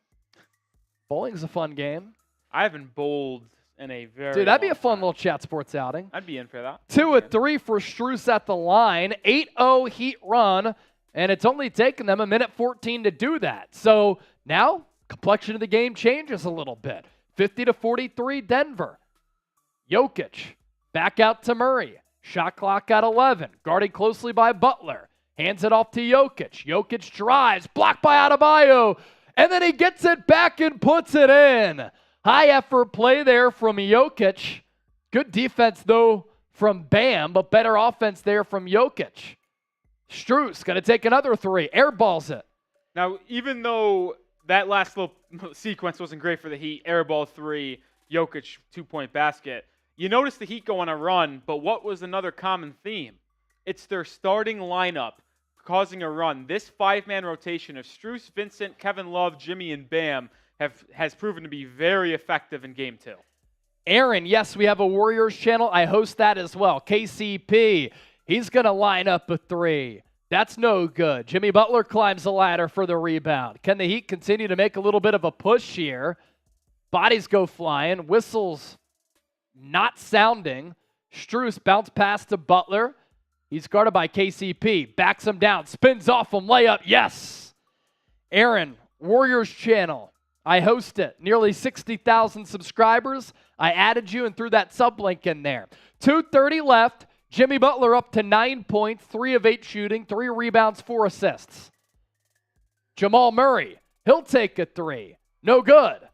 Bowling's a fun game. I haven't bowled in a very Dude, that'd be a long fun time. little chat sports outing. I'd be in for that. 2 of 3 for Strus at the line. 8-0 Heat run, and it's only taken them 1:14 to do that. So now, complexion of the game changes a little bit. 50-43 Denver. Jokic back out to Murray. Shot clock at 11. Guarded closely by Butler. Hands it off to Jokic. Jokic drives, blocked by Adebayo, and then he gets it back and puts it in. High effort play there from Jokic. Good defense, though, from Bam, but better offense there from Jokic. Strus going to take another three. Airballs it. Now, even though that last little sequence wasn't great for the Heat, airball three, Jokic 2-point basket, you notice the Heat go on a run, but what was another common theme? It's their starting lineup causing a run. This five-man rotation of Strus, Vincent, Kevin Love, Jimmy, and Bam has proven to be very effective in Game 2. Aaron, yes, we have a Warriors channel. I host that as well. KCP, he's going to line up a three. That's no good. Jimmy Butler climbs the ladder for the rebound. Can the Heat continue to make a little bit of a push here? Bodies go flying. Whistles not sounding. Strus bounce pass to Butler. He's guarded by KCP. Backs him down. Spins off him. Layup. Yes. Aaron, Warriors channel. I host it. Nearly 60,000 subscribers. I added you and threw that sub link in there. 2:30 left. Jimmy Butler up to 9 points, 3 of 8 shooting, 3 rebounds, 4 assists. Jamal Murray, he'll take a three. No good.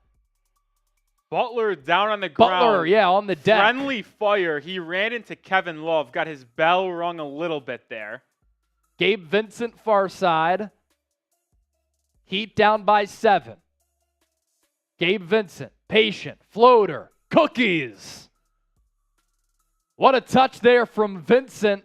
Butler down on the ground. Butler, yeah, on the deck. Friendly fire. He ran into Kevin Love, got his bell rung a little bit there. Gabe Vincent far side. Heat down by 7. Gabe Vincent, patient, floater, cookies. What a touch there from Vincent.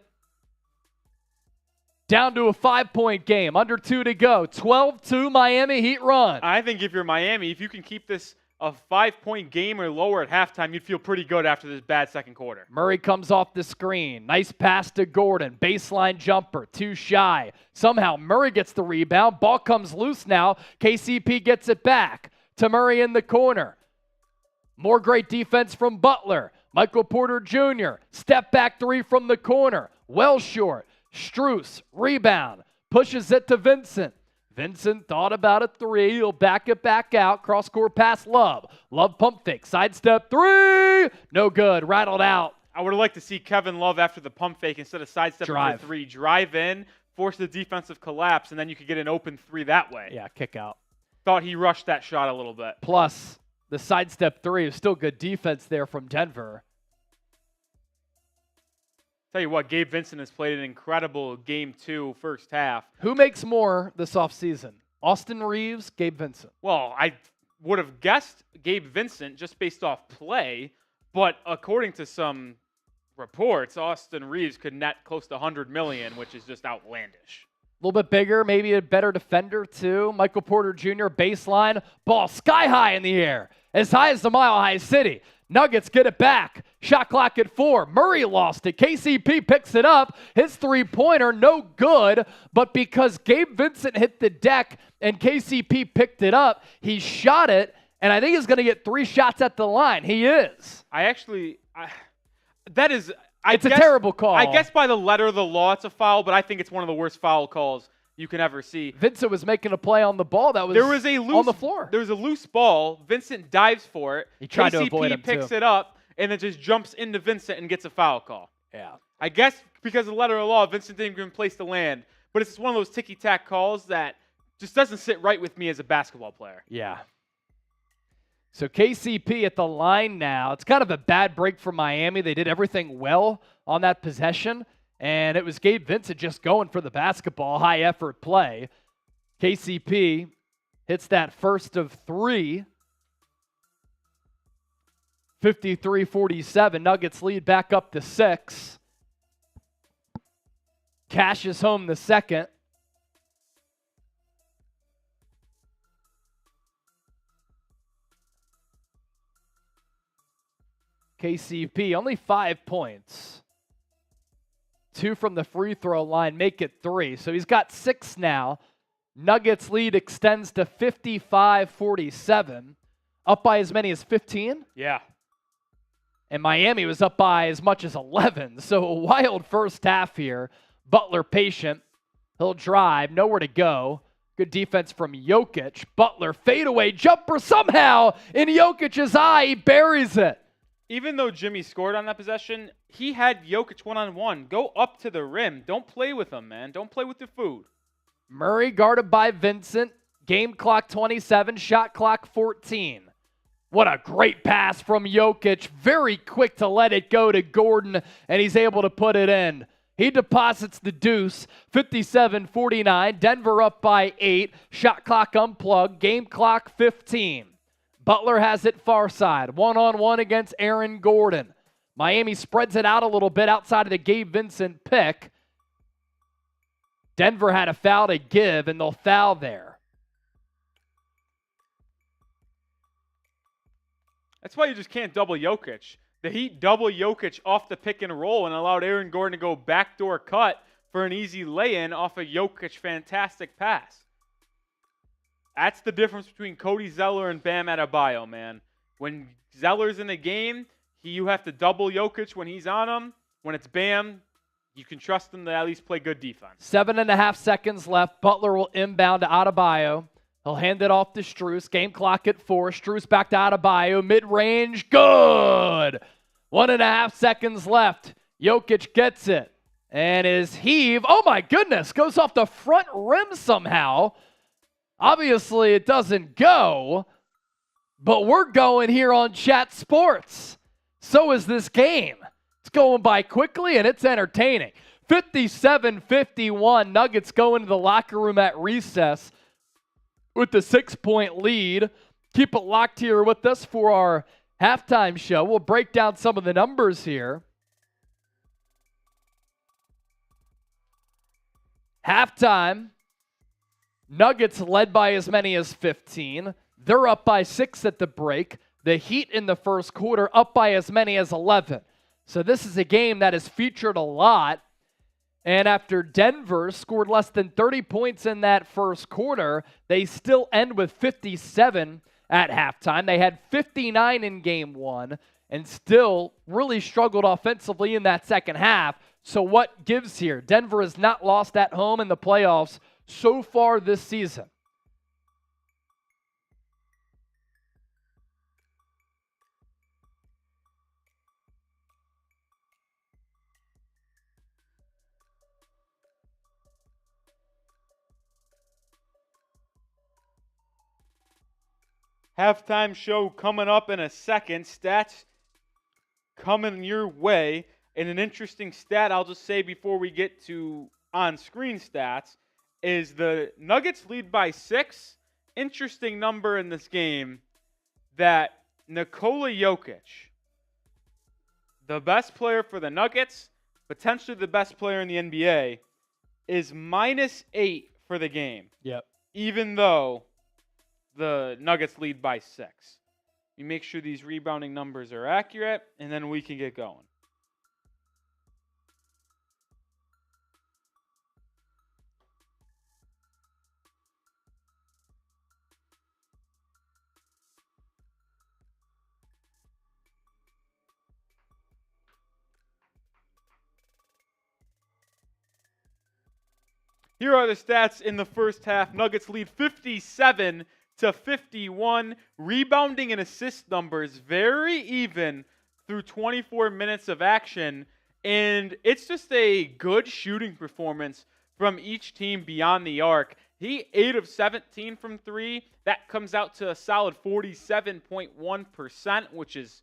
Down to a 5-point game. Under 2 to go. 12-2 Miami Heat run. I think if you're Miami, if you can keep this a 5-point game or lower at halftime, you'd feel pretty good after this bad second quarter. Murray comes off the screen. Nice pass to Gordon. Baseline jumper. Too shy. Somehow Murray gets the rebound. Ball comes loose now. KCP gets it back to Murray in the corner. More great defense from Butler. Michael Porter Jr. Step back three from the corner. Well short. Strus, rebound. Pushes it to Vincent. Vincent thought about a three. He'll back it back out. Cross-court pass, Love. Love pump fake. Sidestep three. No good. Rattled out. I would have liked to see Kevin Love after the pump fake instead of sidestepping for three. Drive in, force the defensive collapse, and then you could get an open three that way. Yeah, kick out. Thought he rushed that shot a little bit. Plus, the sidestep three is still good defense there from Denver. Tell you what, Gabe Vincent has played an incredible Game 2 first half. Who makes more this offseason? Austin Reeves, Gabe Vincent? Well, I would have guessed Gabe Vincent just based off play, but according to some reports, Austin Reeves could net close to $100 million, which is just outlandish. A little bit bigger, maybe a better defender too. Michael Porter Jr., baseline, ball sky high in the air, as high as the Mile High City. Nuggets get it back. Shot clock at 4. Murray lost it. KCP picks it up. His three-pointer, no good. But because Gabe Vincent hit the deck and KCP picked it up, he shot it, and I think he's going to get 3 shots at the line. He is. It's a terrible call. I guess by the letter of the law, it's a foul, but I think it's one of the worst foul calls you can ever see. Vincent was making a play on the ball that was on the floor. There was a loose ball. Vincent dives for it. He tried to avoid him, picks it up, and then just jumps into Vincent and gets a foul call. Yeah. I guess because of the letter of the law, Vincent didn't even place to land. But it's one of those ticky-tack calls that just doesn't sit right with me as a basketball player. Yeah. So KCP at the line now. It's kind of a bad break for Miami. They did everything well on that possession. And it was Gabe Vincent just going for the basketball, high effort play. KCP hits that first of 3. 53-47. Nuggets lead back up to 6. Cashes home the second. KCP only 5 points. 2 from the free throw line, make it 3. So he's got 6 now. Nuggets lead extends to 55-47. Up by as many as 15? Yeah. And Miami was up by as much as 11. So a wild first half here. Butler patient. He'll drive, nowhere to go. Good defense from Jokic. Butler fadeaway jumper somehow in Jokic's eye. He buries it. Even though Jimmy scored on that possession, he had Jokic one-on-one. Go up to the rim. Don't play with him, man. Don't play with the food. Murray guarded by Vincent. Game clock 27, shot clock 14. What a great pass from Jokic. Very quick to let it go to Gordon, and he's able to put it in. He deposits the deuce, 57-49. Denver up by 8. Shot clock unplugged. Game clock 15. Butler has it far side. One-on-one against Aaron Gordon. Miami spreads it out a little bit outside of the Gabe Vincent pick. Denver had a foul to give, and they'll foul there. That's why you just can't double Jokic. The Heat double Jokic off the pick and roll and allowed Aaron Gordon to go backdoor cut for an easy lay-in off a Jokic fantastic pass. That's the difference between Cody Zeller and Bam Adebayo, man. When Zeller's in the game, you have to double Jokic when he's on him. When it's Bam, you can trust him to at least play good defense. 7.5 seconds left. Butler will inbound to Adebayo. He'll hand it off to Strus. Game clock at 4. Strus back to Adebayo. Mid-range, good! 1.5 seconds left. Jokic gets it. And his heave, oh my goodness, goes off the front rim somehow. Obviously, it doesn't go, but we're going here on Chat Sports. So is this game. It's going by quickly, and it's entertaining. 57-51, Nuggets go into the locker room at recess with the 6-point lead. Keep it locked here with us for our halftime show. We'll break down some of the numbers here. Halftime. Nuggets led by as many as 15. They're up by 6 at the break. The Heat in the first quarter up by as many as 11. So this is a game that is featured a lot. And after Denver scored less than 30 points in that first quarter, they still end with 57 at halftime. They had 59 in game 1 and still really struggled offensively in that second half. So what gives here? Denver has not lost at home in the playoffs so far this season. Halftime show coming up in a second. Stats coming your way. And an interesting stat I'll just say before we get to on-screen stats is the Nuggets lead by 6. Interesting number in this game that Nikola Jokic, the best player for the Nuggets, potentially the best player in the NBA, is -8 for the game. Yep. Even though the Nuggets lead by 6. You make sure these rebounding numbers are accurate, and then we can get going. Here are the stats in the first half. Nuggets lead 57-51. Rebounding and assist numbers very even through 24 minutes of action. And it's just a good shooting performance from each team beyond the arc. He 8 of 17 from 3. That comes out to a solid 47.1%, which is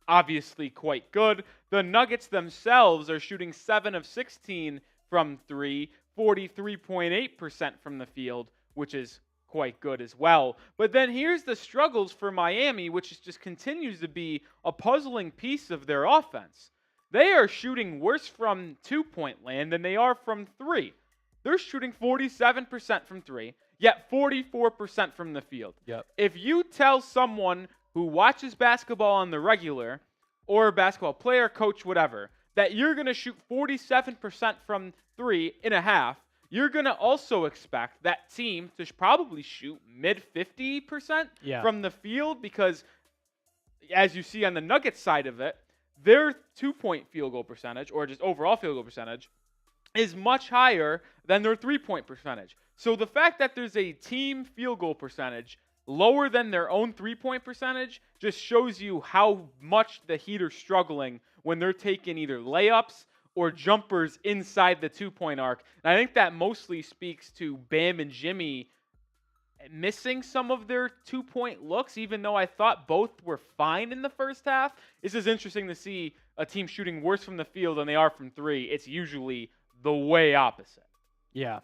obviously quite good. The Nuggets themselves are shooting 7 of 16 from 3. 43.8% from the field, which is quite good as well. But then here's the struggles for Miami, which just continues to be a puzzling piece of their offense. They are shooting worse from 2-point land than they are from 3. They're shooting 47% from 3, yet 44% from the field. Yep. If you tell someone who watches basketball on the regular, or a basketball player, coach, whatever, that you're going to shoot 47% from 3 in a half, you're going to also expect that team to probably shoot mid-50% from the field because, as you see on the Nuggets side of it, their 2-point field goal percentage, or just overall field goal percentage, is much higher than their 3-point percentage. So the fact that there's a team field goal percentage lower than their own three-point percentage just shows you how much the Heat are struggling when they're taking either layups or jumpers inside the two-point arc. And I think that mostly speaks to Bam and Jimmy missing some of their two-point looks, even though I thought both were fine in the first half. This is interesting to see a team shooting worse from the field than they are from three. It's usually the way opposite. Yeah.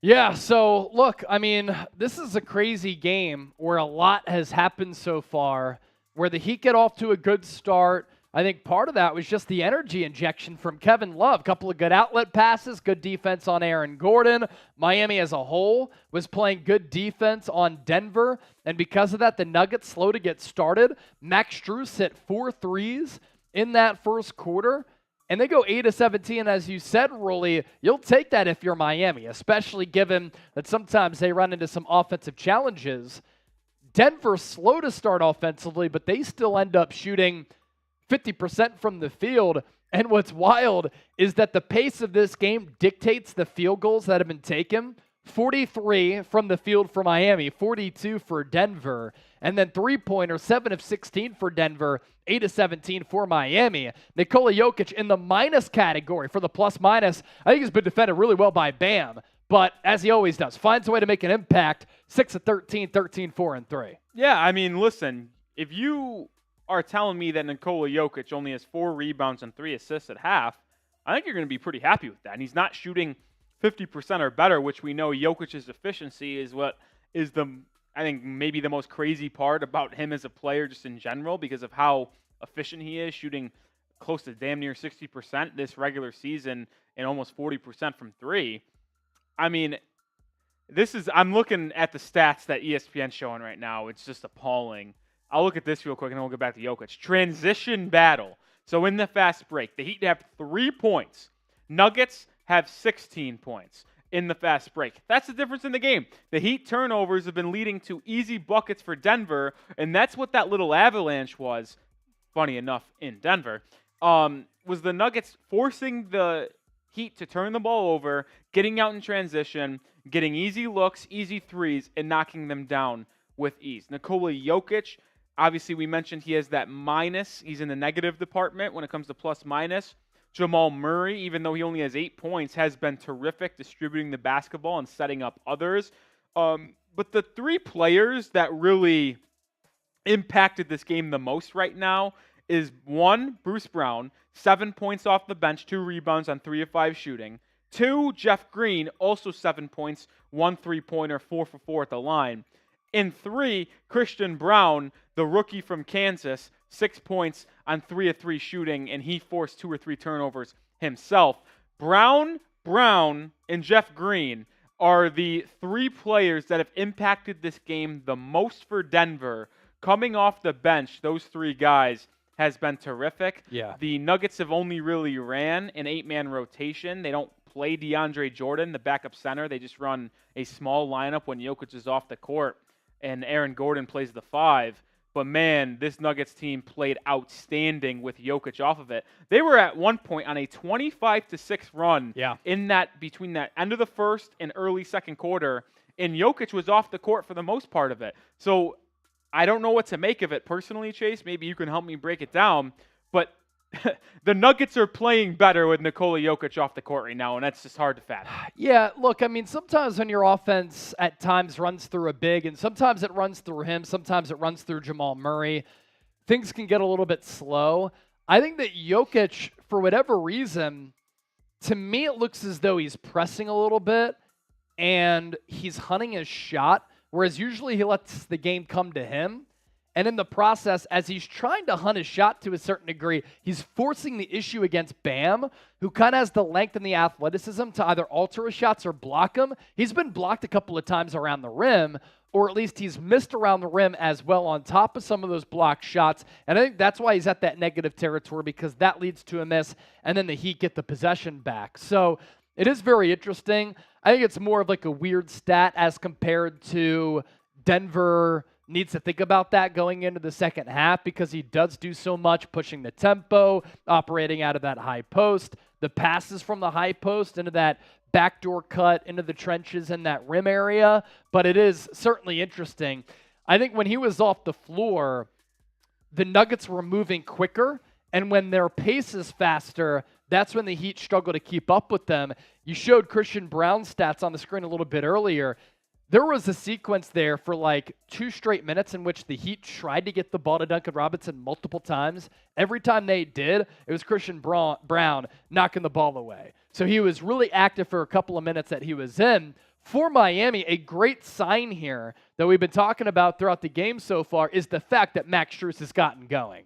Yeah, so look, I mean, this is a crazy game where a lot has happened so far, where the Heat get off to a good start. I think part of that was just the energy injection from Kevin Love. A couple of good outlet passes, good defense on Aaron Gordon. Miami as a whole was playing good defense on Denver, and because of that, the Nuggets slow to get started. Max Strus hit 4 threes in that first quarter. And they go 8-17, as you said, Rolly. You'll take that if you're Miami, especially given that sometimes they run into some offensive challenges. Denver's slow to start offensively, but they still end up shooting 50% from the field. And what's wild is that the pace of this game dictates the field goals that have been taken. 43 from the field for Miami, 42 for Denver. And then three-pointers, 7 of 16 for Denver, 8 of 17 for Miami. Nikola Jokic in the minus category for the plus-minus. I think he's been defended really well by Bam, but as he always does, finds a way to make an impact. 6 of 13, 13, 4, and 3. Yeah, I mean, listen, if you are telling me that Nikola Jokic only has 4 rebounds and 3 assists at half, I think you're going to be pretty happy with that. And he's not shooting 50% or better, which we know Jokic's efficiency is what is I think maybe the most crazy part about him as a player just in general, because of how efficient he is, shooting close to damn near 60% this regular season and almost 40% from 3. I mean, I'm looking at the stats that ESPN's showing right now. It's just appalling. I'll look at this real quick and then we'll get back to Jokic. Transition battle. So in the fast break, the Heat have 3 points. Nuggets have 16 points in the fast break. That's the difference in the game. The Heat turnovers have been leading to easy buckets for Denver, and that's what that little avalanche was, funny enough, in Denver, was the Nuggets forcing the Heat to turn the ball over, getting out in transition, getting easy looks, easy threes, and knocking them down with ease. Nikola Jokic, obviously we mentioned he has that minus. He's in the negative department when it comes to plus-minus. Jamal Murray, even though he only has 8 points, has been terrific distributing the basketball and setting up others. But the 3 players that really impacted this game the most right now is 1, Bruce Brown, 7 points off the bench, 2 rebounds on 3 of 5 shooting. 2, Jeff Green, also 7 points, 1 3-pointer, 4 for 4 at the line. And 3, Christian Braun, the rookie from Kansas, 6 points on 3 of 3 shooting, and he forced 2 or 3 turnovers himself. Brown, and Jeff Green are the 3 players that have impacted this game the most for Denver. Coming off the bench, those 3 guys has been terrific. Yeah. The Nuggets have only really ran an 8-man rotation. They don't play DeAndre Jordan, the backup center. They just run a small lineup when Jokic is off the court and Aaron Gordon plays the 5. But man, this Nuggets team played outstanding with Jokic off of it. They were at one point on a 25-6 run in that between that end of the first and early second quarter, and Jokic was off the court for the most part of it. So I don't know what to make of it personally, Chase. Maybe you can help me break it down. But the Nuggets are playing better with Nikola Jokic off the court right now, and that's just hard to fathom. Yeah, look, I mean, sometimes when your offense at times runs through a big, and sometimes it runs through him, sometimes it runs through Jamal Murray, things can get a little bit slow. I think that Jokic, for whatever reason, to me it looks as though he's pressing a little bit, and he's hunting his shot, whereas usually he lets the game come to him. And in the process, as he's trying to hunt his shot to a certain degree, he's forcing the issue against Bam, who kind of has the length and the athleticism to either alter his shots or block him. He's been blocked a couple of times around the rim, or at least he's missed around the rim as well on top of some of those blocked shots. And I think that's why he's at that negative territory, because that leads to a miss, and then the Heat get the possession back. So it is very interesting. I think it's more of like a weird stat as compared to Denver needs to think about that going into the second half, because he does do so much pushing the tempo, operating out of that high post, the passes from the high post into that backdoor cut into the trenches in that rim area, but it is certainly interesting. I think when he was off the floor, the Nuggets were moving quicker, and when their pace is faster, that's when the Heat struggle to keep up with them. You showed Christian Braun's stats on the screen a little bit earlier. There was a sequence there for like 2 straight minutes in which the Heat tried to get the ball to Duncan Robinson multiple times. Every time they did, it was Christian Braun knocking the ball away. So he was really active for a couple of minutes that he was in. For Miami, a great sign here that we've been talking about throughout the game so far is the fact that Max Strus has gotten going.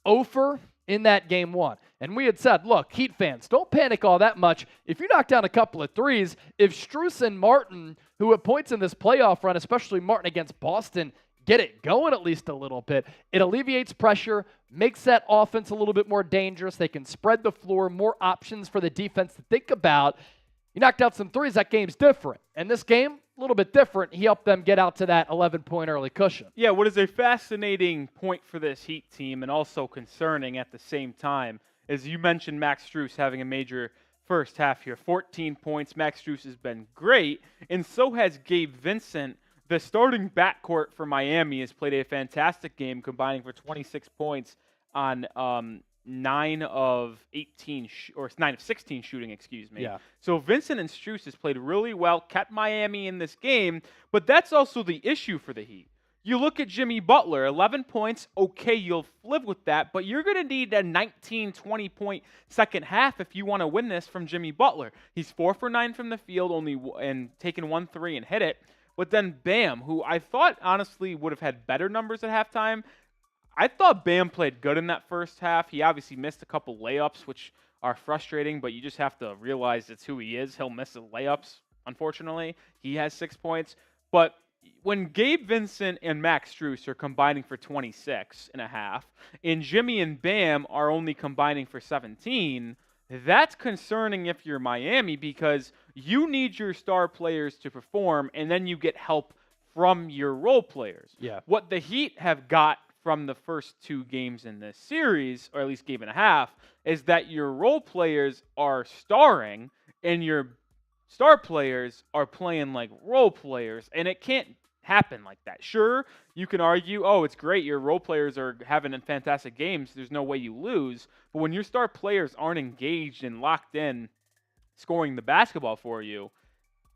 0 in that game 1. And we had said, look, Heat fans, don't panic all that much. If you knock down a couple of threes, if Strus and Martin, who at points in this playoff run, especially Martin against Boston, get it going at least a little bit, it alleviates pressure, makes that offense a little bit more dangerous. They can spread the floor, more options for the defense to think about. You knocked out some threes, that game's different. And this game, a little bit different. He helped them get out to that 11-point early cushion. Yeah, what is a fascinating point for this Heat team and also concerning at the same time is you mentioned Max Strus having a major first half here. 14 points. Max Strus has been great, and so has Gabe Vincent. The starting backcourt for Miami has played a fantastic game, combining for 26 points on 9 of 16 shooting, excuse me. Yeah. So Vincent and Strus has played really well, kept Miami in this game, but that's also the issue for the Heat. You look at Jimmy Butler, 11 points, okay, you'll live with that, but you're going to need a 19, 20-point second half if you want to win this from Jimmy Butler. He's 4 for 9 from the field, and taken 1 3 and hit it. But then Bam, who I thought honestly would have had better numbers at halftime, I thought Bam played good in that first half. He obviously missed a couple layups, which are frustrating, but you just have to realize it's who he is. He'll miss the layups, unfortunately. He has 6 points. But when Gabe Vincent and Max Strus are combining for 26 and a half, and Jimmy and Bam are only combining for 17, that's concerning if you're Miami, because you need your star players to perform, and then you get help from your role players. Yeah. What the Heat have got from the first 2 games in this series, or at least game and a half, is that your role players are starring, and your star players are playing like role players, and it can't happen like that. Sure, you can argue, oh, it's great, your role players are having fantastic games, there's no way you lose, but when your star players aren't engaged and locked in scoring the basketball for you,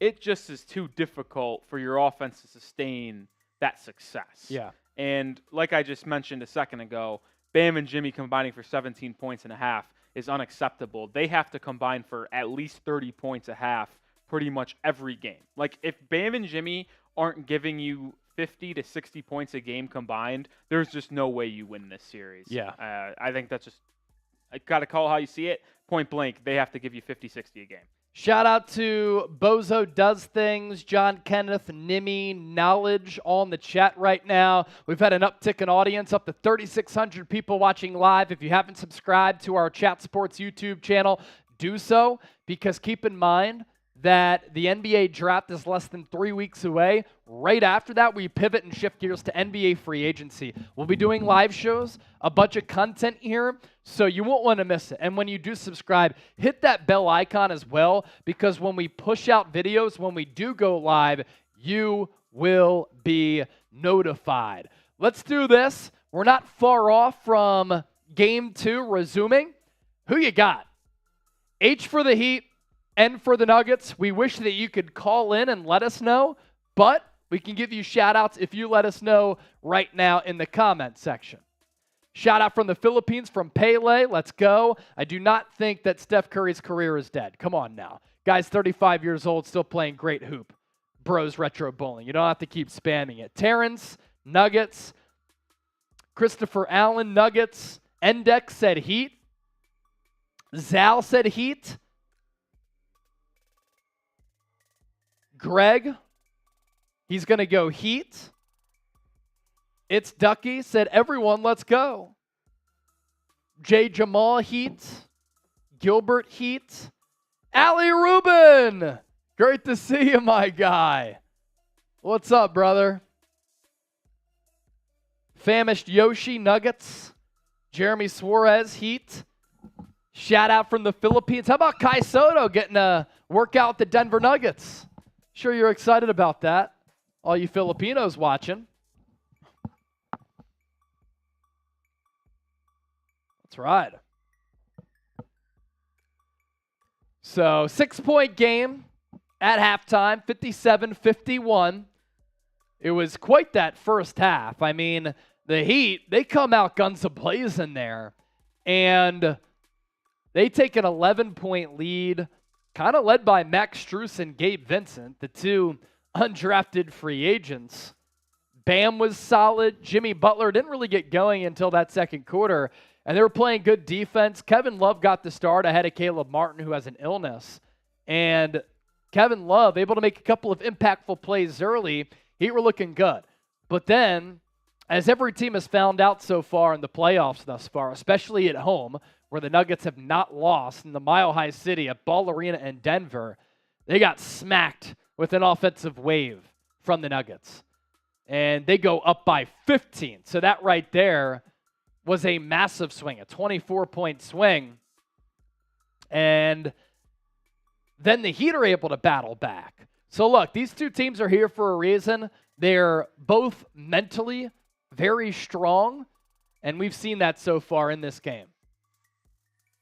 it just is too difficult for your offense to sustain that success. Yeah. And like I just mentioned a second ago, Bam and Jimmy combining for 17 points and a half is unacceptable. They have to combine for at least 30 points a half pretty much every game. Like, if Bam and Jimmy aren't giving you 50 to 60 points a game combined, there's just no way you win this series. Yeah. I think that's just, I got to call how you see it. Point blank, they have to give you 50, 60 a game. Shout out to Bozo Does Things, John Kenneth, Nimmy, Knowledge, all in the chat right now. We've had an uptick in audience, up to 3,600 people watching live. If you haven't subscribed to our Chat Sports YouTube channel, do so, because keep in mind that the NBA draft is less than 3 weeks away. Right after that, we pivot and shift gears to NBA free agency. We'll be doing live shows, a bunch of content here, so you won't want to miss it. And when you do subscribe, hit that bell icon as well, because when we push out videos, when we do go live, you will be notified. Let's do this. We're not far off from Game 2 resuming. Who you got? H for the Heat, N for the Nuggets. We wish that you could call in and let us know, but we can give you shout-outs if you let us know right now in the comment section. Shout-out from the Philippines, from Pele. Let's go. I do not think that Steph Curry's career is dead. Come on now. Guy's 35 years old, still playing great hoop. Bros Retro Bowling. You don't have to keep spamming it. Terrence, Nuggets. Christopher Allen, Nuggets. Endex said Heat. Zal said Heat. Greg, he's going to go Heat. It's Ducky, said everyone, let's go. J. Jamal, Heat. Gilbert, Heat. Ali Rubin, great to see you, my guy. What's up, brother? Famished Yoshi, Nuggets. Jeremy Suarez, Heat. Shout out from the Philippines. How about Kai Soto getting a workout with the Denver Nuggets? Sure you're excited about that, all you Filipinos watching. That's right. So 6-point game at halftime, 57-51. It was quite that first half. I mean, the Heat, they come out guns a-blazing there. And they take an 11-point lead, kind of led by Max Strus and Gabe Vincent, the two undrafted free agents. Bam was solid. Jimmy Butler didn't really get going until that second quarter, and they were playing good defense. Kevin Love got the start ahead of Caleb Martin, who has an illness. And Kevin Love able to make a couple of impactful plays early. Heat were looking good. But then, as every team has found out so far in the playoffs thus far, especially at home, where the Nuggets have not lost in the Mile High City at Ball Arena in Denver, they got smacked with an offensive wave from the Nuggets. And they go up by 15. So that right there was a massive swing, a 24-point swing. And then the Heat are able to battle back. So look, these two teams are here for a reason. They're both mentally very strong, and we've seen that so far in this game.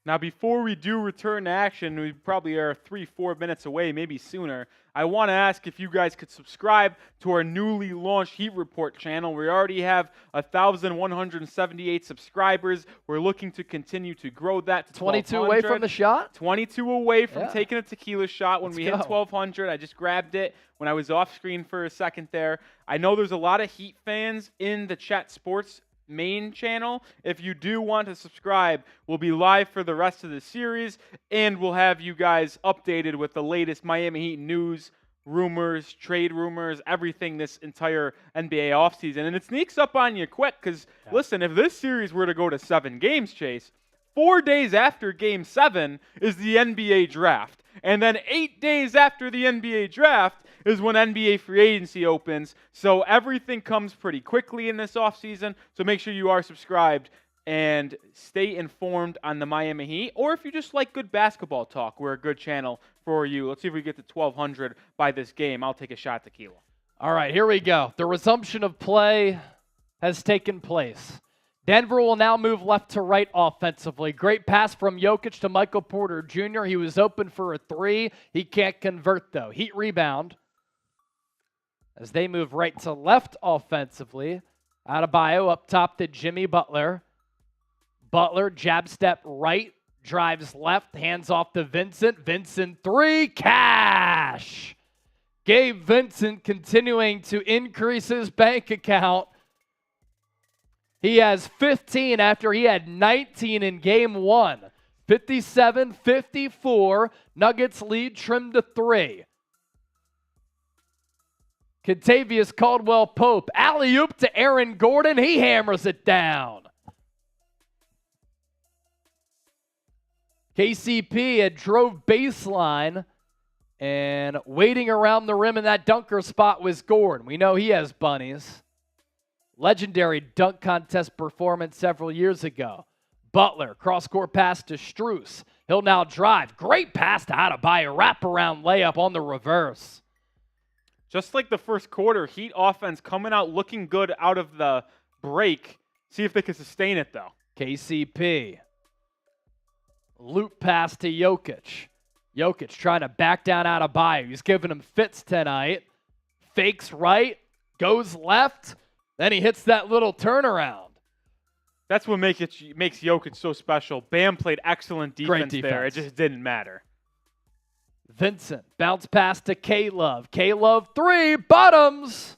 Now, before we do return to action, we probably are 3-4 minutes away, maybe sooner. I want to ask if you guys could subscribe to our newly launched Heat Report channel. We already have 1,178 subscribers. We're looking to continue to grow that to 22 away from the shot? 22 away from taking a tequila shot. When we hit 1,200, I just grabbed it when I was off screen for a second there. I know there's a lot of Heat fans in the Chat Sports main channel. If you do want to subscribe, we'll be live for the rest of the series, and we'll have you guys updated with the latest Miami Heat news, rumors, trade rumors, everything this entire NBA offseason. And it sneaks up on you quick because, listen, if this series were to go to 7 games, Chase, 4 days after Game 7 is the NBA draft. And then 8 days after the NBA draft is when NBA free agency opens. So everything comes pretty quickly in this offseason. So make sure you are subscribed and stay informed on the Miami Heat. Or if you just like good basketball talk, we're a good channel for you. Let's see if we get to 1,200 by this game. I'll take a shot tequila. All right, here we go. The resumption of play has taken place. Denver will now move left to right offensively. Great pass from Jokic to Michael Porter Jr. He was open for a 3. He can't convert, though. Heat rebound as they move right to left offensively. Adebayo up top to Jimmy Butler. Butler, jab step right, drives left, hands off to Vincent. Vincent 3, cash! Gabe Vincent continuing to increase his bank account. He has 15 after he had 19 in Game 1. 57-54. Nuggets lead trimmed to 3. Kentavious Caldwell-Pope. Alley-oop to Aaron Gordon. He hammers it down. KCP had drove baseline, and waiting around the rim in that dunker spot was Gordon. We know he has bunnies. Legendary dunk contest performance several years ago. Butler, cross-court pass to Strus. He'll now drive. Great pass to Adebayo. Wraparound layup on the reverse. Just like the first quarter, Heat offense coming out looking good out of the break. See if they can sustain it, though. KCP. Loop pass to Jokic. Jokic trying to back down Adebayo. He's giving him fits tonight. Fakes right. Goes left. Then he hits that little turnaround. That's what makes Jokic so special. Bam played excellent defense there. It just didn't matter. Vincent, bounce pass to K-Love. K-Love 3, bottoms.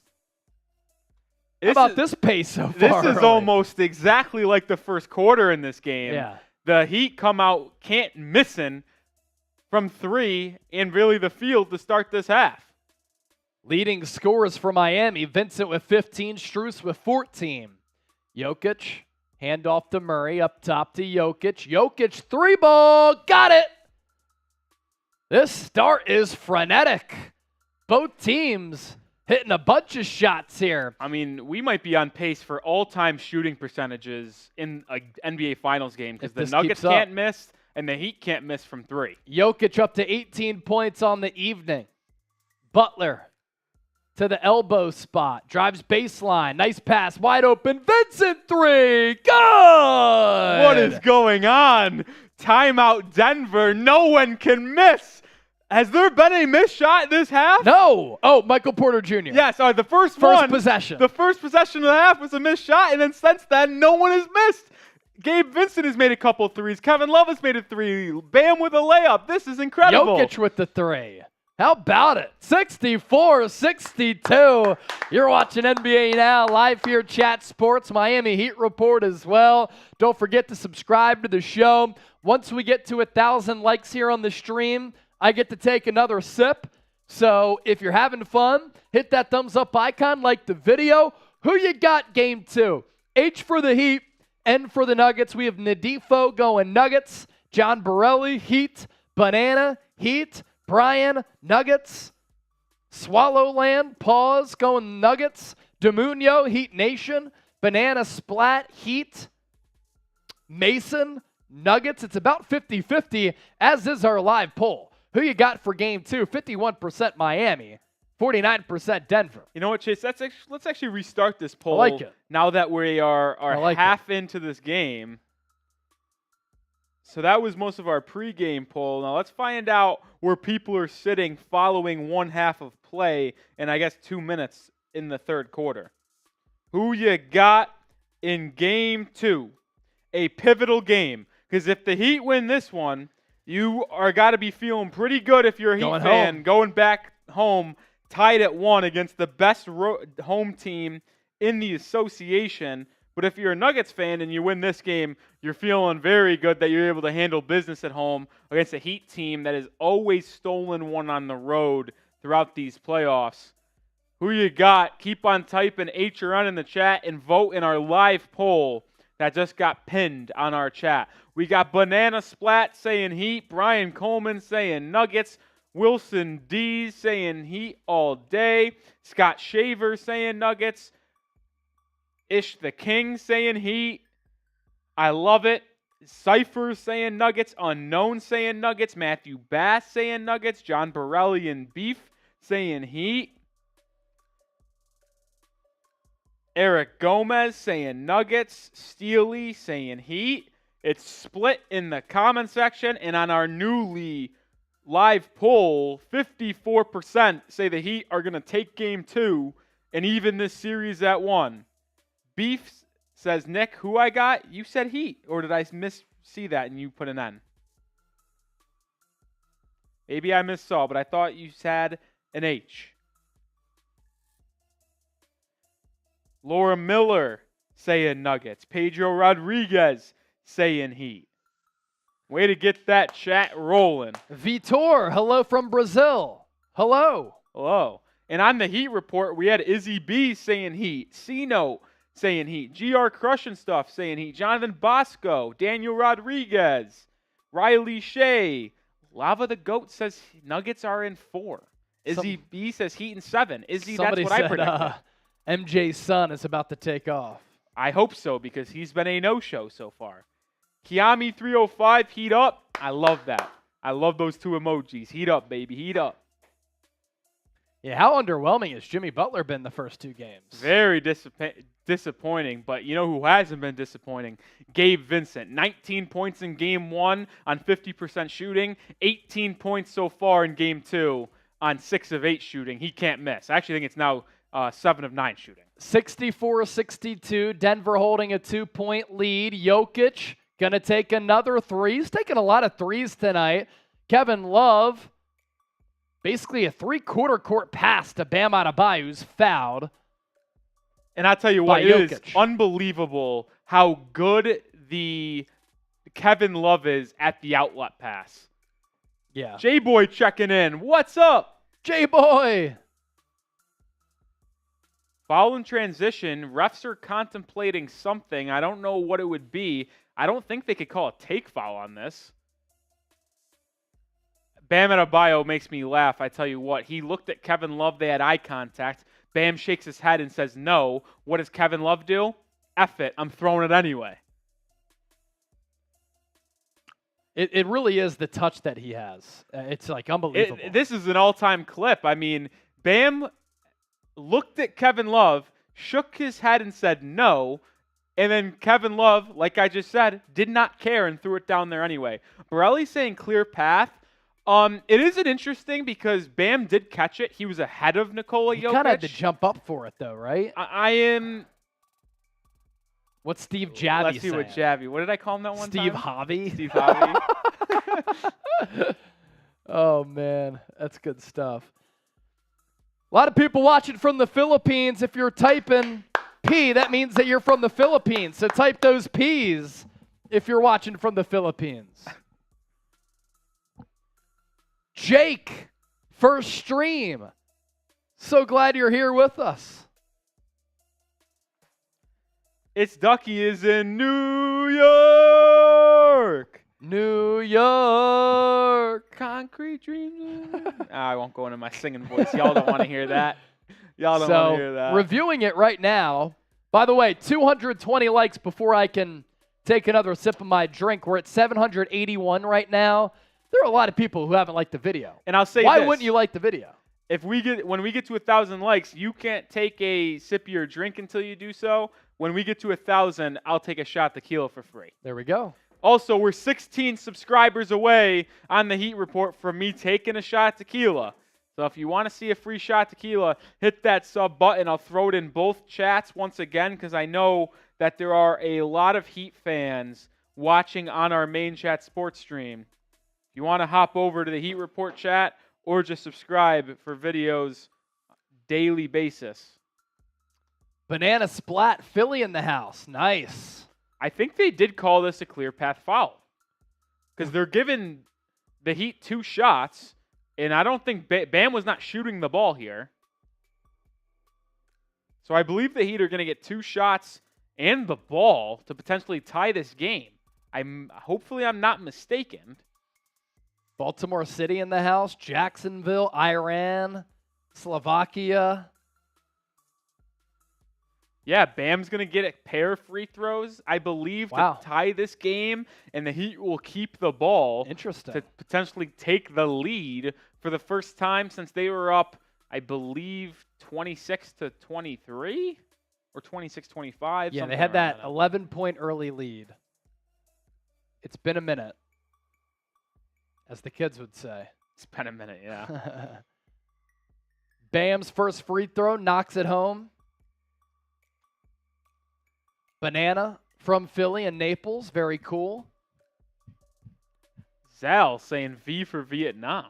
How about this pace so far? This is almost exactly like the first quarter in this game. Yeah. The Heat come out can't missing from 3 and really the field to start this half. Leading scorers for Miami, Vincent with 15, Strus with 14. Jokic, handoff to Murray, up top to Jokic. Jokic, 3-ball, got it! This start is frenetic. Both teams hitting a bunch of shots here. I mean, we might be on pace for all-time shooting percentages in an NBA Finals game because the Nuggets can't miss and the Heat can't miss from 3. Jokic up to 18 points on the evening. Butler to the elbow spot. Drives baseline. Nice pass. Wide open. Vincent 3. Good! What is going on? Timeout Denver. No one can miss. Has there been a missed shot this half? No. Oh, Michael Porter Jr. Yeah, sorry. The first possession. The first possession of the half was a missed shot, and then since then, no one has missed. Gabe Vincent has made a couple threes. Kevin Love has made a 3. Bam with a layup. This is incredible. Jokic with the 3. How about it? 64-62. You're watching NBA Now live here, Chat Sports, Miami Heat Report as well. Don't forget to subscribe to the show. Once we get to 1,000 likes here on the stream, I get to take another sip. So if you're having fun, hit that thumbs up icon, like the video. Who you got game 2? H for the Heat, N for the Nuggets. We have Nadifo going Nuggets, John Borelli, Heat, Banana, Heat, Brian, Nuggets, Swallowland, Pause, going Nuggets, Demunio, Heat Nation, Banana Splat, Heat, Mason, Nuggets. It's about 50-50, as is our live poll. Who you got for game 2? 51% Miami, 49% Denver. You know what, Chase? Let's actually restart this poll. I like it. Now that we are half into this game. So that was most of our pregame poll. Now let's find out where people are sitting following one half of play and I guess 2 minutes in the third quarter. Who you got in game 2? A pivotal game. Because if the Heat win this one, you are got to be feeling pretty good if you're a Heat fan. Going back home, tied at 1 against the best home team in the association. But if you're a Nuggets fan and you win this game, you're feeling very good that you're able to handle business at home against a Heat team that has always stolen one on the road throughout these playoffs. Who you got? Keep on typing H or N in the chat and vote in our live poll that just got pinned on our chat. We got Banana Splat saying Heat, Brian Coleman saying Nuggets, Wilson D saying Heat all day, Scott Shaver saying Nuggets, Ish the King saying Heat. I love it. Cypher saying Nuggets. Unknown saying Nuggets. Matthew Bass saying Nuggets. John Borelli and Beef saying Heat. Eric Gomez saying Nuggets. Steely saying Heat. It's split in the comment section. And on our newly live poll, 54% say the Heat are going to take game 2 and even this series at 1. Beef says, Nick, who I got? You said Heat. Or did I see that and you put an N? Maybe I missaw, but I thought you said an H. Laura Miller saying Nuggets. Pedro Rodriguez saying Heat. Way to get that chat rolling. Vitor, hello from Brazil. Hello. Hello. And on the Heat report, we had Izzy B saying Heat. C-Note saying Heat. GR Crushing Stuff saying Heat. Jonathan Bosco. Daniel Rodriguez. Riley Shea. Lava the Goat says Nuggets are in 4. Izzy B says Heat in 7. Izzy, that's what I predicted. MJ's son is about to take off. I hope so, because he's been a no-show so far. Kiami 305, Heat up. I love that. I love those 2 emojis. Heat up, baby. Heat up. Yeah, how underwhelming has Jimmy Butler been the first 2 games? Very disappointing, but you know who hasn't been disappointing? Gabe Vincent. 19 points in game 1 on 50% shooting. 18 points so far in game 2 on 6 of 8 shooting. He can't miss. I actually think it's now 7 of 9 shooting. 64-62. Denver holding a 2-point lead. Jokic going to take another 3. He's taking a lot of 3s tonight. Kevin Love, basically a 3-quarter court pass to Bam Adebayo, who's fouled. And I'll tell you what, it is unbelievable how good the Kevin Love is at the outlet pass. Yeah. J-Boy checking in. What's up? J-Boy. Foul in transition. Refs are contemplating something. I don't know what it would be. I don't think they could call a take foul on this. Bam Adebayo makes me laugh. I tell you what, he looked at Kevin Love. They had eye contact. Bam shakes his head and says no. What does Kevin Love do? F it. I'm throwing it anyway. It really is the touch that he has. It's like unbelievable. This is an all-time clip. I mean, Bam looked at Kevin Love, shook his head and said no, and then Kevin Love, like I just said, did not care and threw it down there anyway. Borelli's saying clear path. It isn't interesting because Bam did catch it. He was ahead of Nikola Jokic. He kind of had to jump up for it, though, right? I am. What's Steve Javy Let's see saying? what Javy. What did I call him that one Steve time? Hobby. Steve Hobby. Oh, man. That's good stuff. A lot of people watching from the Philippines. If you're typing P, that means that you're from the Philippines. So type those P's if you're watching from the Philippines. Jake, first stream. So glad you're here with us. It's Ducky is in New York. New York. Concrete dreams. I won't go into my singing voice. Y'all don't want to hear that. Y'all don't want to hear that. Reviewing it right now. By the way, 220 likes before I can take another sip of my drink. We're at 781 right now. There are a lot of people who haven't liked the video. And I'll say why this. wouldn't you like the video? When we get to 1,000 likes, you can't take a sip of your drink until you do so. When we get to 1,000, I'll take a shot tequila for free. There we go. Also, we're 16 subscribers away on the Heat Report from me taking a shot tequila. So if you want to see a free shot tequila, hit that sub button. I'll throw it in both chats once again because I know that there are a lot of Heat fans watching on our main chat sports stream. If you want to hop over to the Heat Report chat or just subscribe for videos daily basis. Banana Splat, Philly in the house. Nice. I think they did call this a clear path foul because they're giving the Heat 2 shots, and I don't think Bam was not shooting the ball here. So I believe the Heat are going to get 2 shots and the ball to potentially tie this game. Hopefully I'm not mistaken. Baltimore City in the house, Jacksonville, Iran, Slovakia. Yeah, Bam's going to get a pair of free throws, I believe, to tie this game, and the Heat will keep the ball. Interesting. To potentially take the lead for the first time since they were up, I believe, 26-23 or 26-25. Yeah, they had that 11-point early lead. It's been a minute, as the kids would say. It's been a minute, yeah. Bam's first free throw knocks it home. Banana from Philly and Naples. Very cool. Zal saying V for Vietnam.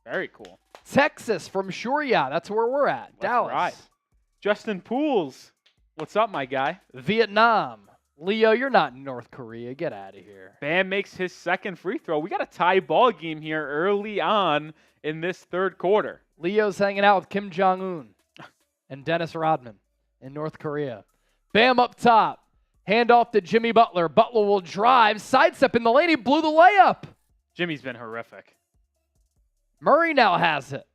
Very cool. Texas from Shurya. That's where we're at. That's Dallas. Right. Justin Pools. What's up, my guy? Vietnam. Leo, you're not in North Korea. Get out of here. Bam makes his second free throw. We got a tie ball game here early on in this third quarter. Leo's hanging out with Kim Jong-un and Dennis Rodman in North Korea. Bam up top. Hand off to Jimmy Butler. Butler will drive. Sidestep in the lane. He blew the layup. Jimmy's been horrific. Murray now has it.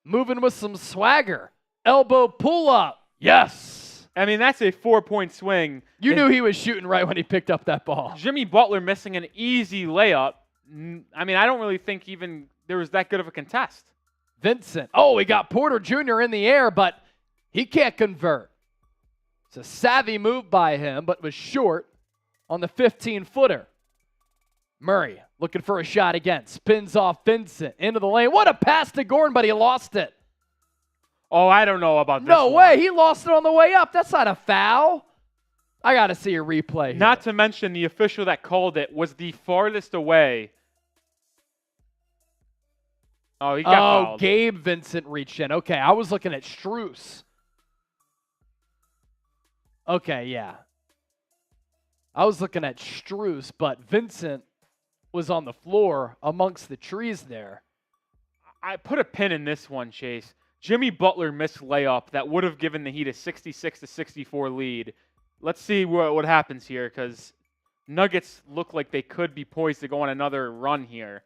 Moving with some swagger. Elbow pull up. Yes. I mean, that's a 4-point swing. You knew he was shooting right when he picked up that ball. Jimmy Butler missing an easy layup. I mean, I don't really think even there was that good of a contest. Vincent. Oh, he got Porter Jr. in the air, but he can't convert. It's a savvy move by him, but was short on the 15-footer. Murray looking for a shot again. Spins off Vincent into the lane. What a pass to Gordon, but he lost it. Oh, I don't know about this No one. way. He lost it on the way up. That's not a foul. I got to see a replay here. Not to mention the official that called it was the farthest away. Oh, he got fouled. Gabe Vincent reached in. Okay, I was looking at Strus. Okay, yeah. I was looking at Strus, but Vincent was on the floor amongst the trees there. I put a pin in this one, Chase. Jimmy Butler missed layup that would have given the Heat a 66-64 lead. Let's see what happens here because Nuggets look like they could be poised to go on another run here.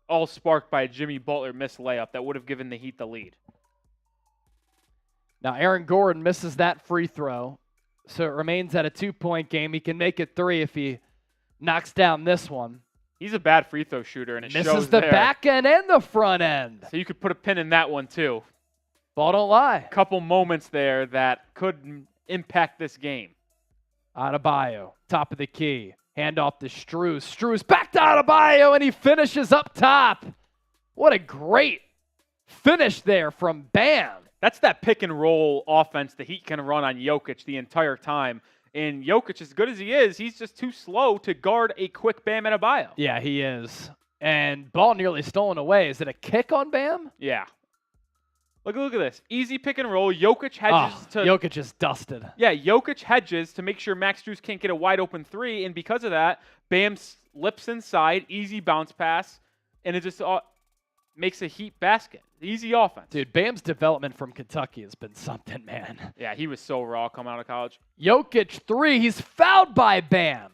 All sparked by a Jimmy Butler missed layup that would have given the Heat the lead. Now Aaron Gordon misses that free throw. So it remains at a 2-point game. He can make it 3 if he knocks down this one. He's a bad free throw shooter, and it shows Misses the there. back end and the front end. So you could put a pin in that one, too. Ball don't lie. Couple moments there that could impact this game. Adebayo, top of the key. Hand off to Strus. Strus back to Adebayo, and he finishes up top. What a great finish there from Bam. That's that pick and roll offense the Heat can run on Jokic the entire time. And Jokic, as good as he is, he's just too slow to guard a quick Bam Adebayo. Yeah, he is. And ball nearly stolen away. Is it a kick on Bam? Yeah. Look at this. Easy pick and roll. Jokic hedges to... Jokic is dusted. Yeah, Jokic hedges to make sure Max Strus can't get a wide open three. And because of that, Bam slips inside. Easy bounce pass. And it just makes a Heat basket. Easy offense. Dude, Bam's development from Kentucky has been something, man. Yeah, he was so raw coming out of college. Jokic 3. He's fouled by Bam.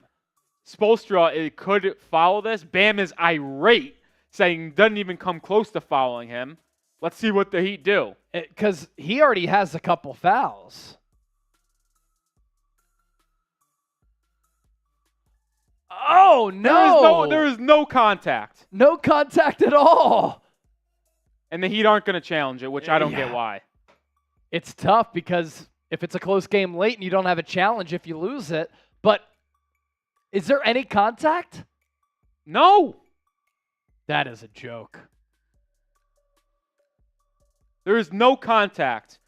Spoelstra could foul this. Bam is irate, saying doesn't even come close to fouling him. Let's see what the Heat do. Because he already has a couple fouls. Oh, no. There is no contact. No contact at all. And the Heat aren't going to challenge it, which I don't get why. It's tough because if it's a close game late and you don't have a challenge if you lose it. But is there any contact? No. That is a joke. There is no contact.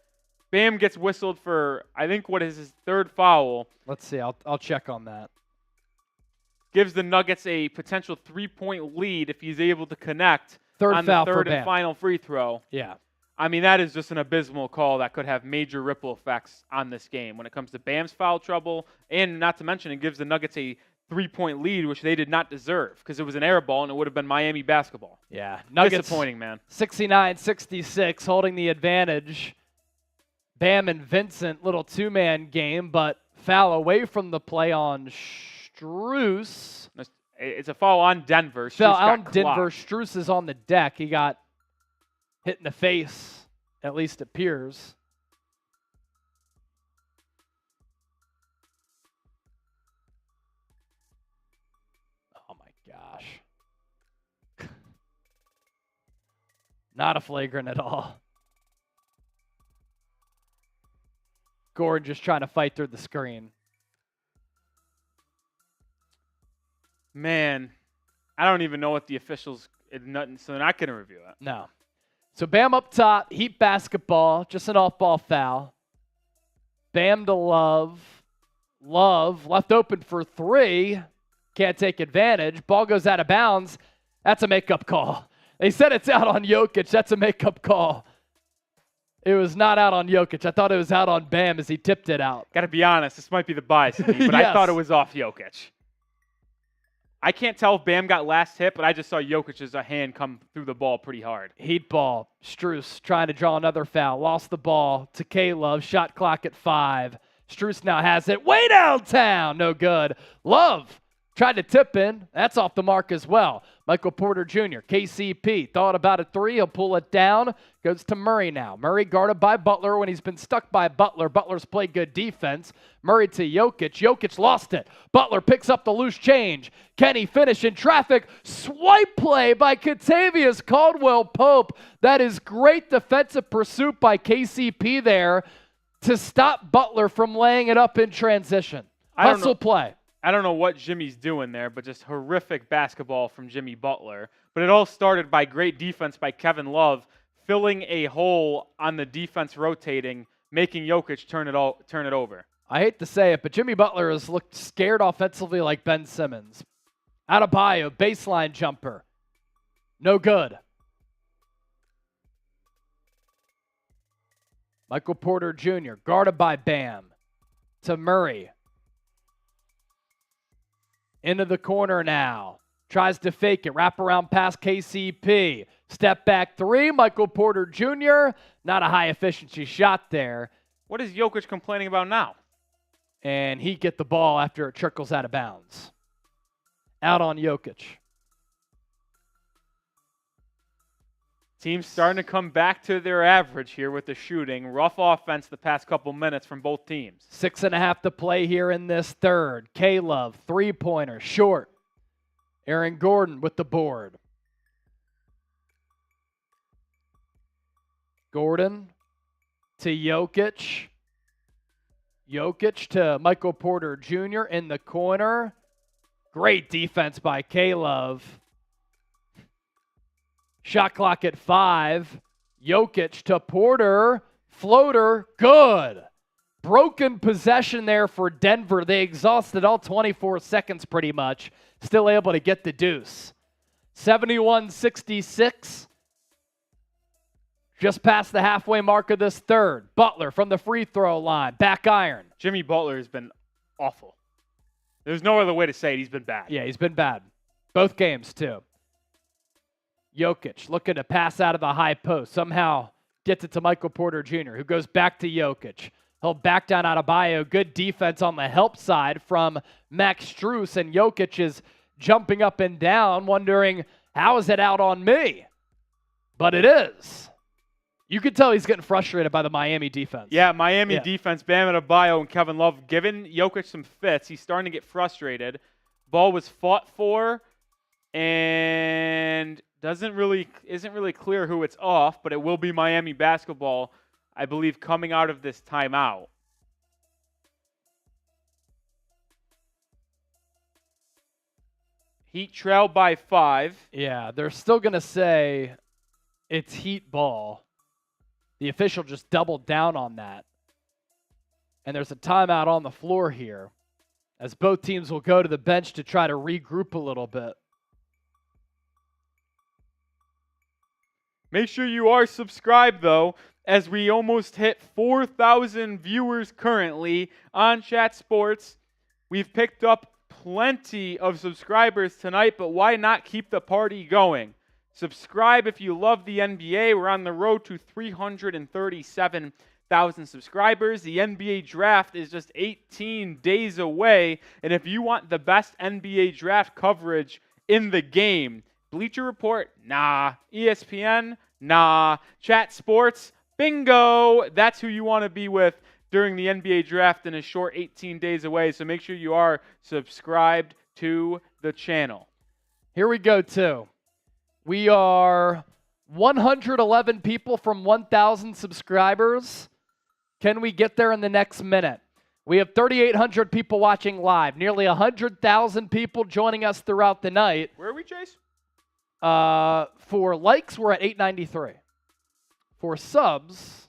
Bam gets whistled for, I think, what is his third foul. Let's see. I'll check on that. Gives the Nuggets a potential 3-point lead if he's able to connect on foul the for third and Bam. final free throw. Yeah. I mean, that is just an abysmal call that could have major ripple effects on this game when it comes to Bam's foul trouble, and not to mention it gives the Nuggets a 3-point lead, which they did not deserve because it was an air ball and it would have been Miami basketball. Yeah. Nuggets, disappointing, man. 69-66, holding the advantage. Bam and Vincent, little two-man game, but foul away from the play on Strus. It's a foul on Denver. Foul on Denver. Strus is on the deck. He got hit in the face, at least appears. Oh, my gosh. Not a flagrant at all. Gordon just trying to fight through the screen. Man, I don't even know what the officials, so they're not going to review it. No. So Bam up top, Heat basketball, just an off-ball foul. Bam to Love. Love left open for three. Can't take advantage. Ball goes out of bounds. That's a makeup call. They said it's out on Jokic. That's a makeup call. It was not out on Jokic. I thought it was out on Bam as he tipped it out. Got to be honest, this might be the bias in me, but Yes. I thought it was off Jokic. I can't tell if Bam got last hit, but I just saw Jokic's hand come through the ball pretty hard. Heat ball. Strus trying to draw another foul. Lost the ball to K-Love. Shot clock at 5. Strus now has it way downtown. No good. Love tried to tip in. That's off the mark as well. Michael Porter Jr., KCP, thought about a three. He'll pull it down. Goes to Murray now. Murray guarded by Butler. When he's been stuck by Butler, Butler's played good defense. Murray to Jokic. Jokic lost it. Butler picks up the loose change. Can he finish in traffic? Swipe play by Kentavious Caldwell-Pope. That is great defensive pursuit by KCP there to stop Butler from laying it up in transition. Hustle play. I don't know what Jimmy's doing there, but just horrific basketball from Jimmy Butler. But it all started by great defense by Kevin Love, filling a hole on the defense rotating, making Jokic turn it over. I hate to say it, but Jimmy Butler has looked scared offensively like Ben Simmons. Adebayo, baseline jumper. No good. Michael Porter Jr., guarded by Bam. To Murray. Into the corner now. Tries to fake it. Wrap around past KCP. Step back three. Michael Porter Jr. Not a high efficiency shot there. What is Jokic complaining about now? And he get the ball after it trickles out of bounds. Out on Jokic. Team's starting to come back to their average here with the shooting. Rough offense the past couple minutes from both teams. 6.5 to play here in this third. K-Love, three-pointer, short. Aaron Gordon with the board. Gordon to Jokic. Jokic to Michael Porter Jr. in the corner. Great defense by K-Love. Shot clock at 5. Jokic to Porter. Floater. Good. Broken possession there for Denver. They exhausted all 24 seconds pretty much. Still able to get the deuce. 71-66. Just past the halfway mark of this third. Butler from the free throw line. Back iron. Jimmy Butler has been awful. There's no other way to say it. He's been bad. Yeah, he's been bad. Both games, too. Jokic looking to pass out of the high post. Somehow gets it to Michael Porter Jr., who goes back to Jokic. He'll back down Adebayo. Good defense on the help side from Max Strus, and Jokic is jumping up and down, wondering, how is it out on me? But it is. You could tell he's getting frustrated by the Miami defense. Yeah, Miami defense, Bam Adebayo and Kevin Love giving Jokic some fits. He's starting to get frustrated. Ball was fought for, and isn't really clear who it's off, but it will be Miami basketball, I believe, coming out of this timeout. Heat trail by 5. Yeah, they're still going to say it's Heat ball. The official just doubled down on that. And there's a timeout on the floor here, as both teams will go to the bench to try to regroup a little bit. Make sure you are subscribed, though, as we almost hit 4,000 viewers currently on Chat Sports. We've picked up plenty of subscribers tonight, but why not keep the party going? Subscribe if you love the NBA. We're on the road to 337,000 subscribers. The NBA draft is just 18 days away, and if you want the best NBA draft coverage in the game, Bleacher Report, nah. ESPN, nah. Chat Sports, bingo. That's who you want to be with during the NBA draft in a short 18 days away. So make sure you are subscribed to the channel. Here we go, too. We are 111 people from 1,000 subscribers. Can we get there in the next minute? We have 3,800 people watching live, nearly 100,000 people joining us throughout the night. Where are we, Chase? For likes, we're at 893. For subs,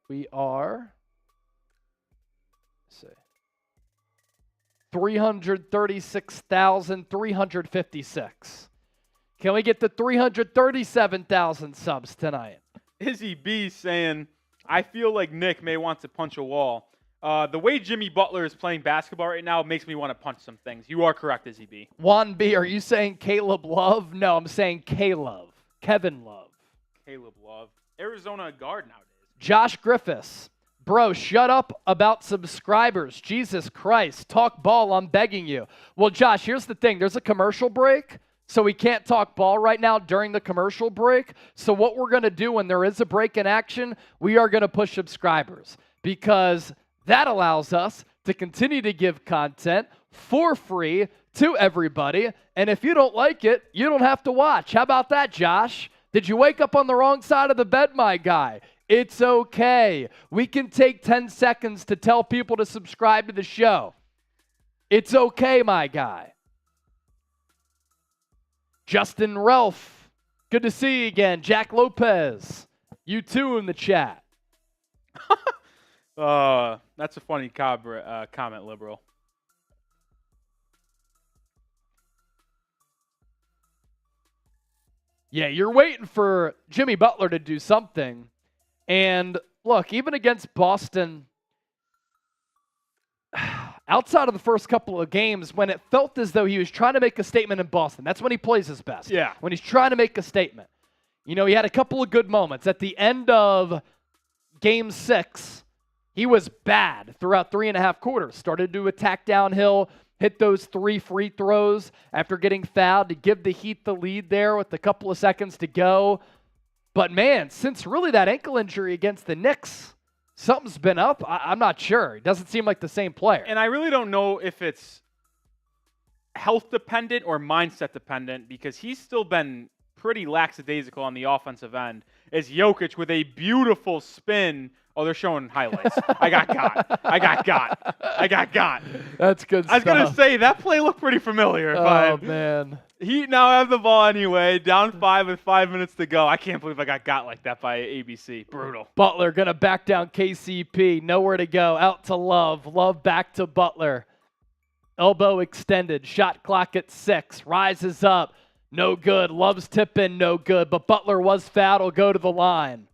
we are, let's see, 336,356. Can we get to 337,000 subs tonight? Izzy B saying, I feel like Nick may want to punch a wall. The way Jimmy Butler is playing basketball right now makes me want to punch some things. You are correct, Izzy B. Juan B, are you saying Caleb Love? No, I'm saying K-Love. Kevin Love. Caleb Love. Arizona guard nowadays. Josh Griffiths. Bro, shut up about subscribers. Jesus Christ. Talk ball, I'm begging you. Well, Josh, here's the thing. There's a commercial break, so we can't talk ball right now during the commercial break. So what we're going to do when there is a break in action, we are going to push subscribers, because that allows us to continue to give content for free to everybody. And if you don't like it, you don't have to watch. How about that, Josh? Did you wake up on the wrong side of the bed, my guy? It's okay. We can take 10 seconds to tell people to subscribe to the show. It's okay, my guy. Justin Ralph, good to see you again. Jack Lopez, you too in the chat. That's a funny comment, Liberal. Yeah, you're waiting for Jimmy Butler to do something. And look, even against Boston, outside of the first couple of games, when it felt as though he was trying to make a statement in Boston, that's when he plays his best. Yeah. When he's trying to make a statement. You know, he had a couple of good moments. At the end of Game 6, he was bad throughout 3.5 quarters. Started to attack downhill, hit those 3 free throws after getting fouled to give the Heat the lead there with a couple of seconds to go. But, man, since really that ankle injury against the Knicks, something's been up. I'm not sure. He doesn't seem like the same player. And I really don't know if it's health dependent or mindset dependent, because he's still been pretty lackadaisical on the offensive end, is Jokic with a beautiful spin. Oh, they're showing highlights. I got got. That's good stuff. I was going to say, that play looked pretty familiar. Oh, man. Heat now have the ball anyway, down 5 with 5 minutes to go. I can't believe I got like that by ABC. Brutal. Butler going to back down KCP. Nowhere to go. Out to Love. Love back to Butler. Elbow extended. Shot clock at 6. Rises up. No good. Love's tip in. No good. But Butler was fouled. Will go to the line.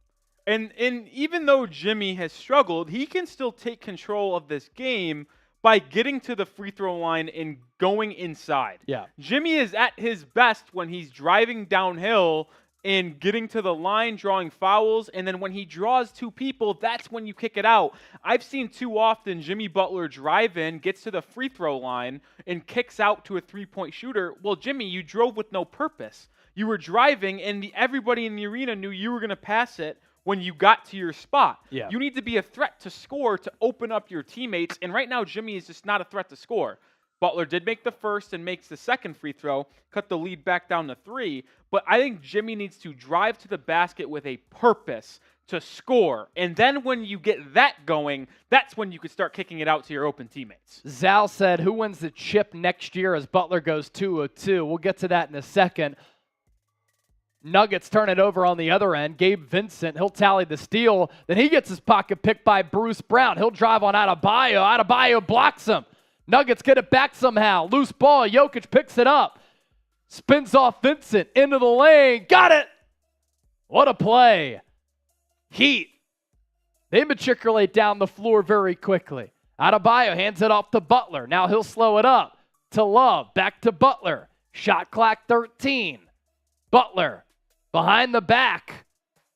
And even though Jimmy has struggled, he can still take control of this game by getting to the free throw line and going inside. Yeah. Jimmy is at his best when he's driving downhill and getting to the line, drawing fouls, and then when he draws 2 people, that's when you kick it out. I've seen too often Jimmy Butler drive in, gets to the free throw line, and kicks out to a 3-point shooter. Well, Jimmy, you drove with no purpose. You were driving, and everybody in the arena knew you were going to pass it when you got to your spot. Yeah. You need to be a threat to score to open up your teammates, and right now Jimmy is just not a threat to score. Butler did make the first and makes the second free throw, cut the lead back down to 3, but I think Jimmy needs to drive to the basket with a purpose to score, and then when you get that going, that's when you can start kicking it out to your open teammates. Zal said, who wins the chip next year as Butler goes 2 of 2? We'll get to that in a second. Nuggets turn it over on the other end. Gabe Vincent, he'll tally the steal. Then he gets his pocket picked by Bruce Brown. He'll drive on Adebayo. Adebayo blocks him. Nuggets get it back somehow. Loose ball. Jokic picks it up. Spins off Vincent into the lane. Got it. What a play. Heat. They matriculate down the floor very quickly. Adebayo hands it off to Butler. Now he'll slow it up to Love. Back to Butler. Shot clock 13. Butler. Behind the back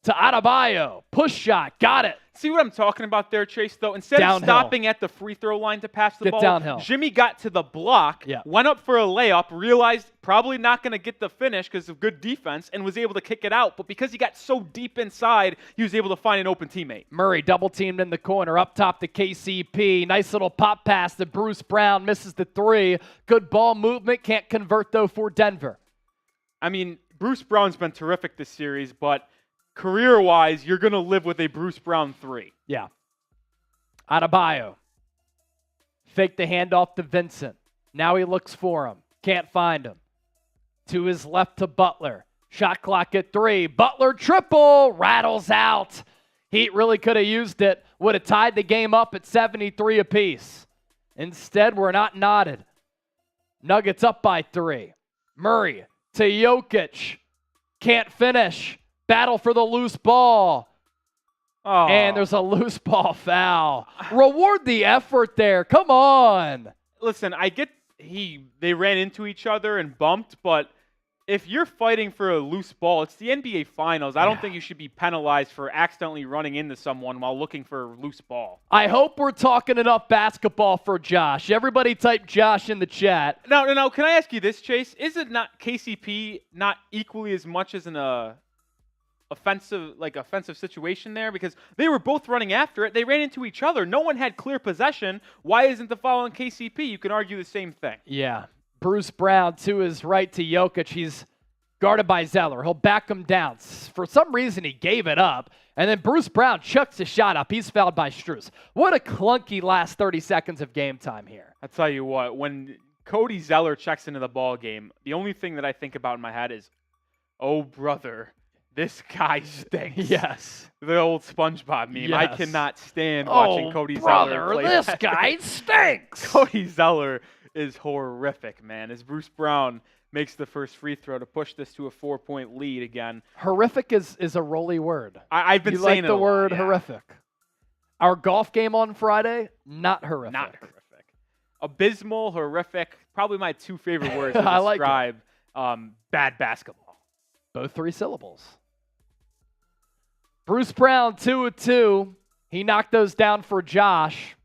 to Adebayo. Push shot. Got it. See what I'm talking about there, Chase, though? Instead of stopping at the free throw line to pass the ball, downhill. Jimmy got to the block, went up for a layup, realized probably not going to get the finish because of good defense, and was able to kick it out. But because he got so deep inside, he was able to find an open teammate. Murray double-teamed in the corner. Up top to KCP. Nice little pop pass to Bruce Brown. Misses the 3. Good ball movement. Can't convert, though, for Denver. I mean, Bruce Brown's been terrific this series, but career-wise, you're going to live with a Bruce Brown 3. Yeah. Adebayo. Fake the handoff to Vincent. Now he looks for him. Can't find him. To his left to Butler. Shot clock at 3. Butler triple. Rattles out. Heat really could have used it. Would have tied the game up at 73 apiece. Instead, we're not knotted. Nuggets up by 3. Murray to Jokic. Can't finish. Battle for the loose ball. Oh. And there's a loose ball foul. Reward the effort there. Come on. Listen, I get they ran into each other and bumped, but if you're fighting for a loose ball, it's the NBA Finals. I don't think you should be penalized for accidentally running into someone while looking for a loose ball. I hope we're talking enough basketball for Josh. Everybody type Josh in the chat. No. Can I ask you this, Chase? Is it not KCP not equally as much as an offensive situation there? Because they were both running after it. They ran into each other. No one had clear possession. Why isn't the foul on KCP? You can argue the same thing. Yeah. Bruce Brown to his right to Jokic. He's guarded by Zeller. He'll back him down. For some reason, he gave it up. And then Bruce Brown chucks a shot up. He's fouled by Strus. What a clunky last 30 seconds of game time here. I'll tell you what, when Cody Zeller checks into the ball game, the only thing that I think about in my head is, oh, brother, this guy stinks. Yes. The old SpongeBob meme. Yes. I cannot stand watching Cody Zeller play. This guy stinks. Cody Zeller is horrific, man. As Bruce Brown makes the first free throw to push this to a 4-point lead again. Horrific is a rolly word. I've been saying like the word horrific. Our golf game on Friday, not horrific. Not horrific. Abysmal, horrific. Probably my 2 favorite words to describe bad basketball. Both 3 syllables. Bruce Brown, 2 of 2. He knocked those down for Josh.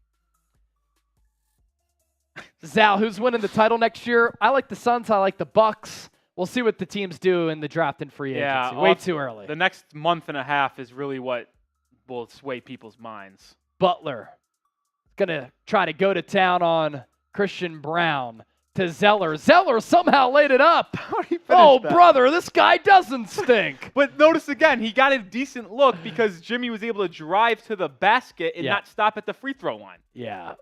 Zal, who's winning the title next year? I like the Suns. I like the Bucks. We'll see what the teams do in the draft and free agency. Way too early. The next month and a half is really what will sway people's minds. Butler is going to try to go to town on Christian Brown. to Zeller. Zeller somehow laid it up. Oh, brother, this guy doesn't stink. But notice again, he got a decent look because Jimmy was able to drive to the basket and not stop at the free throw line. Yeah.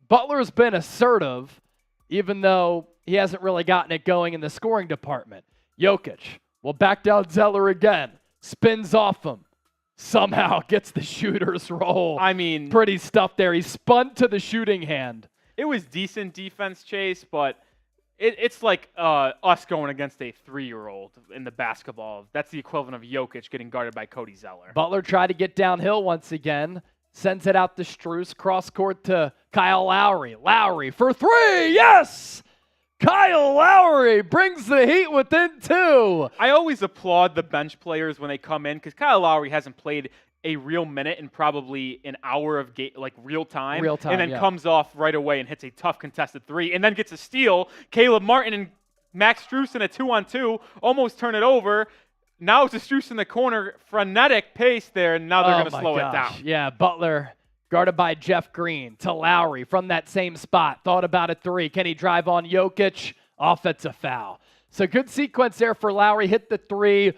Butler's been assertive, even though he hasn't really gotten it going in the scoring department. Jokic will back down Zeller again. Spins off him. Somehow gets the shooter's roll. I mean, pretty stuff there. He spun to the shooting hand. It was decent defense, Chase, but it's like us going against a 3-year-old in the basketball. That's the equivalent of Jokic getting guarded by Cody Zeller. Butler tried to get downhill once again. Sends it out to Strus. Cross court to Kyle Lowry. Lowry for 3. Yes! Kyle Lowry brings the Heat within 2. I always applaud the bench players when they come in because Kyle Lowry hasn't played a real minute in probably an hour of real time, and then comes off right away and hits a tough contested 3, and then gets a steal. Caleb Martin and Max Strus in a 2-on-2 almost turn it over. Now it's a Strus in the corner, frenetic pace there, and now they're going to slow it down. Yeah, Butler guarded by Jeff Green to Lowry from that same spot. Thought about a 3. Can he drive on Jokic? Offensive foul. So good sequence there for Lowry. Hit the 3.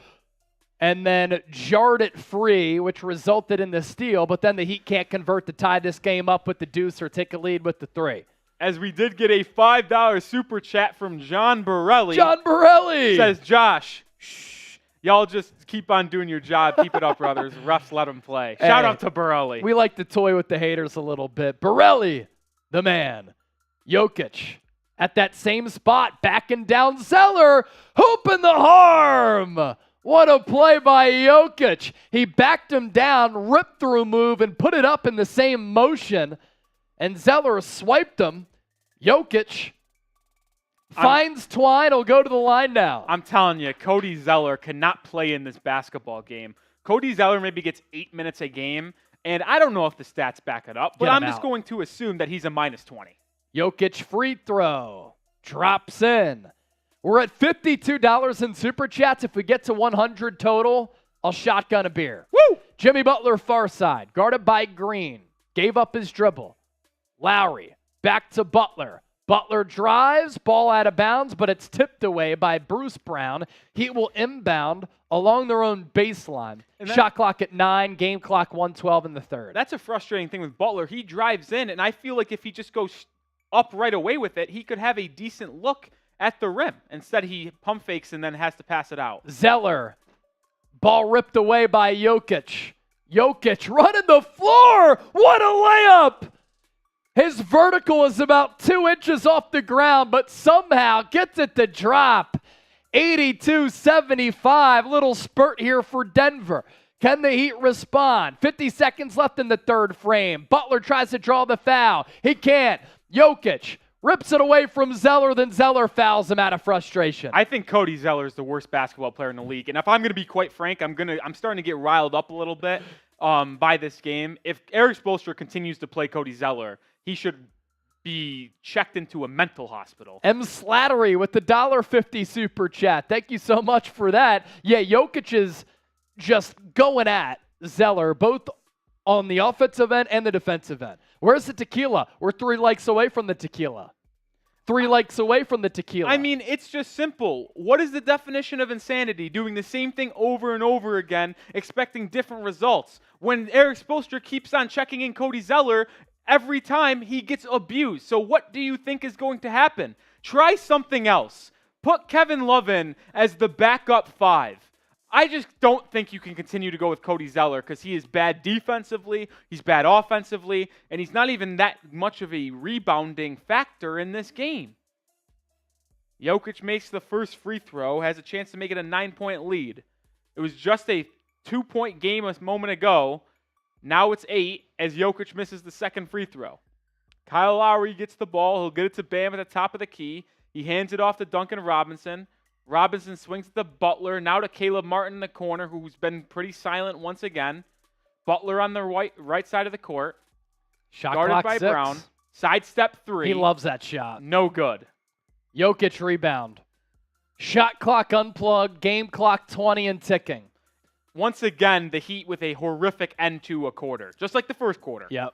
And then jarred it free, which resulted in the steal. But then the Heat can't convert to tie this game up with the deuce or take a lead with the 3. As we did get a $5 super chat from John Borelli. John Borelli! Says, Josh, shh, y'all just keep on doing your job. Keep it up, brothers. Refs, let them play. Shout out to Borelli. We like to toy with the haters a little bit. Borelli, the man. Jokic at that same spot, backing down Zeller. Hooping the harm! What a play by Jokic. He backed him down, ripped through move, and put it up in the same motion. And Zeller swiped him. Jokic finds Twine. He'll go to the line now. I'm telling you, Cody Zeller cannot play in this basketball game. Cody Zeller maybe gets 8 minutes a game, and I don't know if the stats back it up, but I'm just going to assume that he's a -20. Jokic free throw. Drops in. We're at $52 in Super Chats. If we get to 100 total, I'll shotgun a beer. Woo! Jimmy Butler, far side, guarded by Green. Gave up his dribble. Lowry, back to Butler. Butler drives, ball out of bounds, but it's tipped away by Bruce Brown. He will inbound along their own baseline. Shot clock at 9, game clock 1:12 in the third. That's a frustrating thing with Butler. He drives in, and I feel like if he just goes up right away with it, he could have a decent look at the rim. Instead, he pump fakes and then has to pass it out. Zeller, ball ripped away by Jokic. Jokic running the floor. What a layup! His vertical is about 2 inches off the ground, but somehow gets it to drop. 82-75. Little spurt here for Denver. Can the Heat respond? 50 seconds left in the third frame. Butler tries to draw the foul. He can't. Jokic rips it away from Zeller, then Zeller fouls him out of frustration. I think Cody Zeller is the worst basketball player in the league. And if I'm going to be quite frank, I'm starting to get riled up a little bit by this game. If Erik Spoelstra continues to play Cody Zeller, he should be checked into a mental hospital. M. Slattery with the $1.50 super chat. Thank you so much for that. Yeah, Jokic is just going at Zeller, both on the offensive end and the defensive end. Where's the tequila? We're 3 likes away from the tequila. 3 likes away from the tequila. I mean, it's just simple. What is the definition of insanity? Doing the same thing over and over again, expecting different results. When Erik Spoelstra keeps on checking in Cody Zeller, every time he gets abused. So what do you think is going to happen? Try something else. Put Kevin Love in as the backup 5. I just don't think you can continue to go with Cody Zeller because he is bad defensively, he's bad offensively, and he's not even that much of a rebounding factor in this game. Jokic makes the first free throw, has a chance to make it a 9-point lead. It was just a 2-point game a moment ago. Now it's 8 as Jokic misses the second free throw. Kyle Lowry gets the ball. He'll get it to Bam at the top of the key. He hands it off to Duncan Robinson. Robinson swings to Butler, now to Caleb Martin in the corner, who's been pretty silent once again. Butler on the right side of the court. Shot guarded clock by 6. Brown. Sidestep 3. He loves that shot. No good. Jokic rebound. Shot clock unplugged. Game clock 20 and ticking. Once again, the Heat with a horrific end to a quarter, just like the first quarter. Yep.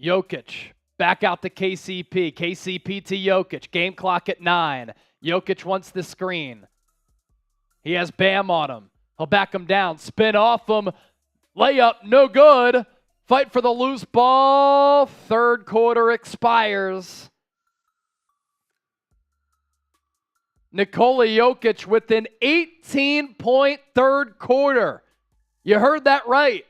Jokic Back out to KCP. KCP to Jokic. Game clock at 9. Jokic wants the screen. He has Bam on him. He'll back him down. Spin off him. Layup, no good. Fight for the loose ball. Third quarter expires. Nikola Jokic with an 18-point third quarter. You heard that right.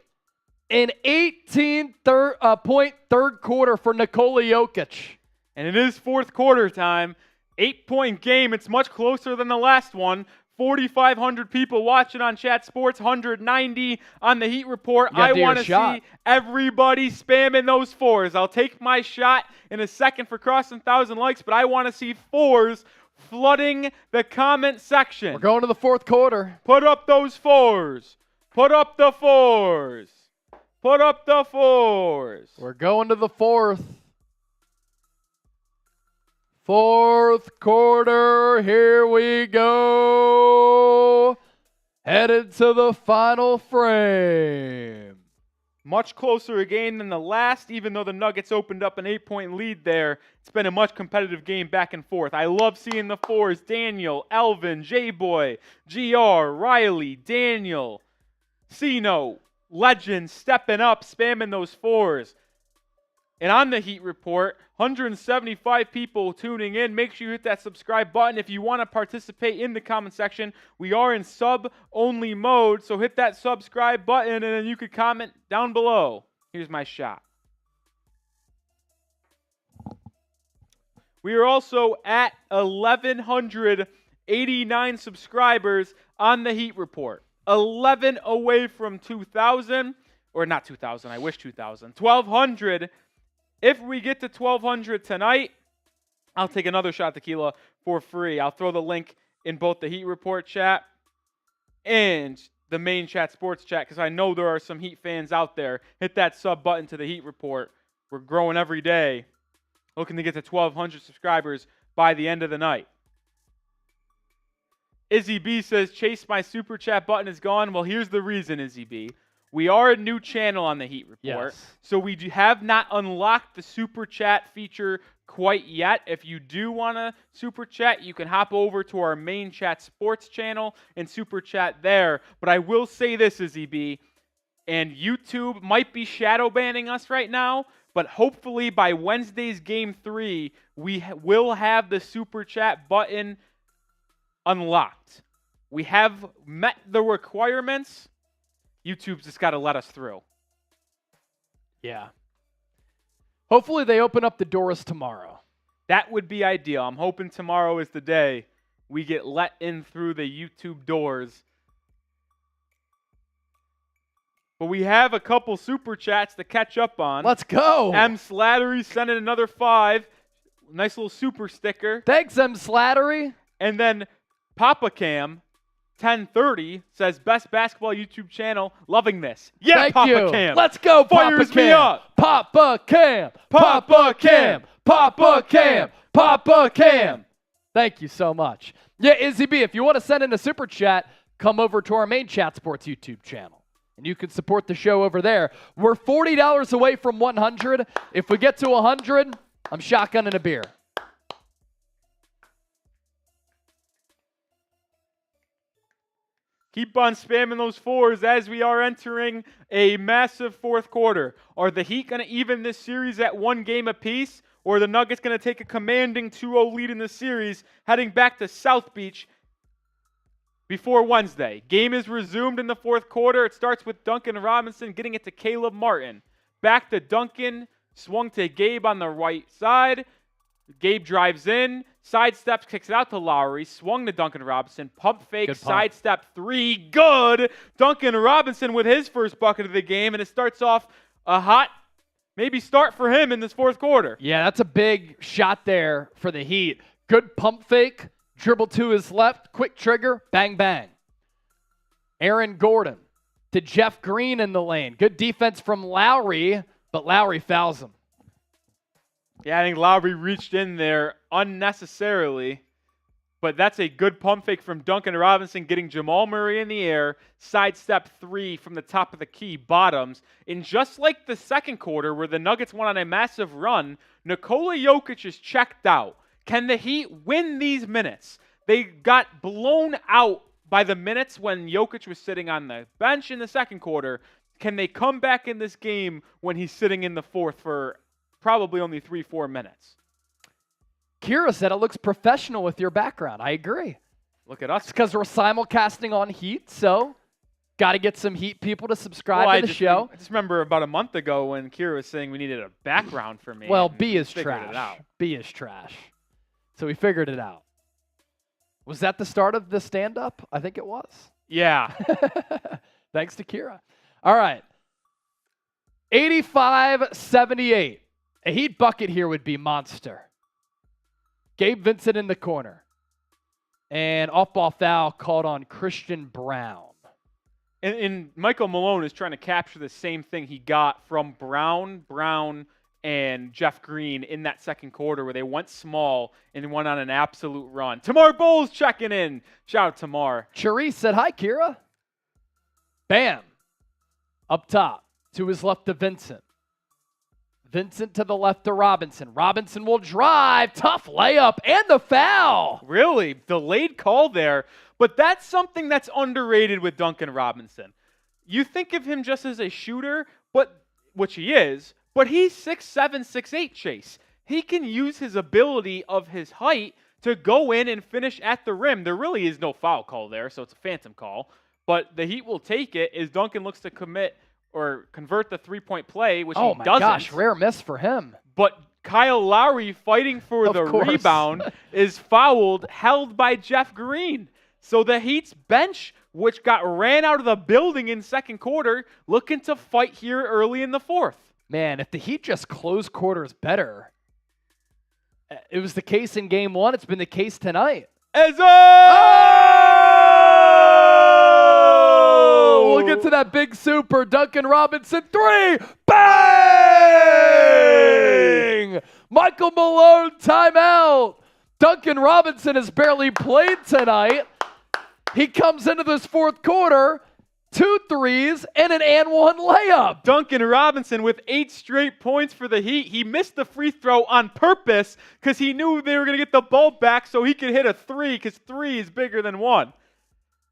An 18-point third quarter for Nikola Jokic. And it is fourth quarter time. 8-point game. It's much closer than the last one. 4,500 people watching on Chat Sports, 190 on the Heat Report. I want to see everybody spamming those fours. I'll take my shot in a second for crossing 1,000 likes, but I want to see fours flooding the comment section. We're going to the fourth quarter. Put up those fours. Put up the fours. Put up the fours. We're going to the fourth. Fourth quarter, here we go. Headed to the final frame. Much closer a game than the last, even though the Nuggets opened up an 8-point lead there. It's been a much competitive game back and forth. I love seeing the fours. Daniel, Elvin, J-Boy, GR, Riley, Daniel, Cino, Legend stepping up, spamming those fours. And on the Heat Report, 175 people tuning in. Make sure you hit that subscribe button if you want to participate in the comment section. We are in sub-only mode, so hit that subscribe button, and then you could comment down below. Here's my shot. We are also at 1,189 subscribers on the Heat Report. 11 away from 2,000, or not 2,000, I wish 2,000. 1,200. If we get to 1,200 tonight, I'll take another shot tequila for free. I'll throw the link in both the Heat Report chat and the main Chat Sports chat because I know there are some Heat fans out there. Hit that sub button to the Heat Report. We're growing every day. Looking to get to 1,200 subscribers by the end of the night. Izzy B says, Chase, my super chat button is gone. Well, here's the reason, Izzy B. We are a new channel on the Heat Report, so we have not unlocked the Super Chat feature quite yet. If you do want to Super Chat, you can hop over to our main Chat Sports channel and Super Chat there. But I will say this, Izzy B, and YouTube might be shadow banning us right now, but hopefully by Wednesday's Game 3, we will have the Super Chat button unlocked. We have met the requirements. YouTube's just got to let us through. Yeah. Hopefully they open up the doors tomorrow. That would be ideal. I'm hoping tomorrow is the day we get let in through the YouTube doors. But we have a couple super chats to catch up on. Let's go. M. Slattery sent in another 5. Nice little super sticker. Thanks, M. Slattery. And then Papa Cam 1030 says, best basketball YouTube channel, loving this. Yeah, Thank Papa you. Cam. Let's go, Papa Fires Cam. me up. Papa Cam. Papa Cam. Papa Cam. Papa Cam. Thank you so much. Yeah, Izzy B, if you want to send in a super chat, come over to our main Chat Sports YouTube channel, and you can support the show over there. We're $40 away from 100. If we get to 100, I'm shotgunning a beer. Keep on spamming those fours as we are entering a massive fourth quarter. Are the Heat going to even this series at 1 game apiece? Or are the Nuggets going to take a commanding 2-0 lead in the series heading back to South Beach before Wednesday? Game is resumed in the fourth quarter. It starts with Duncan Robinson getting it to Caleb Martin. Back to Duncan, swung to Gabe on the right side. Gabe drives in, sidesteps, kicks it out to Lowry, swung to Duncan Robinson, pump fake, sidestep 3, good. Duncan Robinson with his first bucket of the game, and it starts off a hot, maybe start for him in this fourth quarter. Yeah, that's a big shot there for the Heat. Good pump fake, dribble to his left, quick trigger, bang, bang. Aaron Gordon to Jeff Green in the lane. Good defense from Lowry, but Lowry fouls him. Yeah, I think Lowry reached in there unnecessarily. But that's a good pump fake from Duncan Robinson, getting Jamal Murray in the air, sidestep 3 from the top of the key, bottoms. And just like the second quarter where the Nuggets went on a massive run, Nikola Jokic is checked out. Can the Heat win these minutes? They got blown out by the minutes when Jokic was sitting on the bench in the second quarter. Can they come back in this game when he's sitting in the fourth for probably only 3-4 minutes? Kira said it looks professional with your background. I agree. Look at us. It's because we're simulcasting on Heat, so got to get some Heat people to subscribe to the show. I just remember about a month ago when Kira was saying we needed a background for me. Well, B is trash. B is trash. So we figured it out. Was that the start of the stand-up? I think it was. Yeah. Thanks to Kira. All right. 85-78. A Heat bucket here would be monster. Gabe Vincent in the corner. And off-ball foul called on Christian Brown. And Michael Malone is trying to capture the same thing he got from Brown, and Jeff Green in that second quarter where they went small and went on an absolute run. Tamar Bowles checking in. Shout out Tamar. Cherise said, hi, Kira. Bam. Up top. To his left to Vincent. Vincent to the left to Robinson. Robinson will drive. Tough layup and the foul. Really? Delayed call there. But that's something that's underrated with Duncan Robinson. You think of him just as a shooter, which he is, but he's 6'7", 6'8", Chase. He can use his ability of his height to go in and finish at the rim. There really is no foul call there, so it's a phantom call. But the Heat will take it as Duncan looks to commit or convert the three-point play, which he doesn't. Oh, my gosh, rare miss for him. But Kyle Lowry, fighting for the rebound, is fouled, held by Jeff Green. So the Heat's bench, which got ran out of the building in second quarter, looking to fight here early in the fourth. Man, if the Heat just close quarters better, it was the case in game one. It's been the case tonight. Oh! We'll get to that big super. Duncan Robinson, 3. Bang! Michael Malone, timeout. Duncan Robinson has barely played tonight. He comes into this fourth quarter, 2 threes, and an and one layup. Duncan Robinson with 8 straight points for the Heat. He missed the free throw on purpose because he knew they were going to get the ball back so he could hit a 3 because 3 is bigger than 1.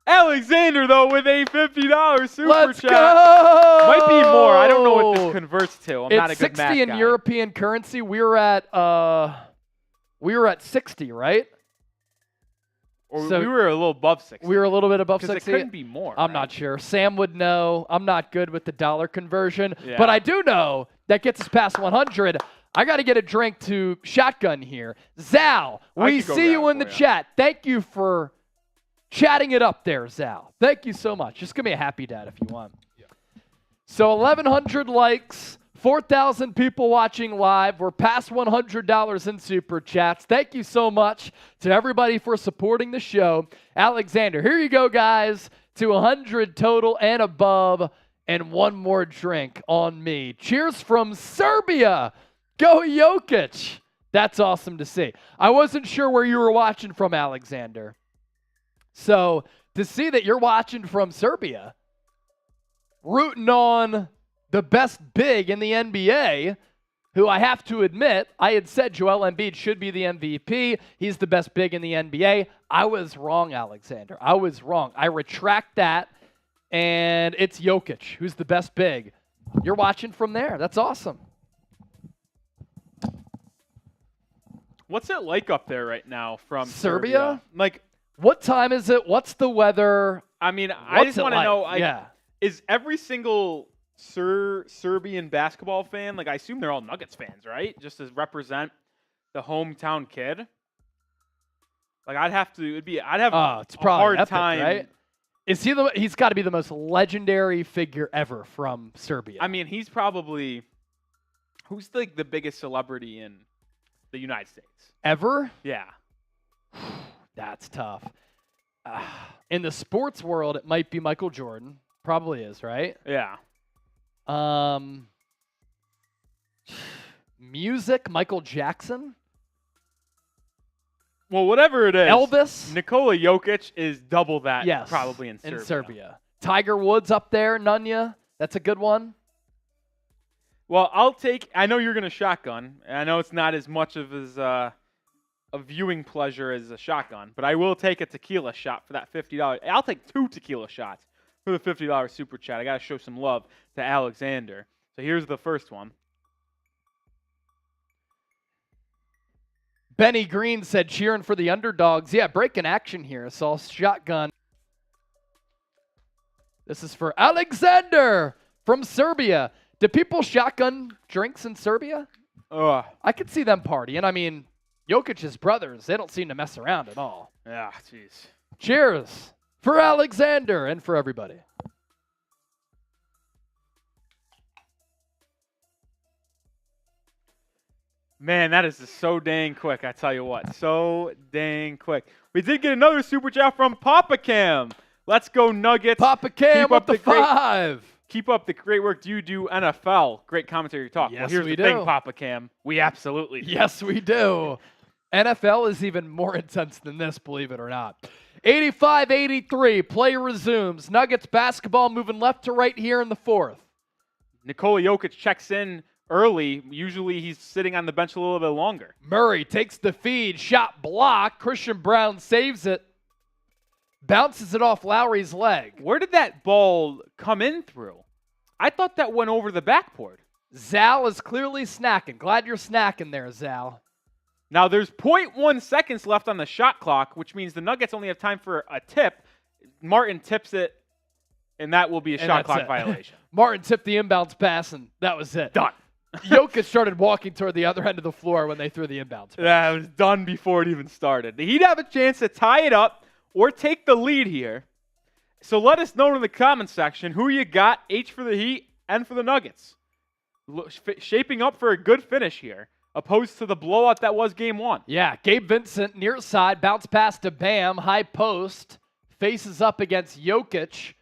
Alexander, though, with a $50 super Let's chat. Go! Might be more. I don't know what this converts to. I'm not a good math guy. It's 60 in European currency. We were at 60, right? Or so we were a little above 60. We were a little bit above 60. Because it couldn't be more. I'm not sure. Sam would know. I'm not good with the dollar conversion. Yeah. But I do know that gets us past 100. I got to get a drink to Shotgun here. Zal, we see you in the chat. Thank you for chatting it up there, Zal. Thank you so much. Just give me a happy dad if you want. Yeah. So 1,100 likes. 4,000 people watching live. We're past $100 in super chats. Thank you so much to everybody for supporting the show. Alexander, here you go, guys, to 100 total and above, and one more drink on me. Cheers from Serbia. Go Jokic. That's awesome to see. I wasn't sure where you were watching from, Alexander. So to see that you're watching from Serbia, rooting on the best big in the NBA, who I have to admit, I had said Joel Embiid should be the MVP. He's the best big in the NBA. I was wrong, Alexander. I was wrong. I retract that, and it's Jokic, who's the best big. You're watching from there. That's awesome. What's it like up there right now from Serbia? Like, what time is it? What's the weather? I mean, I just want to know, yeah. Is every single Serbian basketball fan, like I assume they're all Nuggets fans, right? Just to represent the hometown kid. Like I'd have a hard epic, time. Right? Is he he's got to be the most legendary figure ever from Serbia. I mean, he's probably who's like the biggest celebrity in the United States ever? Yeah. That's tough. In the sports world, it might be Michael Jordan. Probably is, right? Yeah. Music, Michael Jackson. Well, whatever it is. Elvis. Nikola Jokic is double that Yes, probably in Serbia. in Serbia. Tiger Woods up there, Nunya. That's a good one. Well, I know you're going to shotgun. I know it's not as much of a viewing pleasure as a shotgun, but I will take a tequila shot for that $50. I'll take 2 tequila shots for the $50 super chat. I got to show some love to Alexander. So here's the first one. Benny Green said cheering for the underdogs. Yeah, breaking action here. Saw shotgun. This is for Alexander from Serbia. Do people shotgun drinks in Serbia? I could see them partying. I mean, Jokic's brothers, they don't seem to mess around at all. Yeah, jeez. Cheers for Alexander and for everybody. Man, that is just so dang quick, I tell you what. So dang quick. We did get another super chat from Papa Cam. Let's go, Nuggets. Papa Cam with the 5. Keep up the great work. Do you do NFL? Great commentary talk. Yes, well, here's we the thing, Papa Cam. We absolutely do. Yes, we do. NFL is even more intense than this, believe it or not. 85-83, play resumes. Nuggets basketball moving left to right here in the 4th. Nikola Jokic checks in early. Usually he's sitting on the bench a little bit longer. Murray takes the feed, shot blocked. Christian Brown saves it. Bounces it off Lowry's leg. Where did that ball come in through? I thought that went over the backboard. Zal is clearly snacking. Glad you're snacking there, Zal. Now there's 0.1 seconds left on the shot clock, which means the Nuggets only have time for a tip. Martin tips it, and that will be a shot clock violation. Martin tipped the inbounds pass, and that was it. Done. Jokic started walking toward the other end of the floor when they threw the inbounds pass. That was done before it even started. The Heat have a chance to tie it up or take the lead here. So let us know in the comment section who you got, H for the Heat and for the Nuggets. Shaping up for a good finish here, opposed to the blowout that was Game 1. Yeah, Gabe Vincent near side, bounce pass to Bam, high post, faces up against Jokic.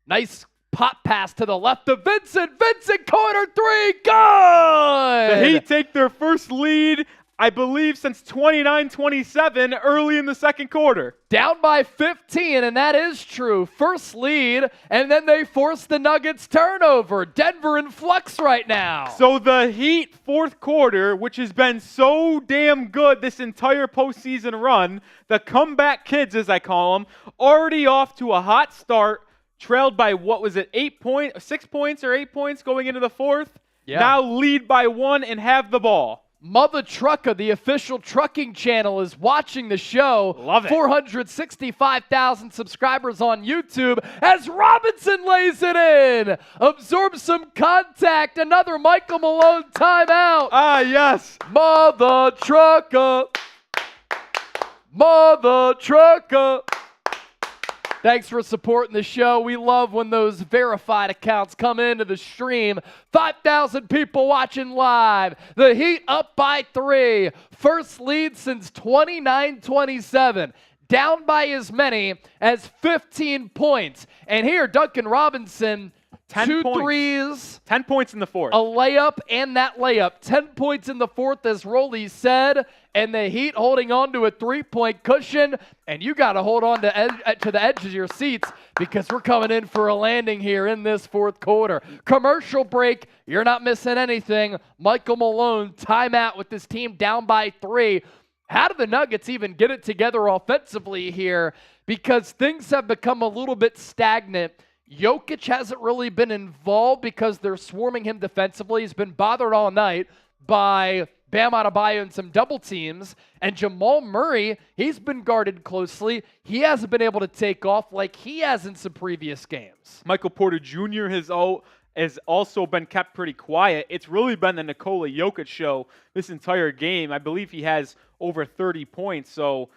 Nice pop pass to the left of Vincent. Vincent, corner 3, good! The Heat take their first lead, I believe, since 29-27 early in the second quarter. Down by 15, and that is true. First lead, and then they force the Nuggets turnover. Denver in flux right now. So the Heat fourth quarter, which has been so damn good this entire postseason run, the comeback kids, as I call them, already off to a hot start, trailed by, 6 points or 8 points going into the fourth? Yeah. Now lead by 1 and have the ball. Mother Trucker, the official trucking channel, is watching the show. Love it. 465,000 subscribers on YouTube as Robinson lays it in. Absorbs some contact. Another Michael Malone timeout. Ah, yes. Mother Trucker. Mother Trucker. Thanks for supporting the show. We love when those verified accounts come into the stream. 5,000 people watching live. The Heat up by 3. First lead since 29-27. Down by as many as 15 points. And here, Duncan Robinson, 2 threes. 10 points in the fourth. A layup and that layup. 10 points in the fourth, as Rolly said. And the Heat holding on to a 3-point cushion. And you got to hold on to the edge of your seats because we're coming in for a landing here in this fourth quarter. Commercial break. You're not missing anything. Michael Malone, timeout with this team down by 3. How do the Nuggets even get it together offensively here? Because things have become a little bit stagnant. Jokic hasn't really been involved because they're swarming him defensively. He's been bothered all night by Bam Adebayo and some double teams. And Jamal Murray, he's been guarded closely. He hasn't been able to take off like he has in some previous games. Michael Porter Jr. has also been kept pretty quiet. It's really been the Nikola Jokic show this entire game. I believe he has over 30 points, so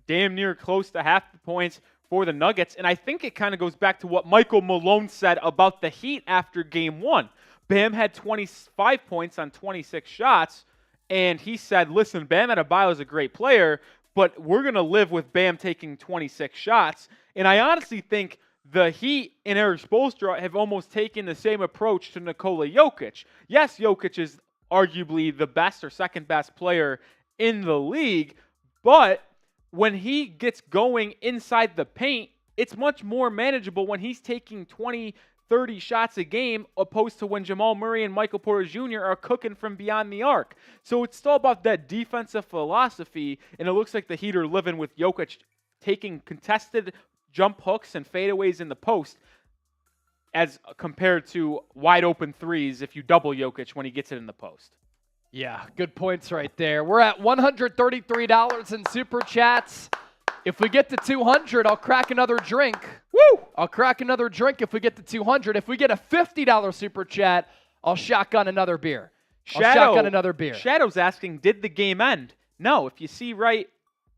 damn near close to half the points for the Nuggets. And I think it kind of goes back to what Michael Malone said about the Heat after Game 1. Bam had 25 points on 26 shots, and he said, listen, Bam Adebayo is a great player, but we're going to live with Bam taking 26 shots. And I honestly think the Heat and Erik Spoelstra have almost taken the same approach to Nikola Jokic. Yes, Jokic is arguably the best or second best player in the league, But when he gets going inside the paint, it's much more manageable when he's taking 20, 30 shots a game opposed to when Jamal Murray and Michael Porter Jr. are cooking from beyond the arc. So it's still about that defensive philosophy, and it looks like the Heat are living with Jokic taking contested jump hooks and fadeaways in the post as compared to wide open threes if you double Jokic when he gets it in the post. Yeah, good points right there. We're at $133 in Super Chats. If we get to 200, I'll crack another drink. Woo! I'll crack another drink if we get to 200. If we get a $50 Super Chat, I'll shotgun another beer. Shadow's asking, did the game end? No, if you see right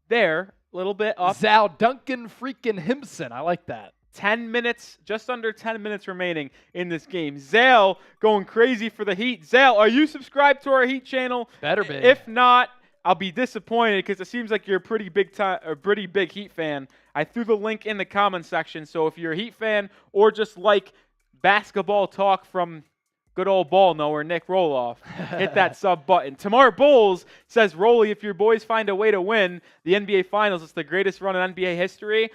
there, a little bit up. Zal Duncan freaking Himson. I like that. 10 minutes, just under 10 minutes remaining in this game. Zale going crazy for the Heat. Zale, are you subscribed to our Heat channel? Better be. If not, I'll be disappointed because it seems like you're a pretty big Heat fan. I threw the link in the comment section, so if you're a Heat fan or just like basketball talk from good old ball knower Nic Rohloff, hit that sub button. Tamar Bowles says, Rolly, if your boys find a way to win the NBA Finals, it's the greatest run in NBA history.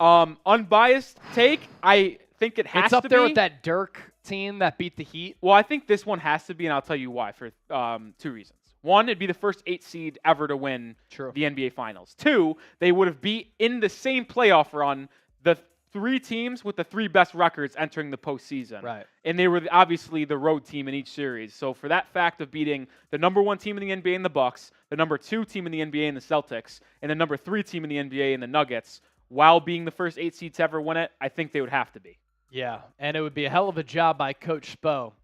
Unbiased take, I think it has to be. It's up there with that Dirk team that beat the Heat. Well, I think this one has to be, and I'll tell you why for 2 reasons. One, it'd be the first 8 seed ever to win the NBA Finals. 2, they would have beat in the same playoff run the 3 teams with the 3 best records entering the postseason. Right. And they were obviously the road team in each series. So for that fact of beating the number 1 team in the NBA in the Bucks, the number 2 team in the NBA in the Celtics, and the number 3 team in the NBA in the Nuggets, while being the first 8 seeds to ever win it, I think they would have to be. Yeah, and it would be a hell of a job by Coach Spo.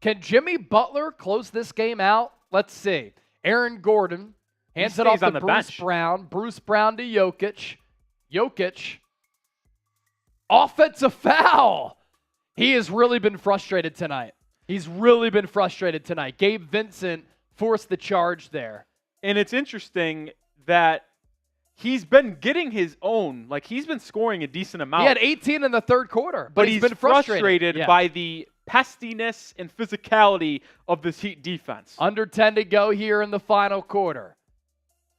Can Jimmy Butler close this game out? Let's see. Aaron Gordon hands it off to Bruce Brown. Bruce Brown to Jokic. Jokic. Offensive foul. He has really been frustrated tonight. Gabe Vincent forced the charge there. And it's interesting that he's been getting his own. Like, he's been scoring a decent amount. He had 18 in the third quarter. But he's been frustrated by the pestiness and physicality of this Heat defense. Under 10 to go here in the final quarter.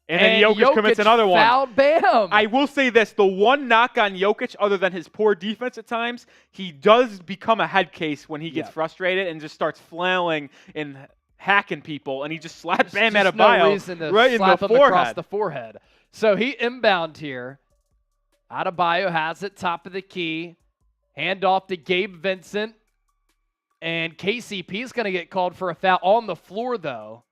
And then Jokic commits another one. Fouled Bam. I will say this. The one knock on Jokic, other than his poor defense at times, he does become a head case when he gets frustrated and just starts flailing and hacking people. And he just slapped Bam Adebayo right in the forehead. Across the forehead. So he inbound here. Adebayo has it, top of the key. Hand off to Gabe Vincent. And KCP is going to get called for a foul on the floor, though.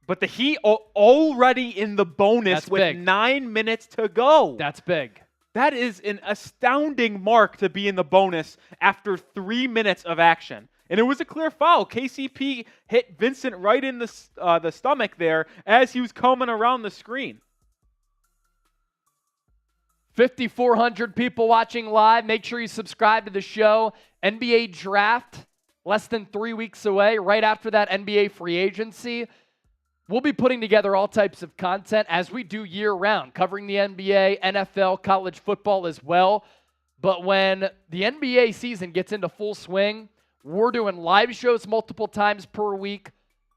But the Heat are already in the bonus with 9 minutes to go. That's big. That is an astounding mark to be in the bonus after 3 minutes of action. And it was a clear foul. KCP hit Vincent right in the stomach there as he was coming around the screen. 5,400 people watching live. Make sure you subscribe to the show. NBA Draft, less than 3 weeks away. Right after that, NBA free agency. We'll be putting together all types of content as we do year-round, covering the NBA, NFL, college football as well. But when the NBA season gets into full swing, we're doing live shows multiple times per week.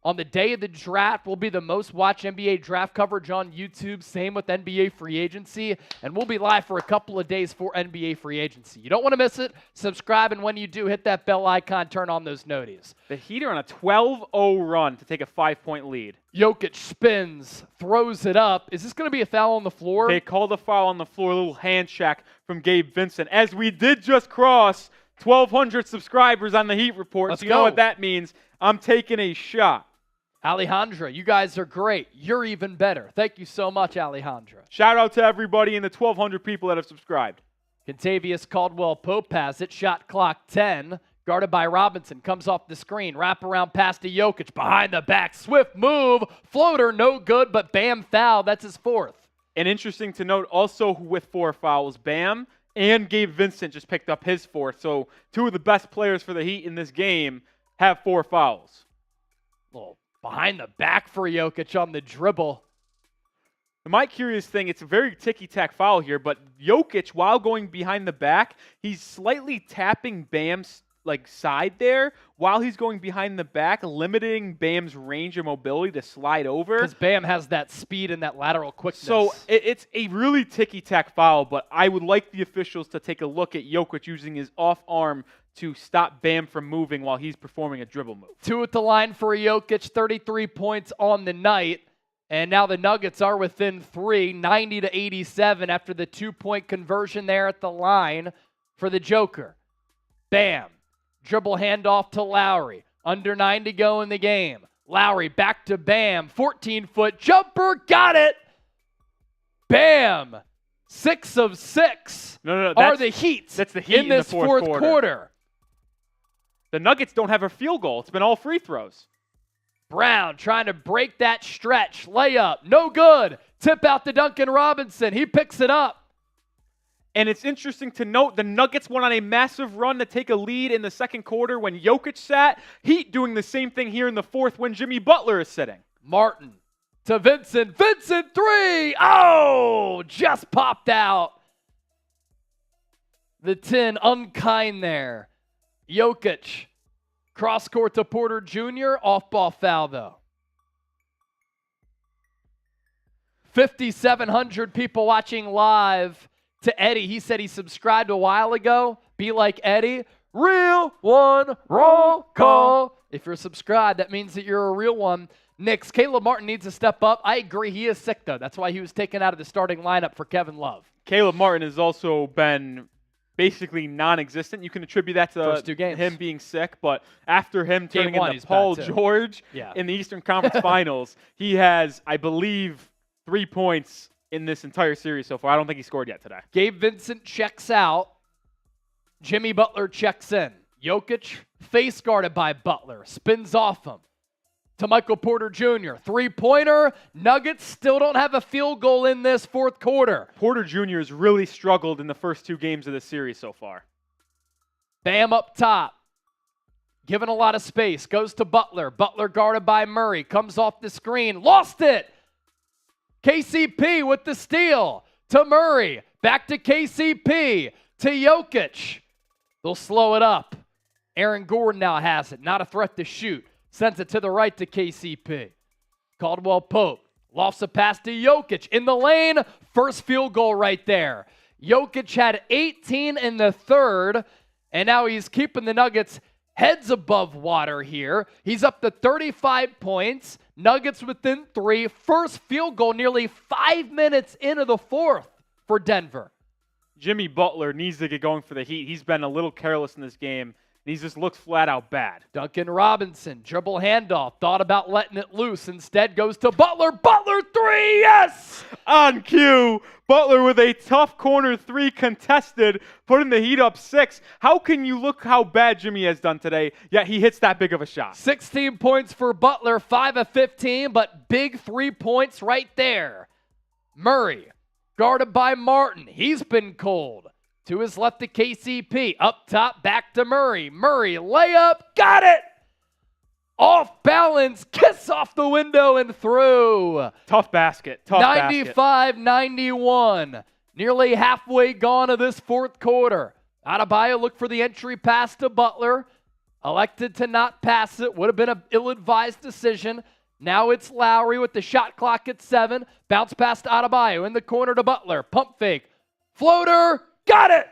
On the day of the draft, will be the most watched NBA draft coverage on YouTube. Same with NBA free agency. And we'll be live for a couple of days for NBA free agency. You don't want to miss it. Subscribe, and when you do, hit that bell icon, turn on those noties. The Heat are on a 12-0 run to take a 5-point lead. Jokic spins, throws it up. Is this going to be a foul on the floor? They called a foul on the floor, a little hand check from Gabe Vincent. As we did just cross 1,200 subscribers on the Heat Report. So you know what that means. I'm taking a shot. Alejandra, you guys are great. You're even better. Thank you so much, Alejandra. Shout out to everybody in the 1,200 people that have subscribed. Contavious Caldwell-Pope has it. Shot clock 10. Guarded by Robinson. Comes off the screen. Wrap around pass to Jokic. Behind the back. Swift move. Floater, no good, but Bam foul. That's his fourth. And interesting to note, also with 4 fouls, Bam and Gabe Vincent just picked up his fourth. So 2 of the best players for the Heat in this game have 4 fouls. Well, behind the back for Jokic on the dribble. My curious thing, it's a very ticky-tack foul here, but Jokic, while going behind the back, he's slightly tapping Bam's side there while he's going behind the back, limiting Bam's range of mobility to slide over. Because Bam has that speed and that lateral quickness. So it's a really ticky-tack foul, but I would like the officials to take a look at Jokic using his off arm to stop Bam from moving while he's performing a dribble move. 2 at the line for Jokic, 33 points on the night. And now the Nuggets are within 3, 90-87 after the 2-point conversion there at the line for the Joker. Bam. Dribble handoff to Lowry. Under 9 to go in the game. Lowry back to Bam. 14-foot jumper. Got it. Bam. 6 of 6 are the Heat. That's the Heat in this fourth quarter. The Nuggets don't have a field goal. It's been all free throws. Brown trying to break that stretch. Layup. No good. Tip out to Duncan Robinson. He picks it up. And it's interesting to note the Nuggets went on a massive run to take a lead in the second quarter when Jokic sat. Heat doing the same thing here in the fourth when Jimmy Butler is sitting. Martin to Vincent. Vincent 3. Oh, just popped out. The 10 unkind there. Jokic. Cross court to Porter Jr. Off-ball foul, though. 5,700 people watching live. To Eddie, he said he subscribed a while ago. Be like Eddie. Real one, roll call. If you're subscribed, that means that you're a real one. Knicks, Caleb Martin needs to step up. I agree, he is sick, though. That's why he was taken out of the starting lineup for Kevin Love. Caleb Martin has also been basically non-existent. You can attribute that to him being sick, but after him turning into Paul George in the Eastern Conference Finals, he has, I believe, 3 points in this entire series so far. I don't think he scored yet today. Gabe Vincent checks out. Jimmy Butler checks in. Jokic face guarded by Butler. Spins off him to Michael Porter Jr. 3-pointer. Nuggets still don't have a field goal in this fourth quarter. Porter Jr. has really struggled in the first 2 games of the series so far. Bam up top. Given a lot of space. Goes to Butler. Butler guarded by Murray. Comes off the screen. Lost it. KCP with the steal to Murray. Back to KCP to Jokic. They'll slow it up. Aaron Gordon now has it. Not a threat to shoot. Sends it to the right to KCP. Caldwell Pope lofts a pass to Jokic. In the lane, first field goal right there. Jokic had 18 in the third, and now he's keeping the Nuggets heads above water here. He's up to 35 points. Nuggets within 3. First field goal nearly 5 minutes into the fourth for Denver. Jimmy Butler needs to get going for the Heat. He's been a little careless in this game. He just looks flat out bad. Duncan Robinson, dribble handoff. Thought about letting it loose. Instead goes to Butler. Butler 3, yes! On cue, Butler with a tough corner 3 contested, putting the Heat up 6. How can you look how bad Jimmy has done today, yet he hits that big of a shot? 16 points for Butler, 5 of 15, but big 3 points right there. Murray, guarded by Martin. He's been cold. To his left to KCP. Up top, back to Murray. Murray, layup, got it! Off balance, kiss off the window and through. Tough basket. 95-91. Nearly halfway gone of this fourth quarter. Adebayo looked for the entry pass to Butler. Elected to not pass it. Would have been an ill-advised decision. Now it's Lowry with the shot clock at 7. Bounce pass to Adebayo in the corner to Butler. Pump fake. Floater. Got it!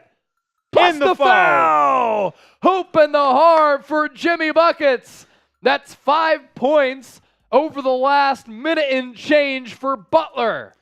Plus in the foul. Hoop in the hard for Jimmy Buckets. That's 5 points over the last minute and change for Butler.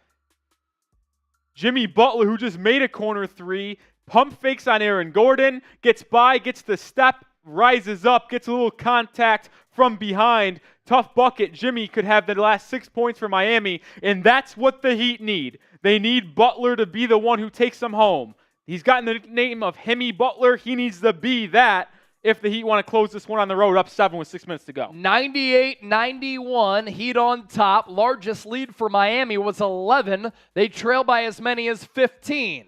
Jimmy Butler, who just made a corner 3, pump fakes on Aaron Gordon, gets by, gets the step, rises up, gets a little contact from behind. Tough bucket. Jimmy could have the last 6 points for Miami, and that's what the Heat need. They need Butler to be the one who takes them home. He's gotten the nickname of Hemi Butler. He needs to be that if the Heat want to close this one on the road up 7 with 6 minutes to go. 98-91, Heat on top. Largest lead for Miami was 11. They trail by as many as 15.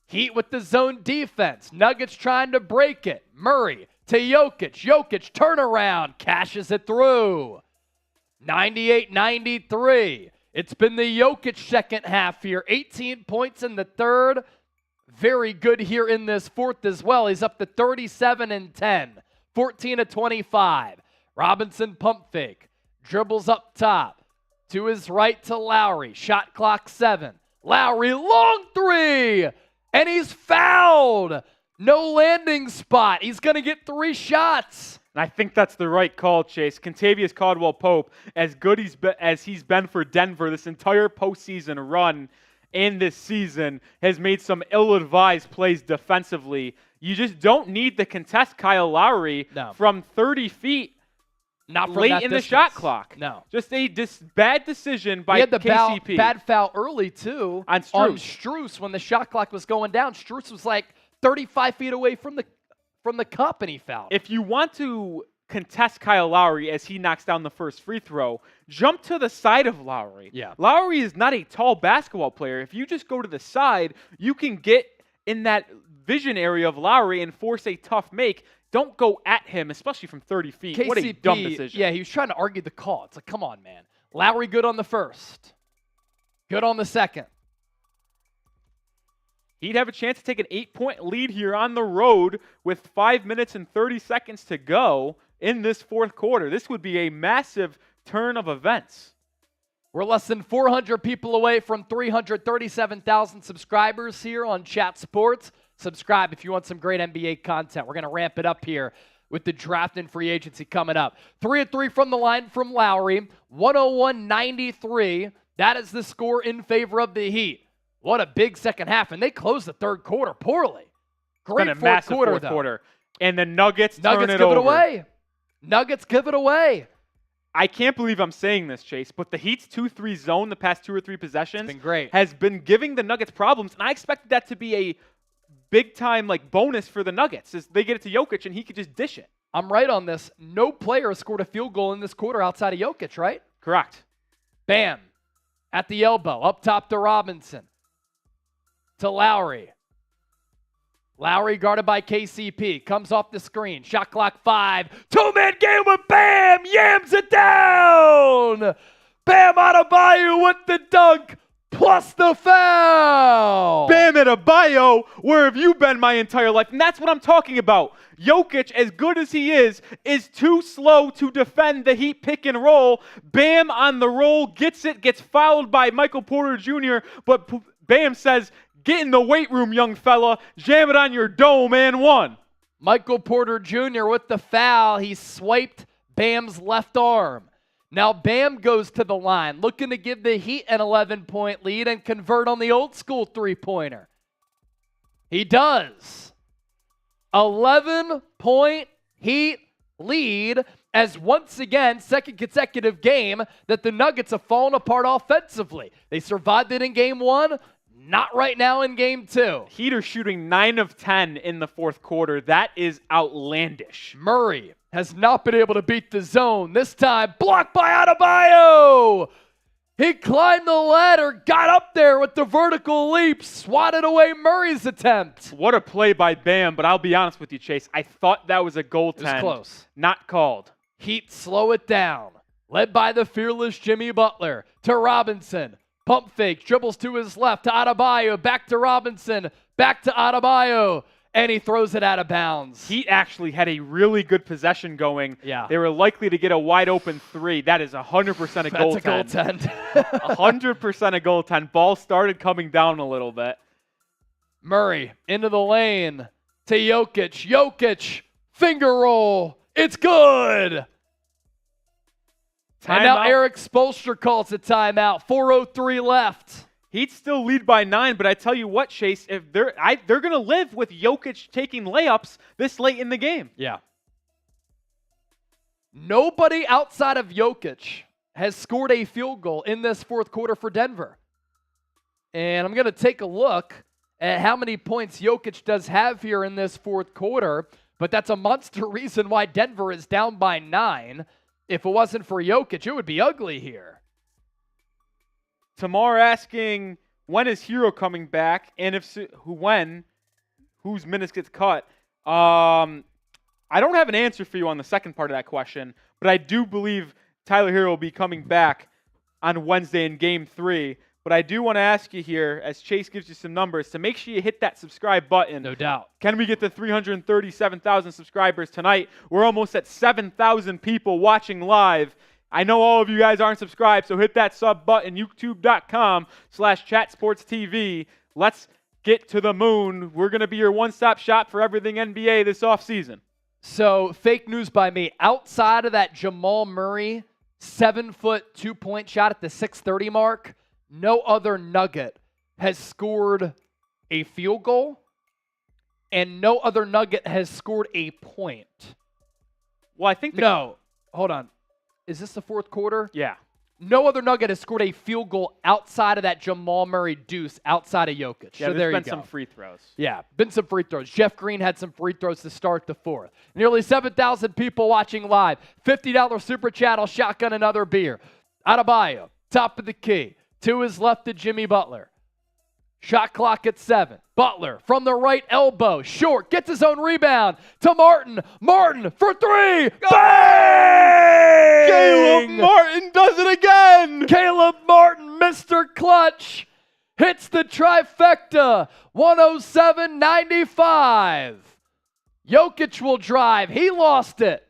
Heat with the zone defense. Nuggets trying to break it. Murray to Jokic. Jokic turnaround, cashes it through. 98-93. It's been the Jokic second half here. 18 points in the third. very good here in this fourth as well. He's up to 37 and 10, 14 of 25. Robinson pump fake, dribbles up top. To his right to Lowry, shot clock 7. Lowry, long three, and he's fouled. No landing spot. He's going to get 3 shots. And I think that's the right call, Chase. Kentavious Caldwell-Pope, as good as he's been for Denver this entire postseason run in this season, has made some ill-advised plays defensively. You just don't need to contest Kyle Lowry from 30 feet. Not from late that in distance. the shot clock. No. Just a bad decision by he had the KCP. bad foul early, too. On Strus when the shot clock was going down. Strus was like 35 feet away from the cup, and he fouled. If you want to contest Kyle Lowry as he knocks down the first free throw, jump to the side of Lowry. Yeah. Lowry is not a tall basketball player. If you just go to the side, you can get in that vision area of Lowry and force a tough make. Don't go at him, especially from 30 feet. KCP, what a dumb decision. Yeah, he was trying to argue the call. It's like, come on, man. Lowry good on the first. Good on the second. He'd have a chance to take an 8-point lead here on the road with 5 minutes and 30 seconds to go in this fourth quarter. This would be a massive turn of events. We're less than 400 people away from 337,000 subscribers here on Chat Sports. Subscribe if you want some great NBA content. We're going to ramp it up here with the draft and free agency coming up. 3 of 3 from the line from Lowry. 101-93. That is the score in favor of the Heat. What a big second half. And they closed the third quarter poorly. Great a massive fourth quarter. And the Nuggets turn it give it away. Nuggets give it away. I can't believe I'm saying this, Chase, but the Heat's 2-3 zone the past 2 or 3 possessions has been giving the Nuggets problems. And I expected that to be a big-time bonus for the Nuggets as they get it to Jokic and he could just dish it. I'm right on this. No player has scored a field goal in this quarter outside of Jokic, right? Correct. Bam. At the elbow. Up top to Robinson. To Lowry. Lowry guarded by KCP. Comes off the screen. Shot clock 5. 2-man game with Bam. Yams it down. Bam Adebayo with the dunk. Plus the foul. Bam Adebayo, where have you been my entire life? And that's what I'm talking about. Jokic, as good as he is too slow to defend the Heat pick and roll. Bam on the roll, gets it, gets fouled by Michael Porter Jr., but Bam says, get in the weight room, young fella. Jam it on your dome and one. Michael Porter Jr. with the foul. He swiped Bam's left arm. Now Bam goes to the line, looking to give the Heat an 11-point lead and convert on the old school three-pointer. He does. 11-point Heat lead as once again, second consecutive game that the Nuggets have fallen apart offensively. They survived it in game 1. Not right now in game 2. Heat are shooting 9 of 10 in the fourth quarter. That is outlandish. Murray has not been able to beat the zone. This time, blocked by Adebayo. He climbed the ladder, got up there with the vertical leap, swatted away Murray's attempt. What a play by Bam, but I'll be honest with you, Chase. I thought that was a goaltend. It was close. Not called. Heat slow it down. Led by the fearless Jimmy Butler to Robinson. Pump fake, dribbles to his left to Adebayo, back to Robinson, back to Adebayo, and he throws it out of bounds. Heat actually had a really good possession going. Yeah. They were likely to get a wide open 3. That is 100% a goaltend. That's a goaltend. 100% a goaltend. Ball started coming down a little bit. Murray into the lane to Jokic. Jokic, finger roll. It's good. And now Erik Spoelstra calls a timeout. 4:03 left. Heat still lead by 9, but I tell you what, Chase, if they're going to live with Jokic taking layups this late in the game. Yeah. Nobody outside of Jokic has scored a field goal in this fourth quarter for Denver. And I'm going to take a look at how many points Jokic does have here in this fourth quarter, but that's a monster reason why Denver is down by 9. If it wasn't for Jokic, it would be ugly here. Tamar asking, when is Herro coming back? And whose minutes gets cut? I don't have an answer for you on the second part of that question, but I do believe Tyler Herro will be coming back on Wednesday in Game 3. But I do want to ask you here, as Chase gives you some numbers, to make sure you hit that subscribe button. No doubt. Can we get to 337,000 subscribers tonight? We're almost at 7,000 people watching live. I know all of you guys aren't subscribed, so hit that sub button, youtube.com/chatsportstv. Let's get to the moon. We're going to be your one-stop shop for everything NBA this offseason. So, fake news by me. Outside of that Jamal Murray 7-foot 2-point shot at the 6:30 mark, no other Nugget has scored a field goal, and no other Nugget has scored a point. Well, I think No. Hold on. Is this the fourth quarter? Yeah. No other Nugget has scored a field goal outside of that Jamal Murray deuce outside of Jokic. Yeah, so there you been go. some free throws. Yeah, been some free throws. Jeff Green had some free throws to start the fourth. Nearly 7,000 people watching live. $50 super chat. I'll shotgun another beer. Adebayo, top of the key. To his left to Jimmy Butler. Shot clock at 7. Butler from the right elbow. Short. Gets his own rebound to Martin. Martin for 3. Bang! Caleb Martin does it again! Caleb Martin, Mr. Clutch, hits the trifecta. 107-95. Jokic will drive. He lost it.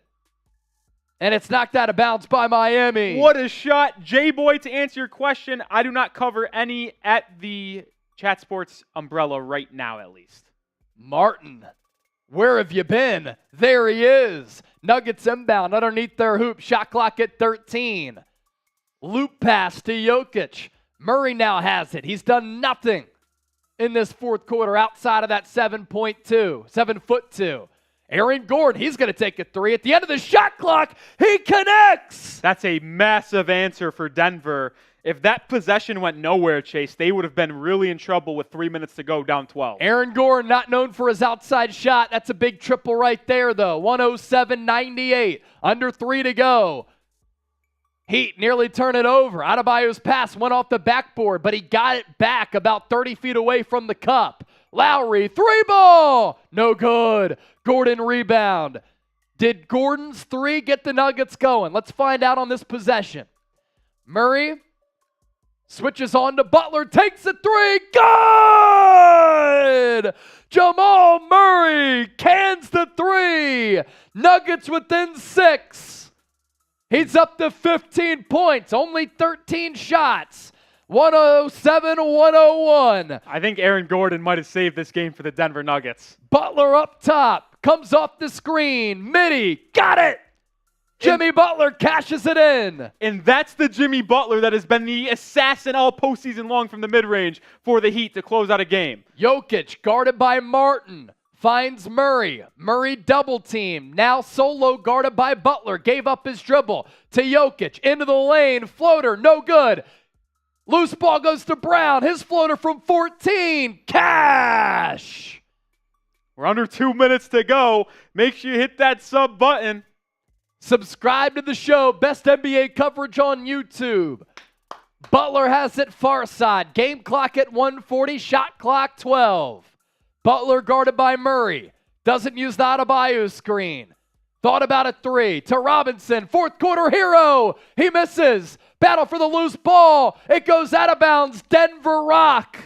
And it's knocked out of bounds by Miami. What a shot. J-Boy, to answer your question, I do not cover any at the Chat Sports umbrella right now, at least. Martin, where have you been? There he is. Nuggets inbound underneath their hoop. Shot clock at 13. Loop pass to Jokic. Murray now has it. He's done nothing in this fourth quarter outside of that 7-foot 2. Aaron Gordon, he's going to take a 3. At the end of the shot clock, he connects. That's a massive answer for Denver. If that possession went nowhere, Chase, they would have been really in trouble with 3 minutes to go, down 12. Aaron Gordon, not known for his outside shot. That's a big triple right there, though. 107-98. Under 3 to go. Heat nearly turn it over. Adebayo's pass went off the backboard, but he got it back about 30 feet away from the cup. Lowry, 3-ball. No good. Gordon rebound. Did Gordon's 3 get the Nuggets going? Let's find out on this possession. Murray switches on to Butler, takes a 3. Good! Jamal Murray cans the 3. Nuggets within 6. He's up to 15 points, only 13 shots. 107-101. I think Aaron Gordon might have saved this game for the Denver Nuggets. Butler up top, comes off the screen. Midi, got it! Jimmy Butler cashes it in. And that's the Jimmy Butler that has been the assassin all postseason long from the mid-range for the Heat to close out a game. Jokic, guarded by Martin, finds Murray. Murray double team. Now solo guarded by Butler. Gave up his dribble to Jokic. Into the lane. Floater, no good. Loose ball goes to Brown. His floater from 14. Cash! We're under 2 minutes to go. Make sure you hit that sub button. Subscribe to the show. Best NBA coverage on YouTube. Butler has it far side. Game clock at 1:40. Shot clock 12. Butler guarded by Murray. Doesn't use the Adebayo screen. Thought about a 3. To Robinson. Fourth quarter Herro. He misses. Battle for the loose ball. It goes out of bounds. Denver Rock.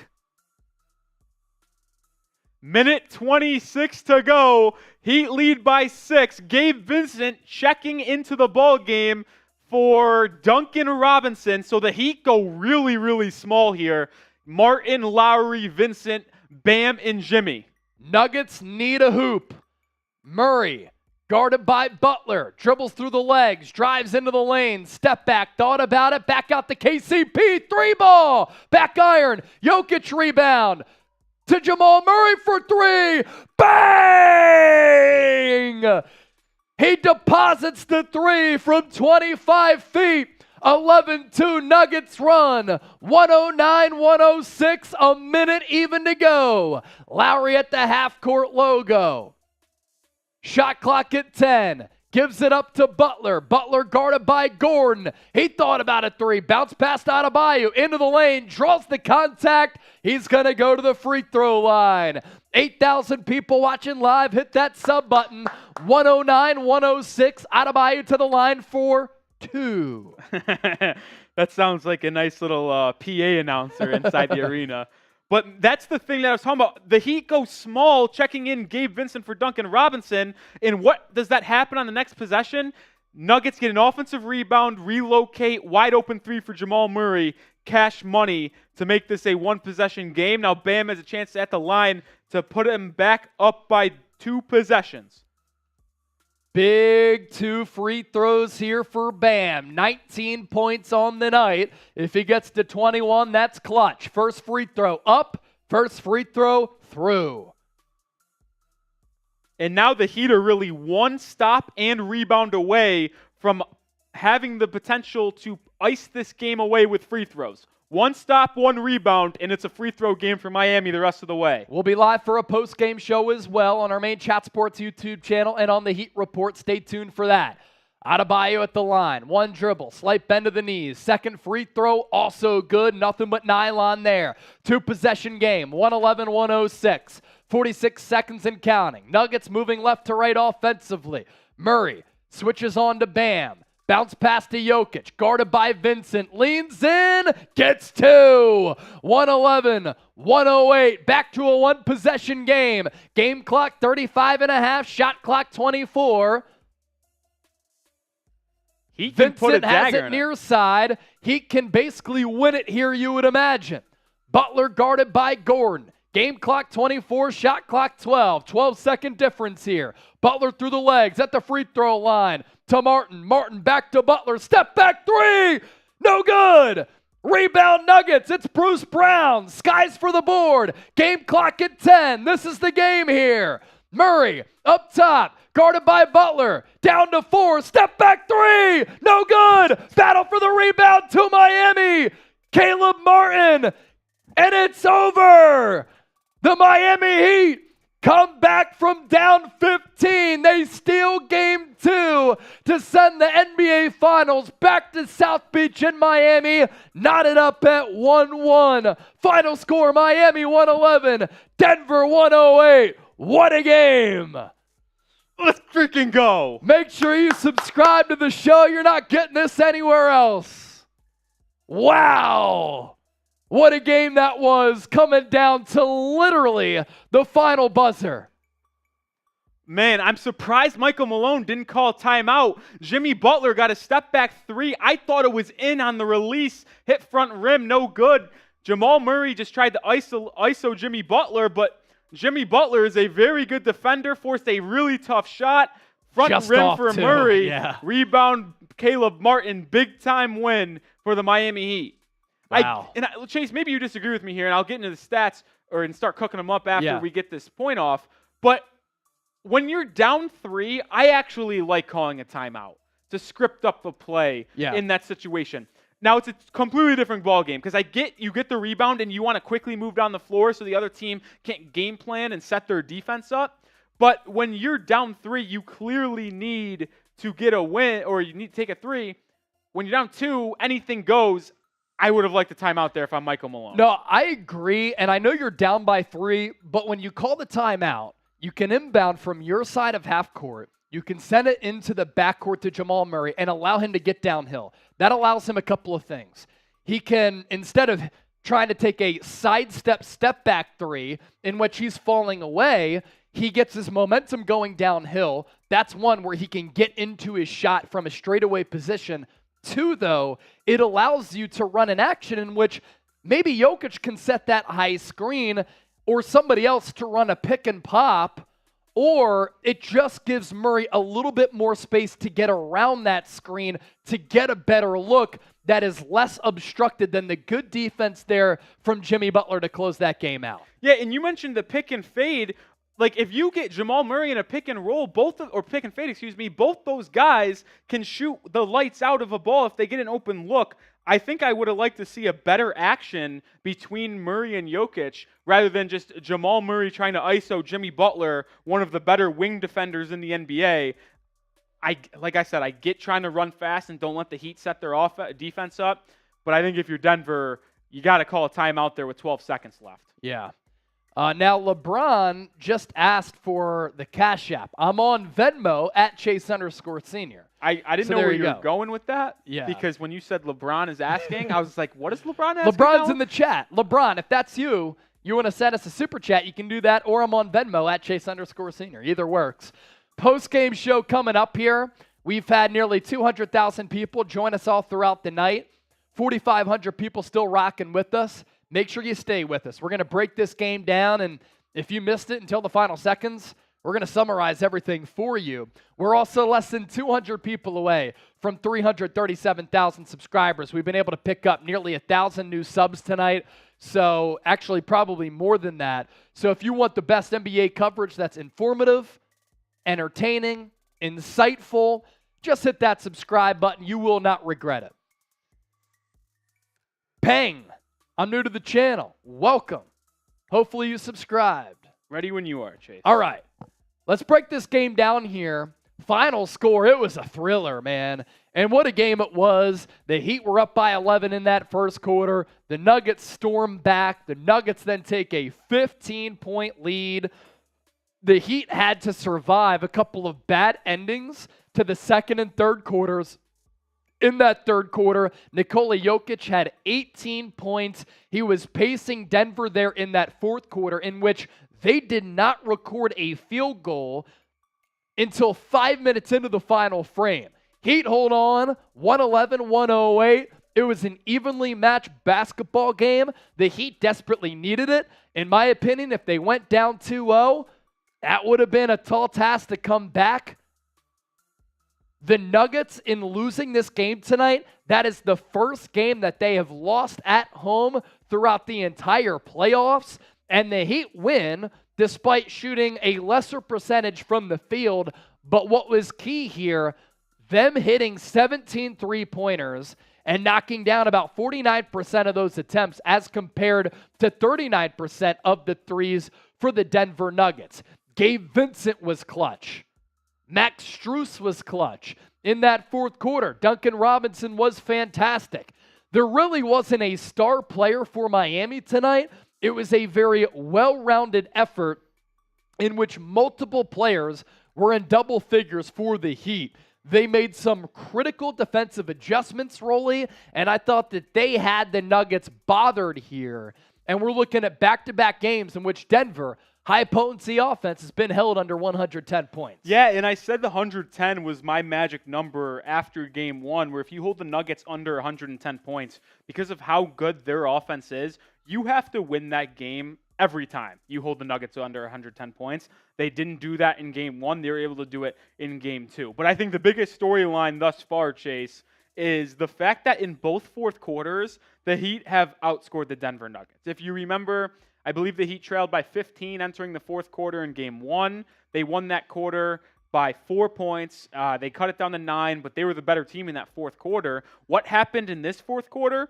Minute 26 to go. Heat lead by 6. Gabe Vincent checking into the ball game for Duncan Robinson. So the Heat go really, really small here. Martin, Lowry, Vincent, Bam, and Jimmy. Nuggets need a hoop. Murray, guarded by Butler, dribbles through the legs, drives into the lane, step back, thought about it, back out to KCP, 3-ball, back iron, Jokic rebound, to Jamal Murray for 3, bang! He deposits the 3 from 25 feet. 11-2 Nuggets run. 109-106, a minute even to go. Lowry at the half-court logo. Shot clock at 10. Gives it up to Butler. Butler guarded by Gordon. He thought about a 3. Bounce past Adebayo. Into the lane. Draws the contact. He's going to go to the free throw line. 8,000 people watching live. Hit that sub button. 109-106. Adebayo to the line for 2. That sounds like a nice little PA announcer inside the arena. But that's the thing that I was talking about. The Heat go small, checking in Gabe Vincent for Duncan Robinson. And what does that happen on the next possession? Nuggets get an offensive rebound, relocate, wide open three for Jamal Murray, cash money to make this a one-possession game. Now Bam has a chance at the line to put him back up by 2 possessions. Big 2 free throws here for Bam. 19 points on the night. If he gets to 21, that's clutch. First free throw up, first free throw through. And now the Heat are really one stop and rebound away from having the potential to ice this game away with free throws. One stop, one rebound, and it's a free throw game for Miami the rest of the way. We'll be live for a post-game show as well on our main Chat Sports YouTube channel and on the Heat Report. Stay tuned for that. Adebayo at the line. 1 dribble, slight bend of the knees. Second free throw, also good. Nothing but nylon there. 2-possession game, 111-106. 46 seconds and counting. Nuggets moving left to right offensively. Murray switches on to Bam. Bounce pass to Jokic, guarded by Vincent, leans in, gets 2. 111-108, back to a 1-possession game. Game clock 35.5, shot clock 24. He can put a Vincent has dagger it near side. He can basically win it here, you would imagine. Butler guarded by Gordon. Game clock 24, shot clock 12. 12-second difference here. Butler through the legs at the free throw line to Martin. Martin back to Butler. Step back 3. No good. Rebound Nuggets. It's Bruce Brown. Skies for the board. Game clock at 10. This is the game here. Murray up top. Guarded by Butler. Down to 4. Step back 3. No good. Battle for the rebound to Miami. Caleb Martin. And it's over. The Miami Heat come back from down 15. They steal game 2 to send the NBA Finals back to South Beach in Miami, knotted up at 1-1. Final score, Miami 111, Denver 108. What a game. Let's freaking go. Make sure you subscribe to the show. You're not getting this anywhere else. Wow. What a game that was, coming down to literally the final buzzer. Man, I'm surprised Michael Malone didn't call timeout. Jimmy Butler got a step-back 3. I thought it was in on the release. Hit front rim, no good. Jamal Murray just tried to ISO Jimmy Butler, but Jimmy Butler is a very good defender, forced a really tough shot. Front Just rim off for too. Murray. Yeah. Rebound, Caleb Martin. Big-time win for the Miami Heat. Wow. Chase, maybe you disagree with me here, and I'll get into the stats and start cooking them up after Yeah. we get this point off. But when you're down 3, I actually like calling a timeout to script up the play in that situation. Now, it's a completely different ballgame because you get the rebound and you want to quickly move down the floor so the other team can't game plan and set their defense up. But when you're down 3, you clearly need to get a win, or you need to take a 3. When you're down 2, anything goes. I would have liked a timeout there if I'm Michael Malone. No, I agree, and I know you're down by 3, but when you call the timeout, you can inbound from your side of half court. You can send it into the backcourt to Jamal Murray and allow him to get downhill. That allows him a couple of things. He can, instead of trying to take a sidestep, step-back 3 in which he's falling away, he gets his momentum going downhill. That's one where he can get into his shot from a straightaway position. 2, though, it allows you to run an action in which maybe Jokic can set that high screen or somebody else to run a pick and pop, or it just gives Murray a little bit more space to get around that screen to get a better look that is less obstructed than the good defense there from Jimmy Butler to close that game out. Yeah, and you mentioned the pick and fade. Like, if you get Jamal Murray in a pick and roll, both those guys can shoot the lights out of a ball if they get an open look. I think I would have liked to see a better action between Murray and Jokic rather than just Jamal Murray trying to ISO Jimmy Butler, one of the better wing defenders in the NBA. Like I said, I get trying to run fast and don't let the Heat set their defense up, but I think if you're Denver, you got to call a timeout there with 12 seconds left. Yeah. Now, LeBron just asked for the Cash App. I'm on Venmo at Chase_Senior. I didn't So know where you you were go. going with that. Yeah. Because when you said LeBron is asking, I was like, what is LeBron asking? LeBron's now? in the chat. LeBron, if that's you want to send us a super chat, you can do that, or I'm on Venmo at Chase_Senior. Either works. Post-game show coming up here. We've had nearly 200,000 people join us all throughout the night. 4,500 people still rocking with us. Make sure you stay with us. We're going to break this game down, and if you missed it until the final seconds, we're going to summarize everything for you. We're also less than 200 people away from 337,000 subscribers. We've been able to pick up nearly 1,000 new subs tonight, so actually probably more than that. So if you want the best NBA coverage that's informative, entertaining, insightful, just hit that subscribe button. You will not regret it. Peng, I'm new to the channel. Welcome. Hopefully you subscribed. Ready when you are, Chase. All right. Let's break this game down here. Final score, it was a thriller, man. And what a game it was. The Heat were up by 11 in that first quarter. The Nuggets stormed back. The Nuggets then take a 15-point lead. The Heat had to survive a couple of bad endings to the second and third quarters. In that third quarter, Nikola Jokic had 18 points. He was pacing Denver there in that fourth quarter, in which they did not record a field goal until 5 minutes into the final frame. Heat hold on, 111-108. It was an evenly matched basketball game. The Heat desperately needed it. In my opinion, if they went down 2-0, that would have been a tall task to come back. The Nuggets, in losing this game tonight, that is the first game that they have lost at home throughout the entire playoffs. And the Heat win despite shooting a lesser percentage from the field. But what was key here, them hitting 17 three-pointers and knocking down about 49% of those attempts as compared to 39% of the threes for the Denver Nuggets. Gabe Vincent was clutch. Max Strus was clutch. In that fourth quarter, Duncan Robinson was fantastic. There really wasn't a star player for Miami tonight. It was a very well-rounded effort in which multiple players were in double figures for the Heat. They made some critical defensive adjustments, Rolly, and I thought that they had the Nuggets bothered here. And we're looking at back-to-back games in which Denver, high-potency offense, has been held under 110 points. Yeah, and I said the 110 was my magic number after game one, where if you hold the Nuggets under 110 points, because of how good their offense is, you have to win that game every time you hold the Nuggets under 110 points. They didn't do that in game one. They were able to do it in game two. But I think the biggest storyline thus far, Chase, is the fact that in both fourth quarters, the Heat have outscored the Denver Nuggets. If you remember, I believe the Heat trailed by 15 entering the fourth quarter in game one. They won that quarter by 4 points. They cut it down to 9, but they were the better team in that fourth quarter. What happened in this fourth quarter?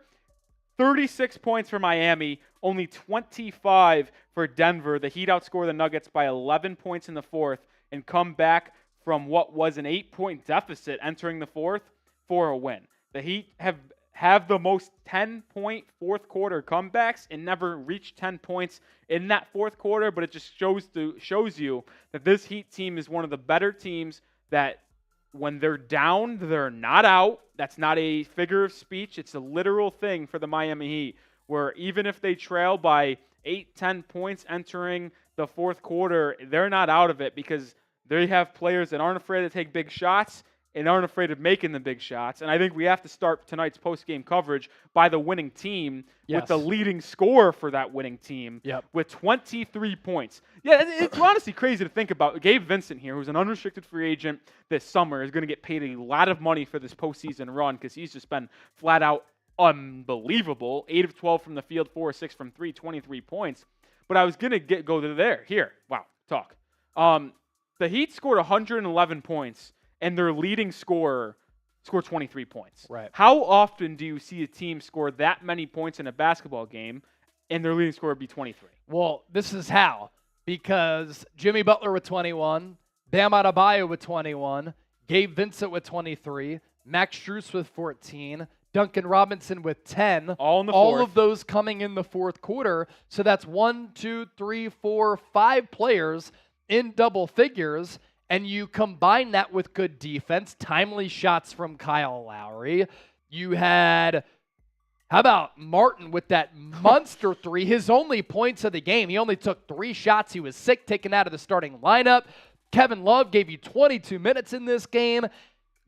36 points for Miami, only 25 for Denver. The Heat outscore the Nuggets by 11 points in the fourth and come back from what was an 8-point deficit entering the fourth for a win. The Heat have the most 10-point fourth quarter comebacks and never reached 10 points in that fourth quarter, but it just shows you that this Heat team is one of the better teams that when they're down, they're not out. That's not a figure of speech. It's a literal thing for the Miami Heat, where even if they trail by 8-10 points entering the fourth quarter, they're not out of it because they have players that aren't afraid to take big shots and aren't afraid of making the big shots. And I think we have to start tonight's post-game coverage by the winning team with the leading scorer for that winning team with 23 points. Yeah, it's honestly crazy to think about. Gabe Vincent here, who's an unrestricted free agent this summer, is going to get paid a lot of money for this postseason run because he's just been flat out unbelievable. 8 of 12 from the field, 4 of 6 from 3, 23 points. But I was going to go to there. Here. Wow. Talk. The Heat scored 111 points. And their leading scorer scored 23 points. Right. How often do you see a team score that many points in a basketball game and their leading scorer be 23? Well, this is how. Because Jimmy Butler with 21, Bam Adebayo with 21, Gabe Vincent with 23, Max Strus with 14, Duncan Robinson with 10. All in the all fourth. Of those coming in the fourth quarter. So that's 1, 2, 3, 4, 5 players in double figures. And you combine that with good defense, timely shots from Kyle Lowry. You had, how about Martin with that monster three, his only points of the game. He only took 3 shots. He was sick, taken out of the starting lineup. Kevin Love gave you 22 minutes in this game,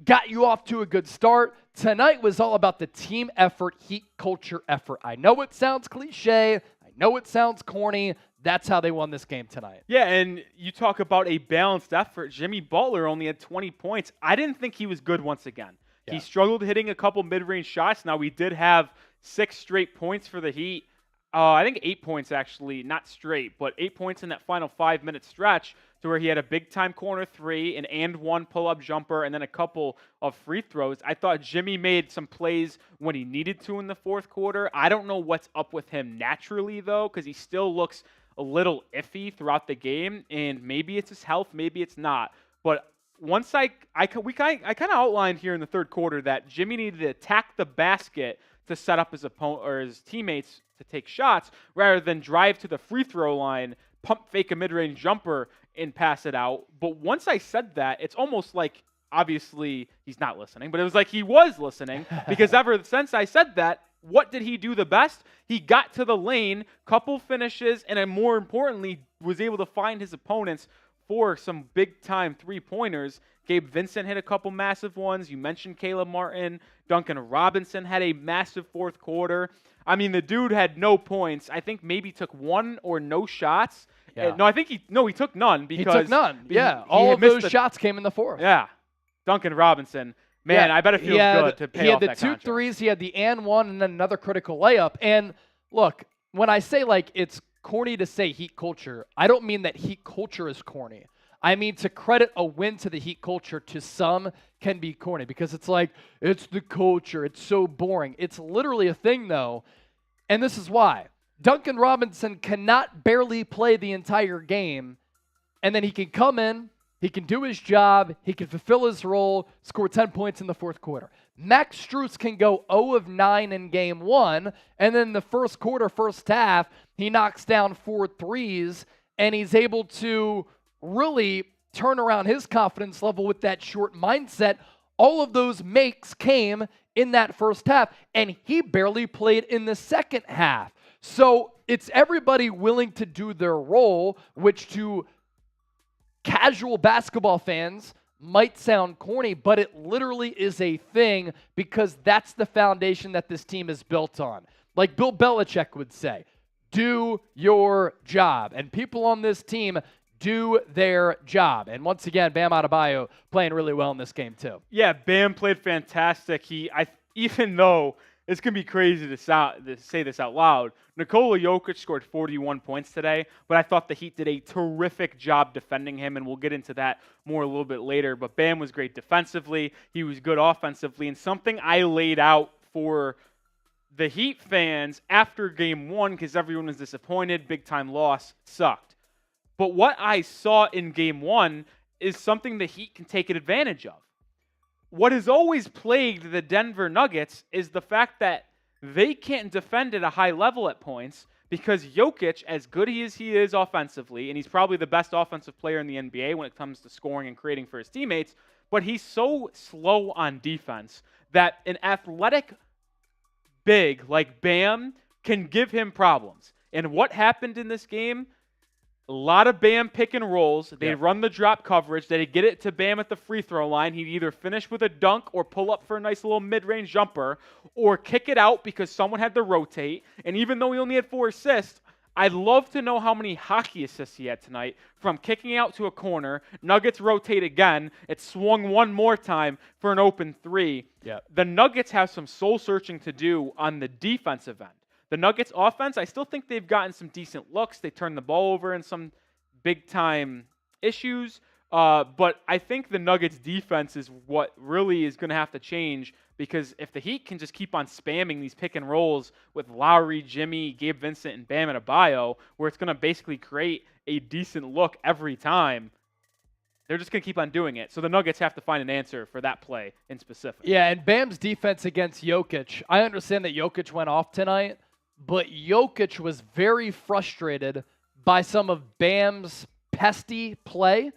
got you off to a good start. Tonight was all about the team effort, Heat culture effort. I know it sounds cliche. I know it sounds corny. That's how they won this game tonight. Yeah, and you talk about a balanced effort. Jimmy Butler only had 20 points. I didn't think he was good once again. Yeah. He struggled hitting a couple mid-range shots. Now, we did have 6 straight points for the Heat. I think 8 points, actually, not straight, but 8 points in that final 5-minute stretch to where he had a big-time corner 3, an and-one pull-up jumper, and then a couple of free throws. I thought Jimmy made some plays when he needed to in the fourth quarter. I don't know what's up with him naturally, though, because he still looks a little iffy throughout the game, and maybe it's his health, maybe it's not. But once I kind of outlined here in the third quarter that Jimmy needed to attack the basket to set up his opponent or his teammates to take shots rather than drive to the free throw line, pump fake a mid-range jumper, and pass it out. But once I said that, it's almost like, obviously, he's not listening, but it was like he was listening because ever since I said that, what did he do the best? He got to the lane, couple finishes, and more importantly, was able to find his opponents for some big-time three-pointers. Gabe Vincent hit a couple massive ones. You mentioned Caleb Martin. Duncan Robinson had a massive fourth quarter. I mean, the dude had no points. I think maybe took 1 or no shots. Yeah. No, I think he took none because he took none. Yeah, all of those shots came in the fourth. Yeah, Duncan Robinson. Man, yeah, I bet it feels good to pay off that contract. He had the 2 threes, he had the and one, and then another critical layup. And look, when I say like it's corny to say Heat culture, I don't mean that Heat culture is corny. I mean to credit a win to the Heat culture to some can be corny because it's like, it's the culture, it's so boring. It's literally a thing though, and this is why. Duncan Robinson cannot barely play the entire game, and then he can come in, he can do his job, he can fulfill his role, score 10 points in the fourth quarter. Max Strus can go 0 of 9 in game 1, and then the first quarter, first half, he knocks down 4 threes, and he's able to really turn around his confidence level with that short mindset. All of those makes came in that first half, and he barely played in the second half. So it's everybody willing to do their role, which to casual basketball fans might sound corny, but it literally is a thing because that's the foundation that this team is built on. Like Bill Belichick would say, do your job. And people on this team do their job. And once again, Bam Adebayo playing really well in this game too. Yeah, Bam played fantastic. Even though it's going to be crazy to say this out loud, Nikola Jokic scored 41 points today, but I thought the Heat did a terrific job defending him, and we'll get into that more a little bit later. But Bam was great defensively. He was good offensively, and something I laid out for the Heat fans after Game 1, because everyone was disappointed, big-time loss, sucked. But what I saw in Game 1 is something the Heat can take advantage of. What has always plagued the Denver Nuggets is the fact that they can't defend at a high level at points because Jokic, as good as he is offensively, and he's probably the best offensive player in the NBA when it comes to scoring and creating for his teammates, but he's so slow on defense that an athletic big like Bam can give him problems. And what happened in this game? A lot of Bam pick and rolls. They'd run the drop coverage. They'd get it to Bam at the free throw line. He'd either finish with a dunk or pull up for a nice little mid-range jumper or kick it out because someone had to rotate. And even though he only had 4 assists, I'd love to know how many hockey assists he had tonight from kicking out to a corner. Nuggets rotate again. It swung one more time for an open 3. The Nuggets have some soul-searching to do on the defensive end. The Nuggets offense, I still think they've gotten some decent looks. They turned the ball over in some big-time issues. But I think the Nuggets defense is what really is going to have to change because if the Heat can just keep on spamming these pick and rolls with Lowry, Jimmy, Gabe Vincent, and Bam Adebayo, where it's going to basically create a decent look every time, they're just going to keep on doing it. So the Nuggets have to find an answer for that play in specific. Yeah, and Bam's defense against Jokic, I understand that Jokic went off tonight, but Jokic was very frustrated by some of Bam's pesty play.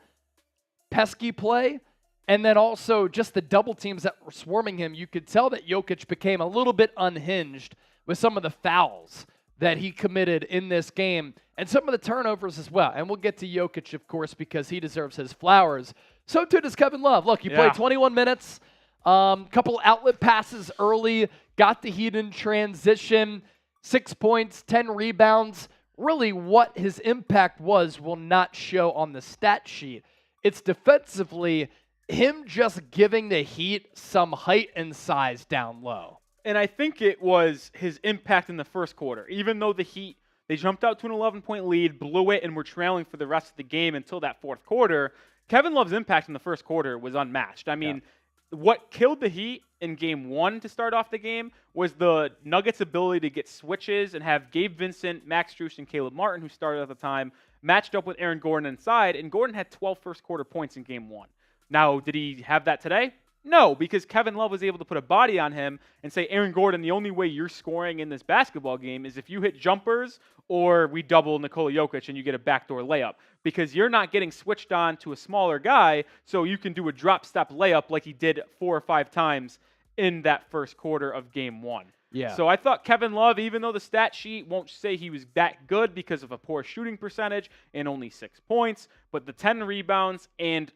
pesky play, and then also just the double teams that were swarming him, you could tell that Jokic became a little bit unhinged with some of the fouls that he committed in this game and some of the turnovers as well. And we'll get to Jokic, of course, because he deserves his flowers. So too does Kevin Love. Look, he played 21 minutes, couple outlet passes early, got the Heat in transition, 6 points, 10 rebounds. Really what his impact was will not show on the stat sheet. It's defensively him just giving the Heat some height and size down low. And I think it was his impact in the first quarter. Even though the Heat, they jumped out to an 11-point lead, blew it, and were trailing for the rest of the game until that fourth quarter, Kevin Love's impact in the first quarter was unmatched. I mean, what killed the Heat in game one to start off the game was the Nuggets' ability to get switches and have Gabe Vincent, Max Strus, and Caleb Martin, who started at the time, matched up with Aaron Gordon inside, and Gordon had 12 first-quarter points in game one. Now, did he have that today? No, because Kevin Love was able to put a body on him and say, Aaron Gordon, the only way you're scoring in this basketball game is if you hit jumpers or we double Nikola Jokic and you get a backdoor layup, because you're not getting switched on to a smaller guy, so you can do a drop-step layup like he did 4 or 5 times in that first quarter of game one. Yeah. So I thought Kevin Love, even though the stat sheet won't say he was that good because of a poor shooting percentage and only 6 points, but the 10 rebounds and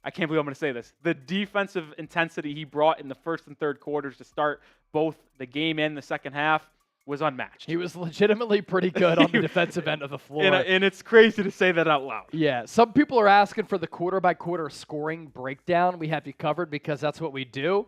I can't believe I'm going to say this, the defensive intensity he brought in the first and third quarters to start both the game and the second half was unmatched. He was legitimately pretty good on the defensive end of the floor. And it's crazy to say that out loud. Yeah, some people are asking for the quarter-by-quarter scoring breakdown. We have you covered because that's what we do.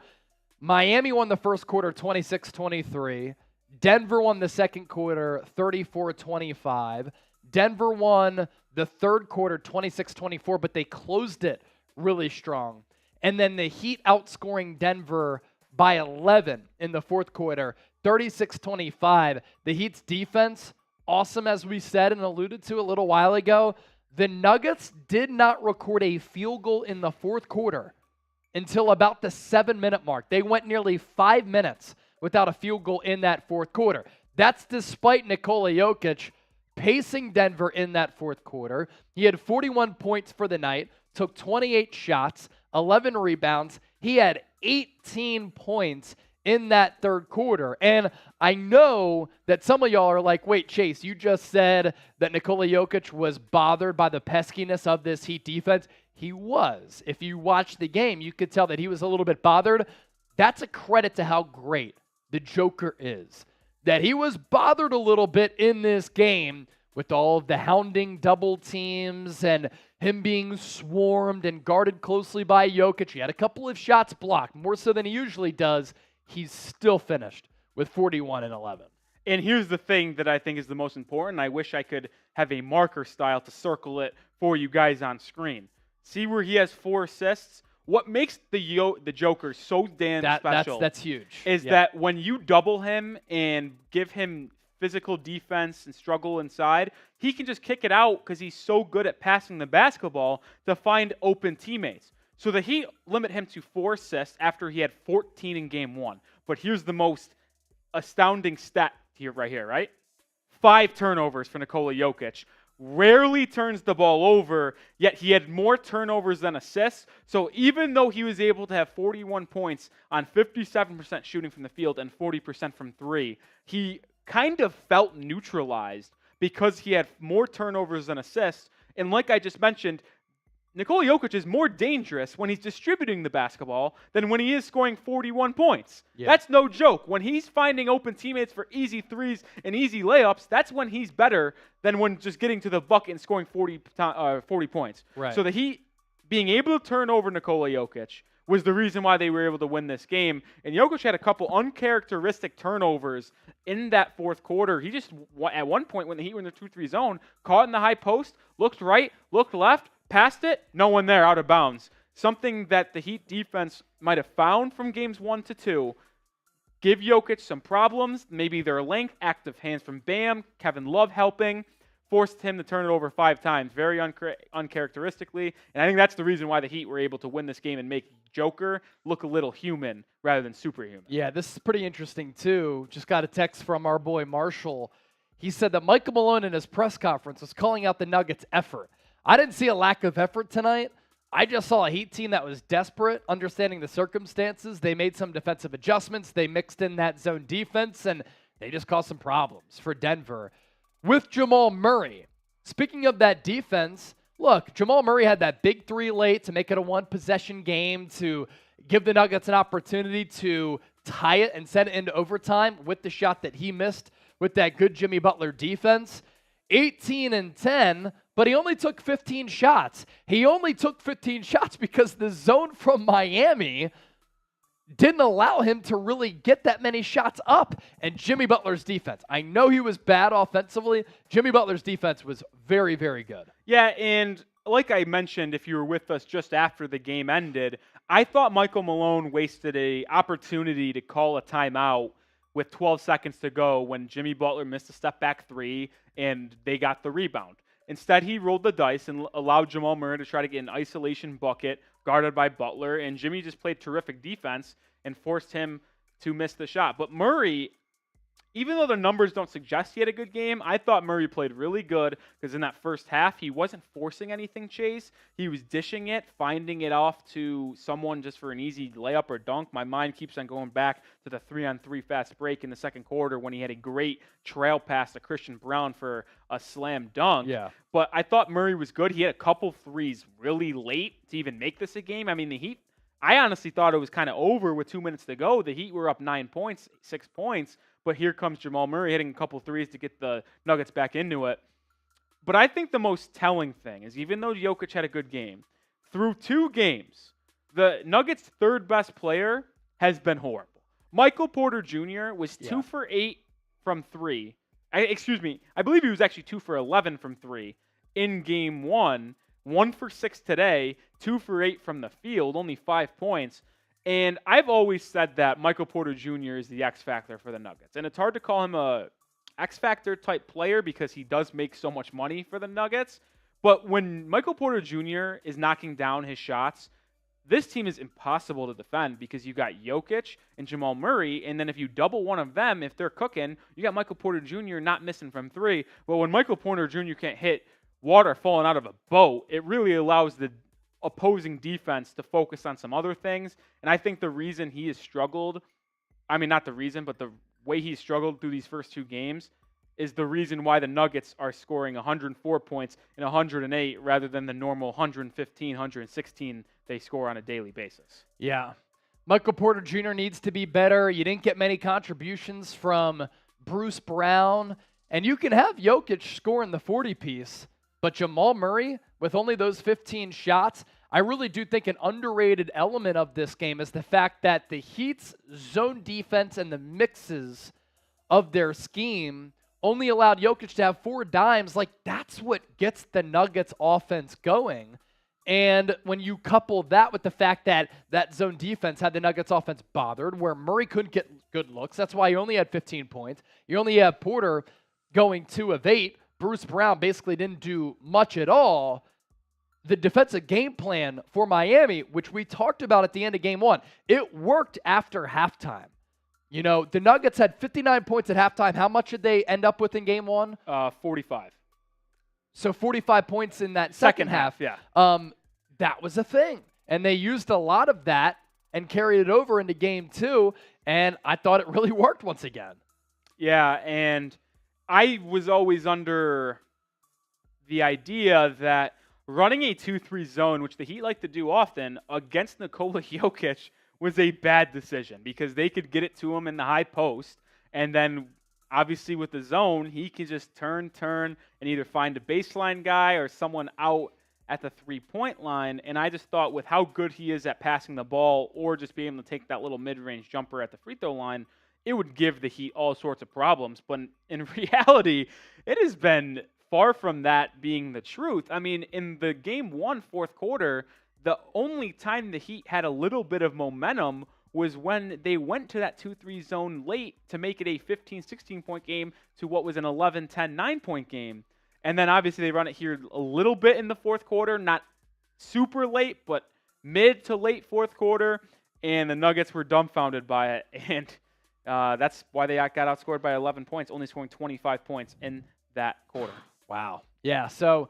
Miami won the first quarter 26-23. Denver won the second quarter 34-25. Denver won the third quarter 26-24, but they closed it really strong. And then the Heat outscoring Denver by 11 in the fourth quarter, 36-25. The Heat's defense, awesome as we said and alluded to a little while ago. The Nuggets did not record a field goal in the fourth quarter until about the 7-minute mark. They went nearly 5 minutes without a field goal in that fourth quarter. That's despite Nikola Jokic pacing Denver in that fourth quarter. He had 41 points for the night, took 28 shots, 11 rebounds. He had 18 points in that third quarter. And I know that some of y'all are like, wait, Chase, you just said that Nikola Jokic was bothered by the peskiness of this Heat defense. He was. If you watch the game, you could tell that he was a little bit bothered. That's a credit to how great the Joker is. That he was bothered a little bit in this game with all of the hounding double teams and him being swarmed and guarded closely by Jokic. He had a couple of shots blocked, more so than he usually does. He's still finished with 41 and 11. And here's the thing that I think is the most important. I wish I could have a marker style to circle it for you guys on screen. See where he has 4 assists? What makes the Joker so damn special that's huge. Is that when you double him and give him physical defense and struggle inside, he can just kick it out because he's so good at passing the basketball to find open teammates. So the Heat limit him to 4 assists after he had 14 in game one. But here's the most astounding stat here, right? 5 turnovers for Nikola Jokic. Rarely turns the ball over, yet he had more turnovers than assists. So even though he was able to have 41 points on 57% shooting from the field and 40% from 3, he kind of felt neutralized because he had more turnovers than assists. And like I just mentioned, Nikola Jokic is more dangerous when he's distributing the basketball than when he is scoring 41 points. Yeah. That's no joke. When he's finding open teammates for easy threes and easy layups, that's when he's better than when just getting to the bucket and scoring 40 points. Right. So the Heat being able to turn over Nikola Jokic was the reason why they were able to win this game. And Jokic had a couple uncharacteristic turnovers in that fourth quarter. He just, at one point when the Heat were in the 2-3 zone, caught in the high post, looked right, looked left, passed it, no one there, out of bounds. Something that the Heat defense might have found from games 1 to 2. Give Jokic some problems, maybe their length, active hands from Bam, Kevin Love helping, forced him to turn it over 5 times, very uncharacteristically. And I think that's the reason why the Heat were able to win this game and make Joker look a little human rather than superhuman. Yeah, this is pretty interesting too. Just got a text from our boy Marshall. He said that Michael Malone in his press conference was calling out the Nuggets' effort. I didn't see a lack of effort tonight. I just saw a Heat team that was desperate, understanding the circumstances. They made some defensive adjustments. They mixed in that zone defense, and they just caused some problems for Denver. With Jamal Murray, speaking of that defense, look, Jamal Murray had that big three late to make it a one-possession game, to give the Nuggets an opportunity to tie it and send it into overtime with the shot that he missed with that good Jimmy Butler defense. 18 and 10, but he only took 15 shots. He only took 15 shots because the zone from Miami didn't allow him to really get that many shots up. And Jimmy Butler's defense, I know he was bad offensively. Jimmy Butler's defense was very, very good. Yeah, and like I mentioned, if you were with us just after the game ended, I thought Michael Malone wasted an opportunity to call a timeout with 12 seconds to go when Jimmy Butler missed a step-back three and they got the rebound. Instead, he rolled the dice and allowed Jamal Murray to try to get an isolation bucket guarded by Butler, and Jimmy just played terrific defense and forced him to miss the shot. But Murray, even though the numbers don't suggest he had a good game, I thought Murray played really good because in that first half, he wasn't forcing anything, Chase. He was dishing it, finding it off to someone just for an easy layup or dunk. My mind keeps on going back to the 3-on-3 fast break in the second quarter when he had a great trail pass to Christian Brown for a slam dunk. Yeah. But I thought Murray was good. He had a couple threes really late to even make this a game. I mean, the Heat, I honestly thought it was kind of over with 2 minutes to go. The Heat were up 9 points, 6 points. But here comes Jamal Murray hitting a couple threes to get the Nuggets back into it. But I think the most telling thing is even though Jokic had a good game, through 2 games, the Nuggets' third best player has been horrible. Michael Porter Jr. was 2 for 8 from 3. I believe he was actually 2 for 11 from 3 in game 1. 1 for 6 today, 2 for 8 from the field, only 5 points. And I've always said that Michael Porter Jr. is the X factor for the Nuggets. And it's hard to call him a X factor type player because he does make so much money for the Nuggets. But when Michael Porter Jr. is knocking down his shots, this team is impossible to defend because you got Jokic and Jamal Murray, and then if you double one of them, if they're cooking, you got Michael Porter Jr. not missing from 3. But when Michael Porter Jr. can't hit water falling out of a boat, it really allows the opposing defense to focus on some other things. And I think the reason he has struggled, I mean, not the reason, but the way he's struggled through these first 2 games is the reason why the Nuggets are scoring 104 points and 108 rather than the normal 115, 116 they score on a daily basis. Yeah. Michael Porter Jr. needs to be better. You didn't get many contributions from Bruce Brown. And you can have Jokic scoring the 40-piece, but Jamal Murray, with only those 15 shots, I really do think an underrated element of this game is the fact that the Heat's zone defense and the mixes of their scheme only allowed Jokic to have 4 dimes. Like, that's what gets the Nuggets offense going. And when you couple that with the fact that that zone defense had the Nuggets offense bothered, where Murray couldn't get good looks, that's why he only had 15 points. You only have Porter going 2 of 8. Bruce Brown basically didn't do much at all. The defensive game plan for Miami, which we talked about at the end of game 1, it worked after halftime. You know, the Nuggets had 59 points at halftime. How much did they end up with in game 1? 45. So 45 points in that second half. Yeah. That was a thing. And they used a lot of that and carried it over into game 2. And I thought it really worked once again. Yeah, and I was always under the idea that running a 2-3 zone, which the Heat like to do often, against Nikola Jokic was a bad decision because they could get it to him in the high post, and then obviously with the zone, he can just turn, and either find a baseline guy or someone out at the 3-point line. And I just thought with how good he is at passing the ball or just being able to take that little mid-range jumper at the free throw line, it would give the Heat all sorts of problems. But in reality, it has been far from that being the truth. I mean, in the game 1 fourth quarter, the only time the Heat had a little bit of momentum was when they went to that 2-3 zone late to make it a 15, 16-point game to what was an 11, 10, 9-point game. And then obviously they run it here a little bit in the fourth quarter, not super late, but mid to late fourth quarter, and the Nuggets were dumbfounded by it. And that's why they got outscored by 11 points, only scoring 25 points in that quarter. Wow. Yeah, so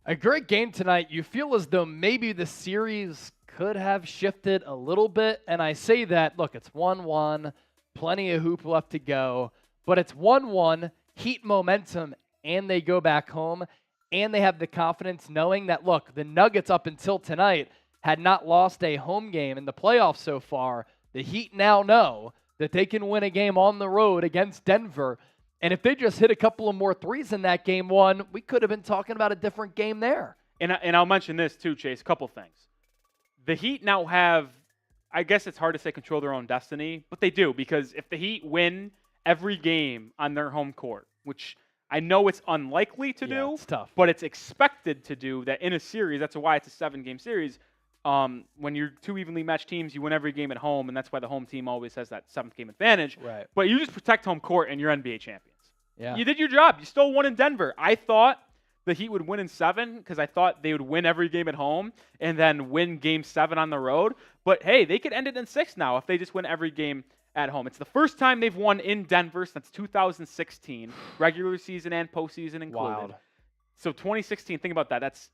A great game tonight. You feel as though maybe the series could have shifted a little bit. And I say that, look, it's 1-1, plenty of hoop left to go. But it's 1-1, Heat momentum, and they go back home. And they have the confidence knowing that, look, the Nuggets up until tonight had not lost a home game in the playoffs so far. The Heat now know that they can win a game on the road against Denver. And if they just hit a couple of more threes in that game one, we could have been talking about a different game there. And I'll mention this too, Chase, a couple things. The Heat now have, I guess it's hard to say control their own destiny, but they do, because if the Heat win every game on their home court, which I know it's unlikely to do, it's tough, but it's expected to do that in a series. That's why it's a 7-game series. When you're two evenly matched teams, you win every game at home, and that's why the home team always has that 7th game advantage. Right. But you just protect home court, and you're NBA champions. Yeah. You did your job. You still won in Denver. I thought the Heat would win in 7 because I thought they would win every game at home and then win Game 7 on the road. But, hey, they could end it in 6 now if they just win every game at home. It's the first time they've won in Denver since 2016, regular season and postseason included. Wild. So 2016, think about that. That's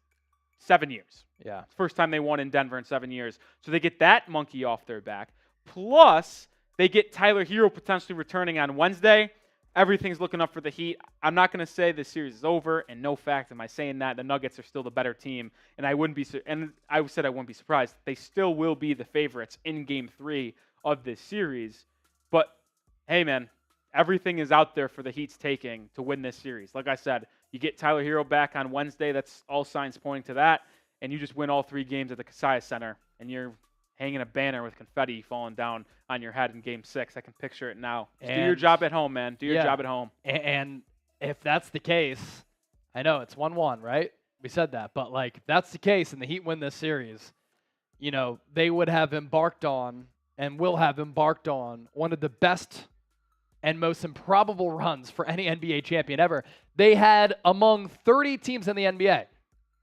7 years. Yeah. First time they won in Denver in 7 years. So they get that monkey off their back. Plus, they get Tyler Herro potentially returning on Wednesday. Everything's looking up for the Heat. I'm not going to say this series is over, and no fact am I saying that. The Nuggets are still the better team, and I wouldn't be surprised. They still will be the favorites in Game 3 of this series. But, hey, man, everything is out there for the Heat's taking to win this series. Like I said, you get Tyler Herro back on Wednesday. That's all signs pointing to that. And you just win all 3 games at the Kaseya Center, and you're hanging a banner with confetti falling down on your head in Game 6. I can picture it now. Just do your job at home, man. Do your job at home. And if that's the case, I know it's 1-1, right? We said that. But, like, if that's the case and the Heat win this series, you know, they would have embarked on and will have embarked on one of the best and most improbable runs for any NBA champion ever. They had, among 30 teams in the NBA,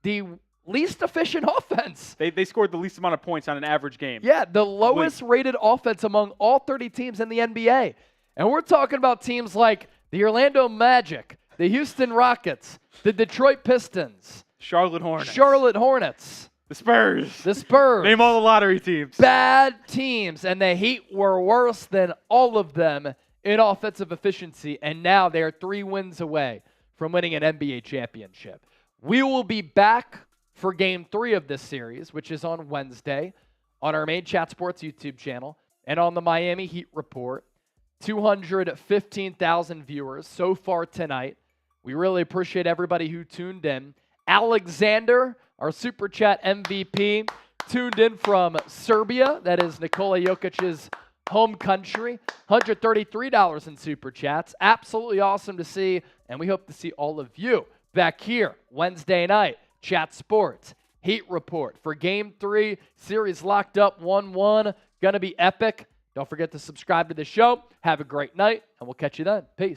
the least efficient offense. They scored the least amount of points on an average game. Yeah, the lowest rated offense among all 30 teams in the NBA. And we're talking about teams like the Orlando Magic, the Houston Rockets, the Detroit Pistons, Charlotte Hornets. The Spurs. Name all the lottery teams. Bad teams. And the Heat were worse than all of them in offensive efficiency. And now they are 3 wins away from winning an NBA championship. We will be back for Game 3 of this series, which is on Wednesday, on our main Chat Sports YouTube channel and on the Miami Heat Report. 215,000 viewers so far tonight. We really appreciate everybody who tuned in. Alexander, our Super Chat MVP, tuned in from Serbia. That is Nikola Jokic's home country. $133 in Super Chats. Absolutely awesome to see, and we hope to see all of you back here Wednesday night. Chat Sports, Heat Report for Game 3. Series locked up 1-1. Going to be epic. Don't forget to subscribe to the show. Have a great night, and we'll catch you then. Peace.